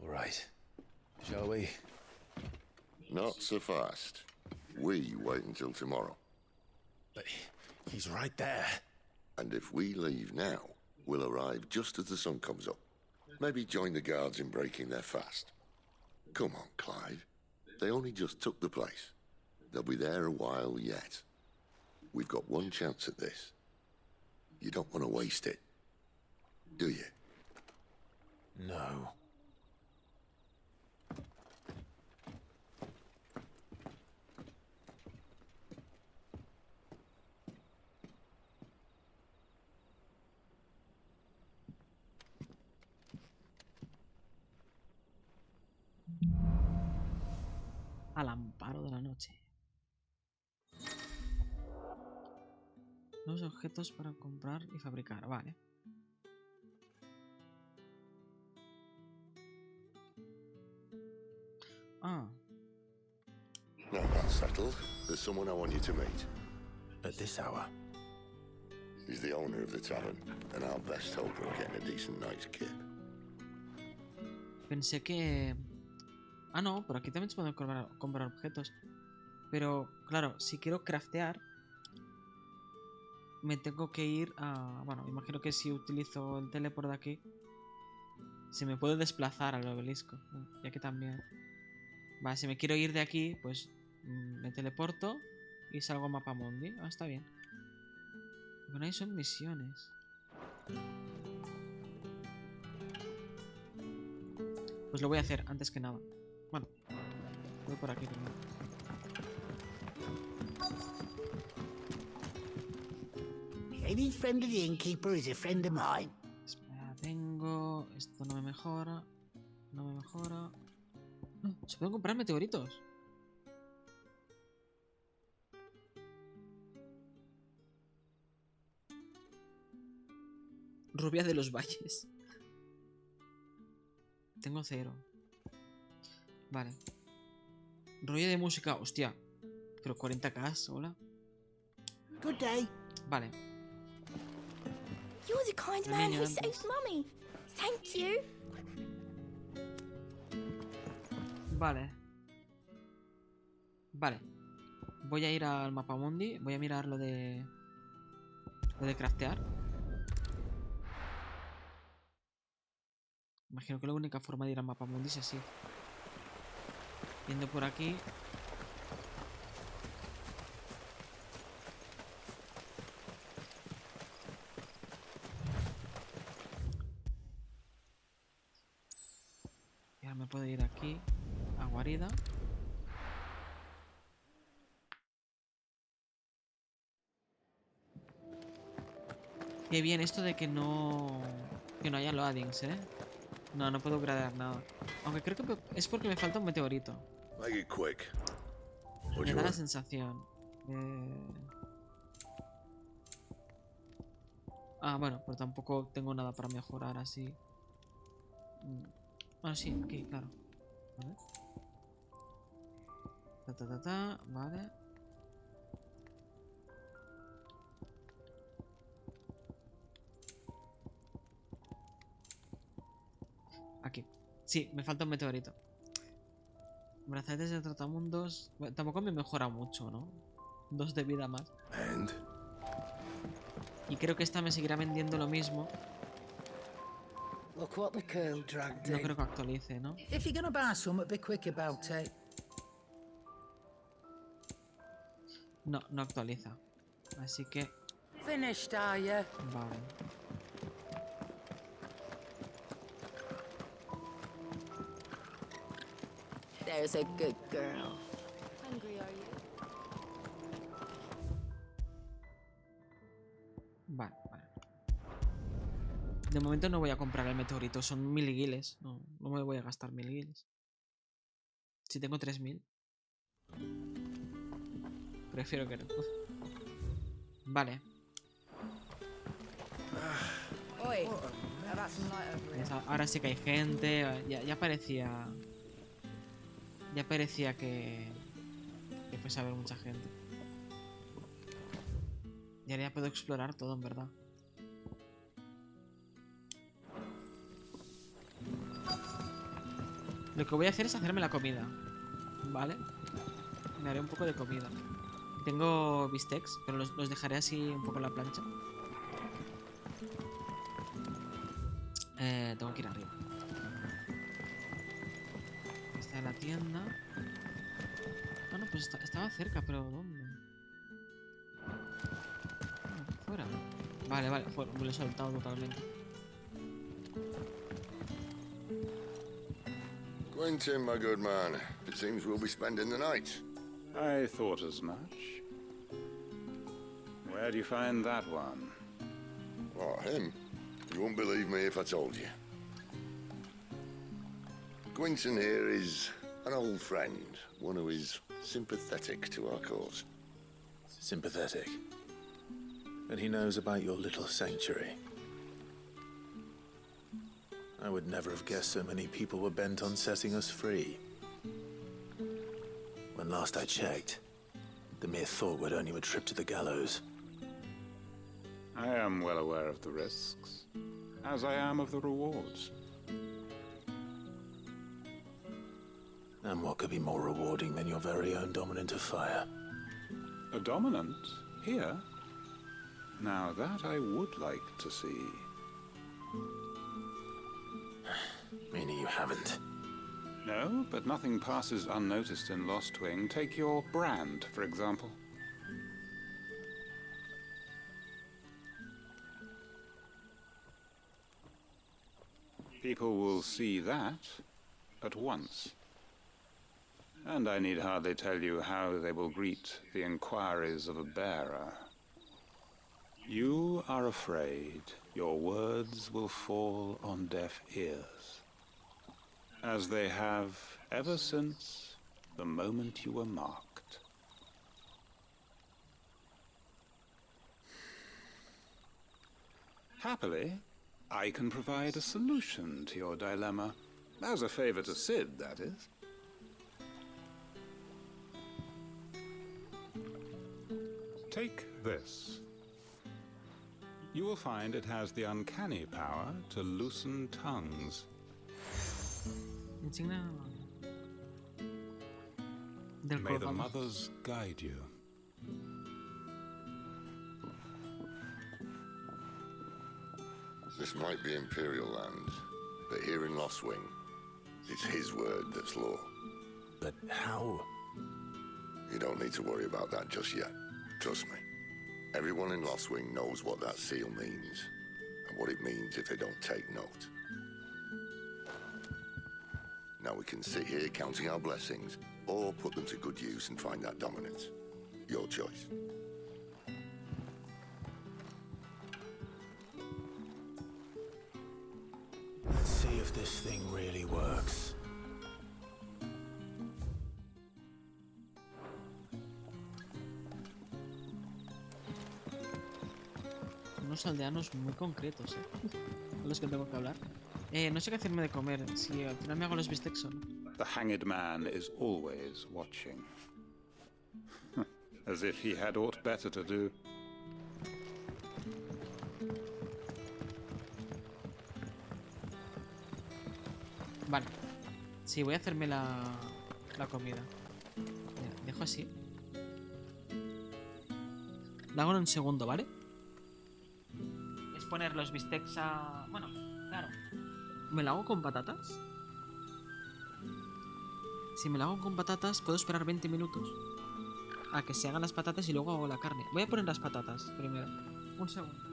All right. Shall we? Not so fast. We wait until tomorrow. But he's right there. And if we leave now, we'll arrive just as the sun comes up. Maybe join the guards in breaking their fast. Come on, Clive. They only just took the place. They'll be there a while yet. We've got one chance at this. You don't want to waste it, do you? No. Al amparo de la noche. Nuevos objetos para comprar y fabricar. Vale. Ah. Now that's settled. There's someone I want you to meet. At this hour? He's the owner of the tavern, and our best hope of getting a decent night's kip. Pensé que... Ah, no, pero aquí también se pueden comprar objetos. Pero, claro, si quiero craftear, me tengo que ir a... Bueno, imagino que si utilizo el teleport de aquí, se me puede desplazar al obelisco. Y aquí también. Vale, si me quiero ir de aquí, pues me teleporto y salgo a mapa mundi. Ah, está bien. Lo que no hay son misiones. Pues lo voy a hacer antes que nada. Bueno, voy por aquí primero. Any friend of the innkeeper is a friend of mine. Espera, tengo... Esto no me mejora. No me mejora. Se pueden comprar meteoritos. Rubia de los valles. Tengo 0. Vale. Rollo de música, hostia. Pero 40k, hola. Good day. Vale. You're the kind man who saved Mummy. Thank you. Vale. Vale. Voy a ir al mapa mundi. Voy a mirar lo de... Lo de craftear. Imagino que la única forma de ir al mapa mundi es así. Yendo por aquí. Y ahora me puedo ir aquí a guarida. Qué bien esto de que no haya loadings, ¿eh? No puedo gradear nada. Aunque creo que es porque me falta un meteorito. Me da la sensación. Ah, bueno, pero tampoco tengo nada para mejorar así. Ah, sí, aquí, claro. Vale. Vale. Aquí. Sí, me falta un meteorito. Brazaletes de tratamundos. Bueno, tampoco me mejora mucho, ¿no? 2 de vida más. Y creo que esta me seguirá vendiendo lo mismo. Look what the curl dragged No in. creo que actualice, ¿no? If you're gonna buy some, be quick about it. No actualiza. Así que... Finished, are you? Vale. There's a good girl. Hungry, are you? Vale. De momento no voy a comprar el meteorito, son 1000 guiles. No me voy a gastar 1000 guiles. Si tengo 3000. Prefiero que no. Vale. Ahora sí que hay gente. Ya parecía. Ya parecía que fuese a haber mucha gente. Y ahora ya puedo explorar todo, en verdad. Lo que voy a hacer es hacerme la comida. ¿Vale? Me haré un poco de comida. Tengo bistecs, pero los dejaré así un poco en la plancha. Tengo que ir arriba. Esta es la tienda. Ah, no, pues estaba cerca, pero ¿dónde? Ah, fuera. Vale, me lo he soltado totalmente. Quentin, my good man. It seems we'll be spending the night. I thought as much. Where do you find that one? What, him? You wouldn't believe me if I told you. Quentin here is an old friend, one who is sympathetic to our cause. Sympathetic? And he knows about your little sanctuary. I would never have guessed so many people were bent on setting us free. When last I checked, the mere thought would earn you a trip to the gallows. I am well aware of the risks, as I am of the rewards. And what could be more rewarding than your very own dominant of fire? A dominant? Here? Now that I would like to see. Meaning you haven't? No, but nothing passes unnoticed in Lost Wing. Take your brand, for example. People will see that at once. And I need hardly tell you how they will greet the inquiries of a bearer. You are afraid your words will fall on deaf ears, as they have ever since the moment you were marked. Happily, I can provide a solution to your dilemma, as a favor to Sid, that is. Take this. You will find it has the uncanny power to loosen tongues. May the mothers guide you. This might be Imperial land, But here in Lost Wing, it's his word that's law. But how? You don't need to worry about that just yet. Trust me. Everyone in Lost Wing knows what that seal means, and what it means if they don't take note. Now we can sit here counting our blessings, or put them to good use and find that dominance. Your choice. Let's see if this thing really works. Unos aldeanos muy concretos, con los que tengo que hablar. No sé qué hacerme de comer, si al final me hago los bistecs o no. The hanged man is always watching. As if he had aught better to do. Vale. Sí, voy a hacerme la comida. Mira, dejo así. La hago en un segundo, ¿vale? Es poner los bistecs a... Bueno, claro. ¿Me la hago con patatas? Si me la hago con patatas, puedo esperar 20 minutos a que se hagan las patatas y luego hago la carne. Voy a poner las patatas primero. Un segundo.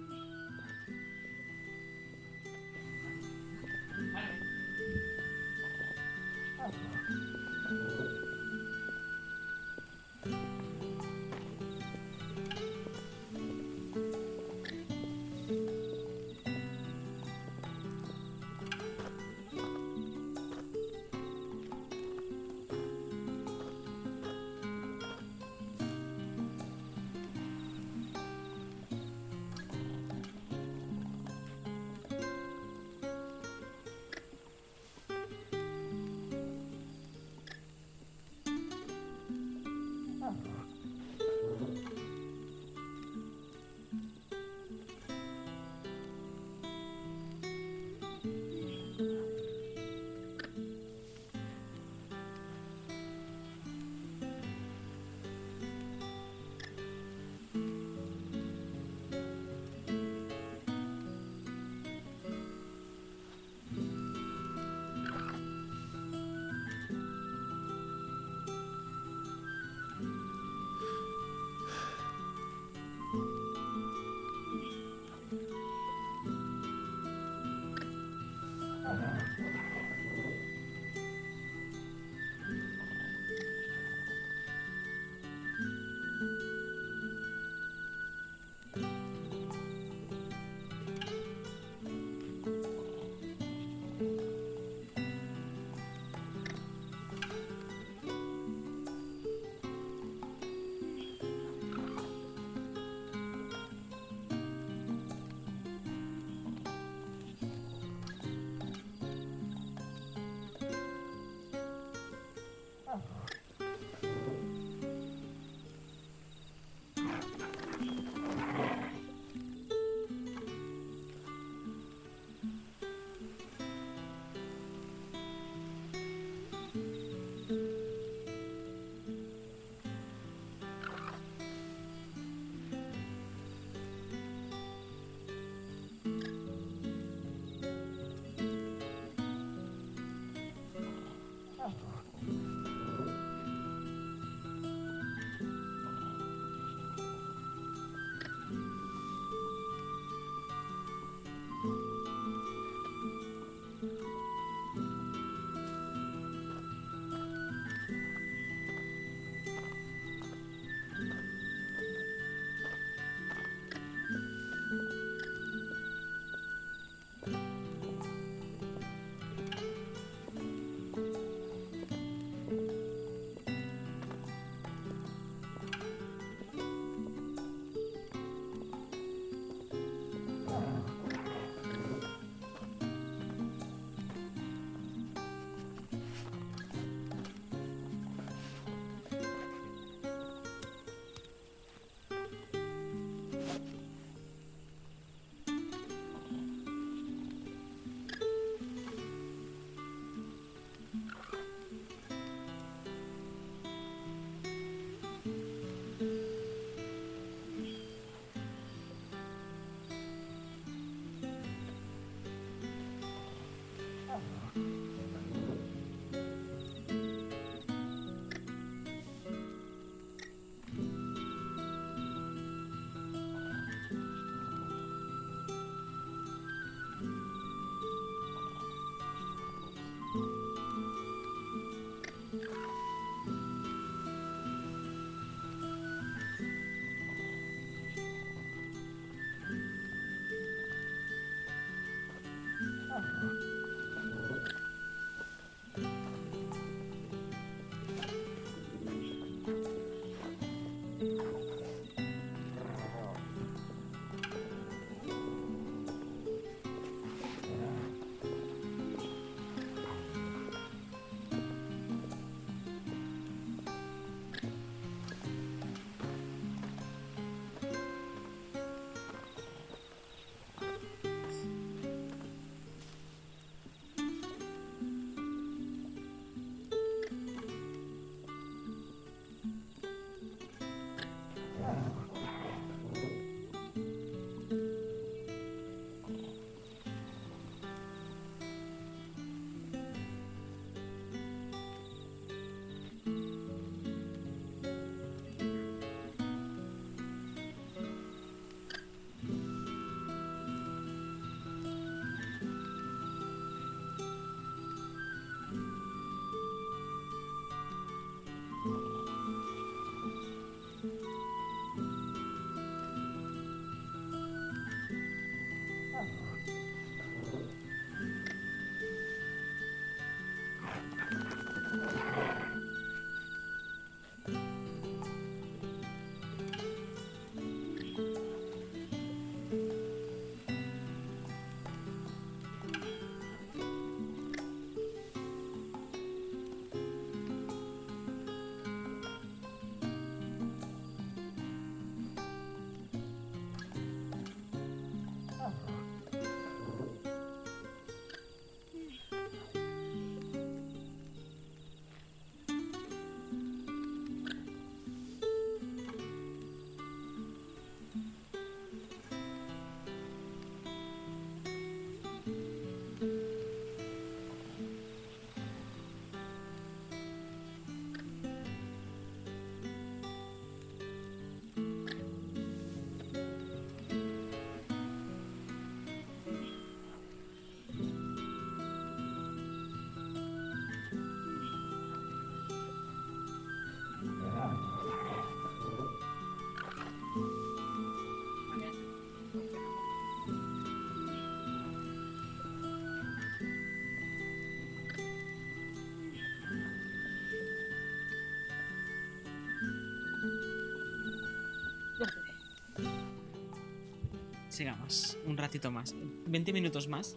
Sigamos, un ratito más. 20 minutos más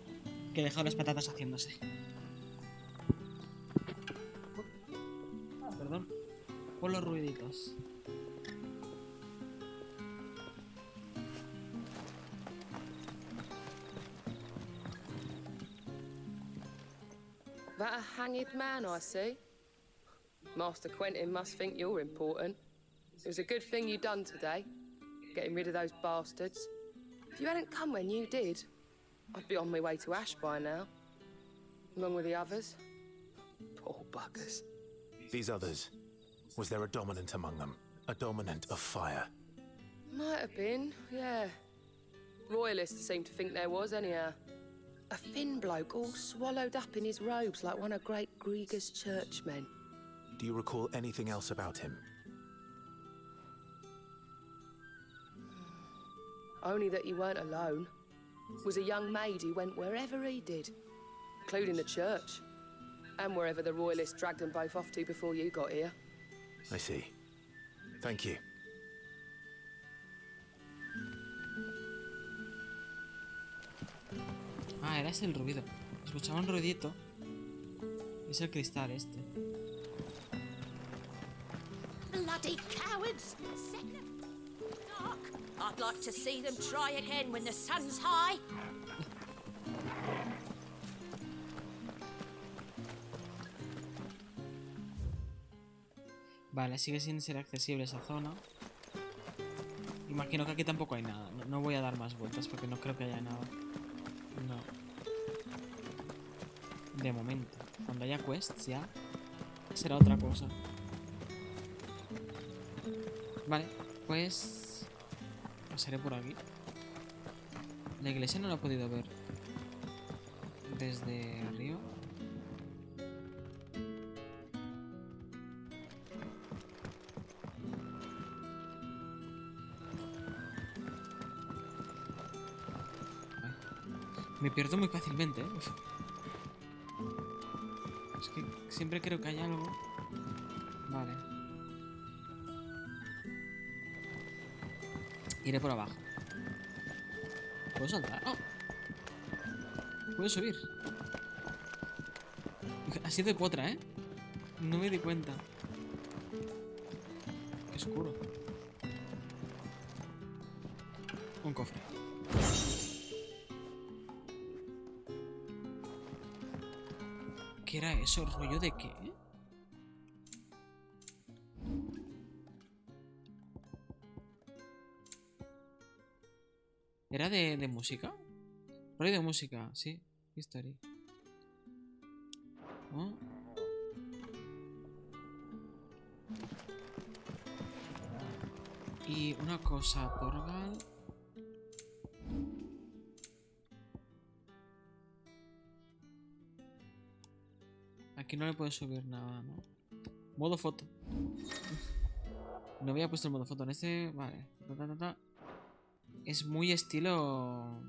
que he dejado las patatas haciéndose. Perdón por los ruiditos. That a hanged man, I see. Master Quentin must think you're important. It was a good thing you done today, getting rid of those bastards. If you hadn't come when you did, I'd be on my way to Ash by now, along with the others. Poor buggers. These others, was there a dominant among them? A dominant of fire? Might have been, yeah. Royalists seem to think there was, anyhow. A thin bloke all swallowed up in his robes like one of Great Gregor's churchmen. Do you recall anything else about him? Only that he weren't alone. Was a young maid who went wherever he did, including the church, and wherever the Royalists dragged them both off to before you got here. I see. Thank you. Ah, era ese el ruido. Escuchaba un ruidito. Es el cristal este. Bloody cowards! Dark. I'd like to see them try again when the sun's high. Vale, sigue sin ser accesible esa zona. Imagino que aquí tampoco hay nada. No voy a dar más vueltas porque no creo que haya nada. No. De momento. Cuando haya quests ya será otra cosa. Vale, pues pasaré por aquí. La iglesia no la he podido ver desde arriba. Me pierdo muy fácilmente, ¿eh? Es que siempre creo que hay algo. Vale. Iré por abajo. ¿Puedo saltar? ¡Oh! Puedo subir. Ha sido de potra, ¿eh? No me di cuenta. Qué oscuro. Un cofre. ¿Qué era eso? ¿Rollo de qué? ¿Era de música? Rollo de música, sí. History. ¿Oh? Y una cosa, Torgal. Aquí no le puedo subir nada, ¿no? Modo foto. No había puesto el modo foto en este. Vale. Es muy estilo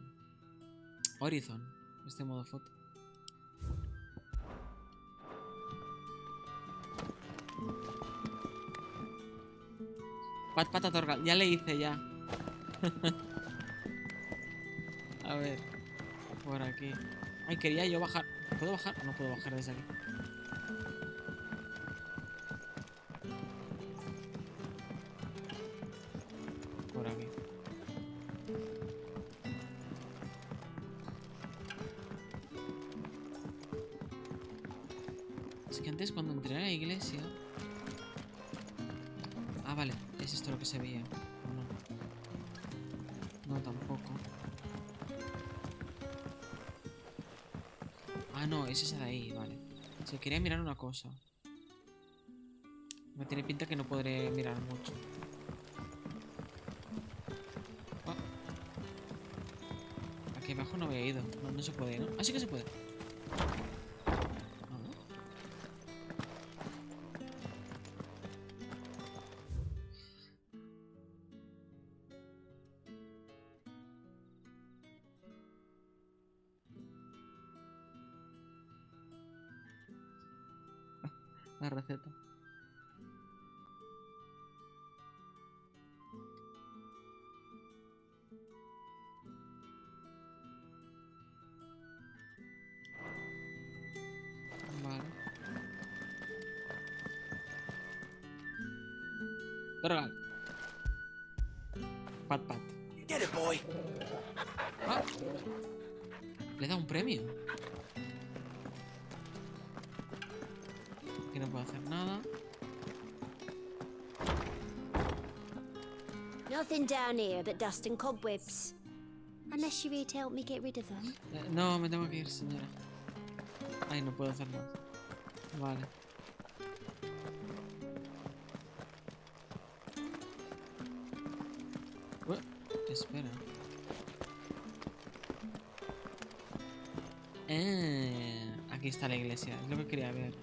Horizon, este modo foto. Pata Torgal, ya le hice ya. A ver. Por aquí. Ay, quería yo bajar. ¿Puedo bajar? ¿O no puedo bajar desde aquí? Por aquí. Es que antes cuando entré a la iglesia... Ah, vale. Es esto lo que se veía. No. No, tampoco. Ah, no, es esa de ahí, vale. Si quería mirar una cosa. Me tiene pinta que no podré mirar mucho. Oh. Aquí abajo no había ido. No, no se puede, ¿no? Ah, sí que se puede. La receta. Vale. Torgal. Pat. Get it, boy. Ah. Le da un premio. Aquí no puedo hacer nada. Nothing down here but dust and cobwebs. Unless you're here to help me get rid of them. No, me tengo que ir, señora. Ay, no puedo hacer más. Vale. Espera. Aquí está la iglesia. Es lo que quería ver.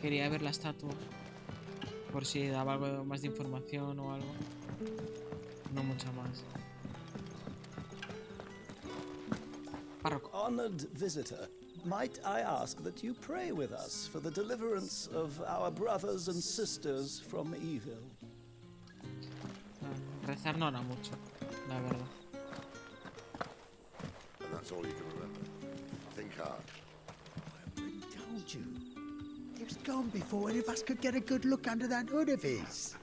Quería ver la estatua. Por si daba algo más de información o algo. No mucha más. Párroco. Honored visitor, might I ask that you pray with us for the deliverance of our brothers and sisters from evil? rezar no hará mucho, la verdad. And that's all you can remember. Think hard. Told you. He was gone before any of us could get a good look under that hood of his.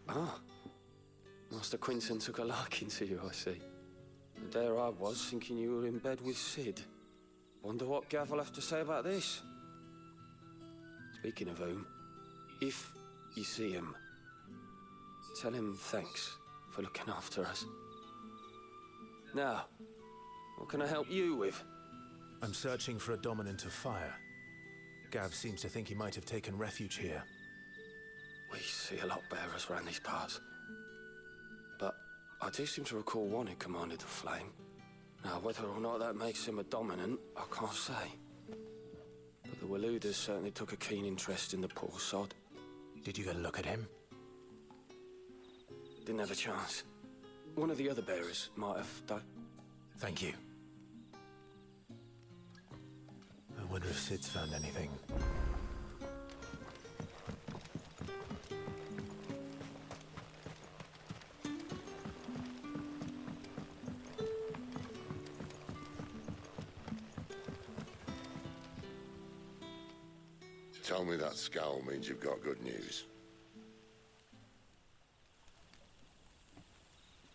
Ah. Master Quinton took a liking to you, I see. And there I was, thinking you were in bed with Sid. Wonder what Gav will have to say about this. Speaking of whom, if you see him, tell him thanks for looking after us. Now, what can I help you with? I'm searching for a dominant of fire. Gav seems to think he might have taken refuge here. We see a lot bearers round these parts. But I do seem to recall one who commanded the flame. Now, whether or not that makes him a dominant, I can't say. But the Waluders certainly took a keen interest in the poor sod. Did you get a look at him? Didn't have a chance. One of the other bearers might have, though. Thank you. I wonder if Sid's found anything. Tell me that scowl means you've got good news.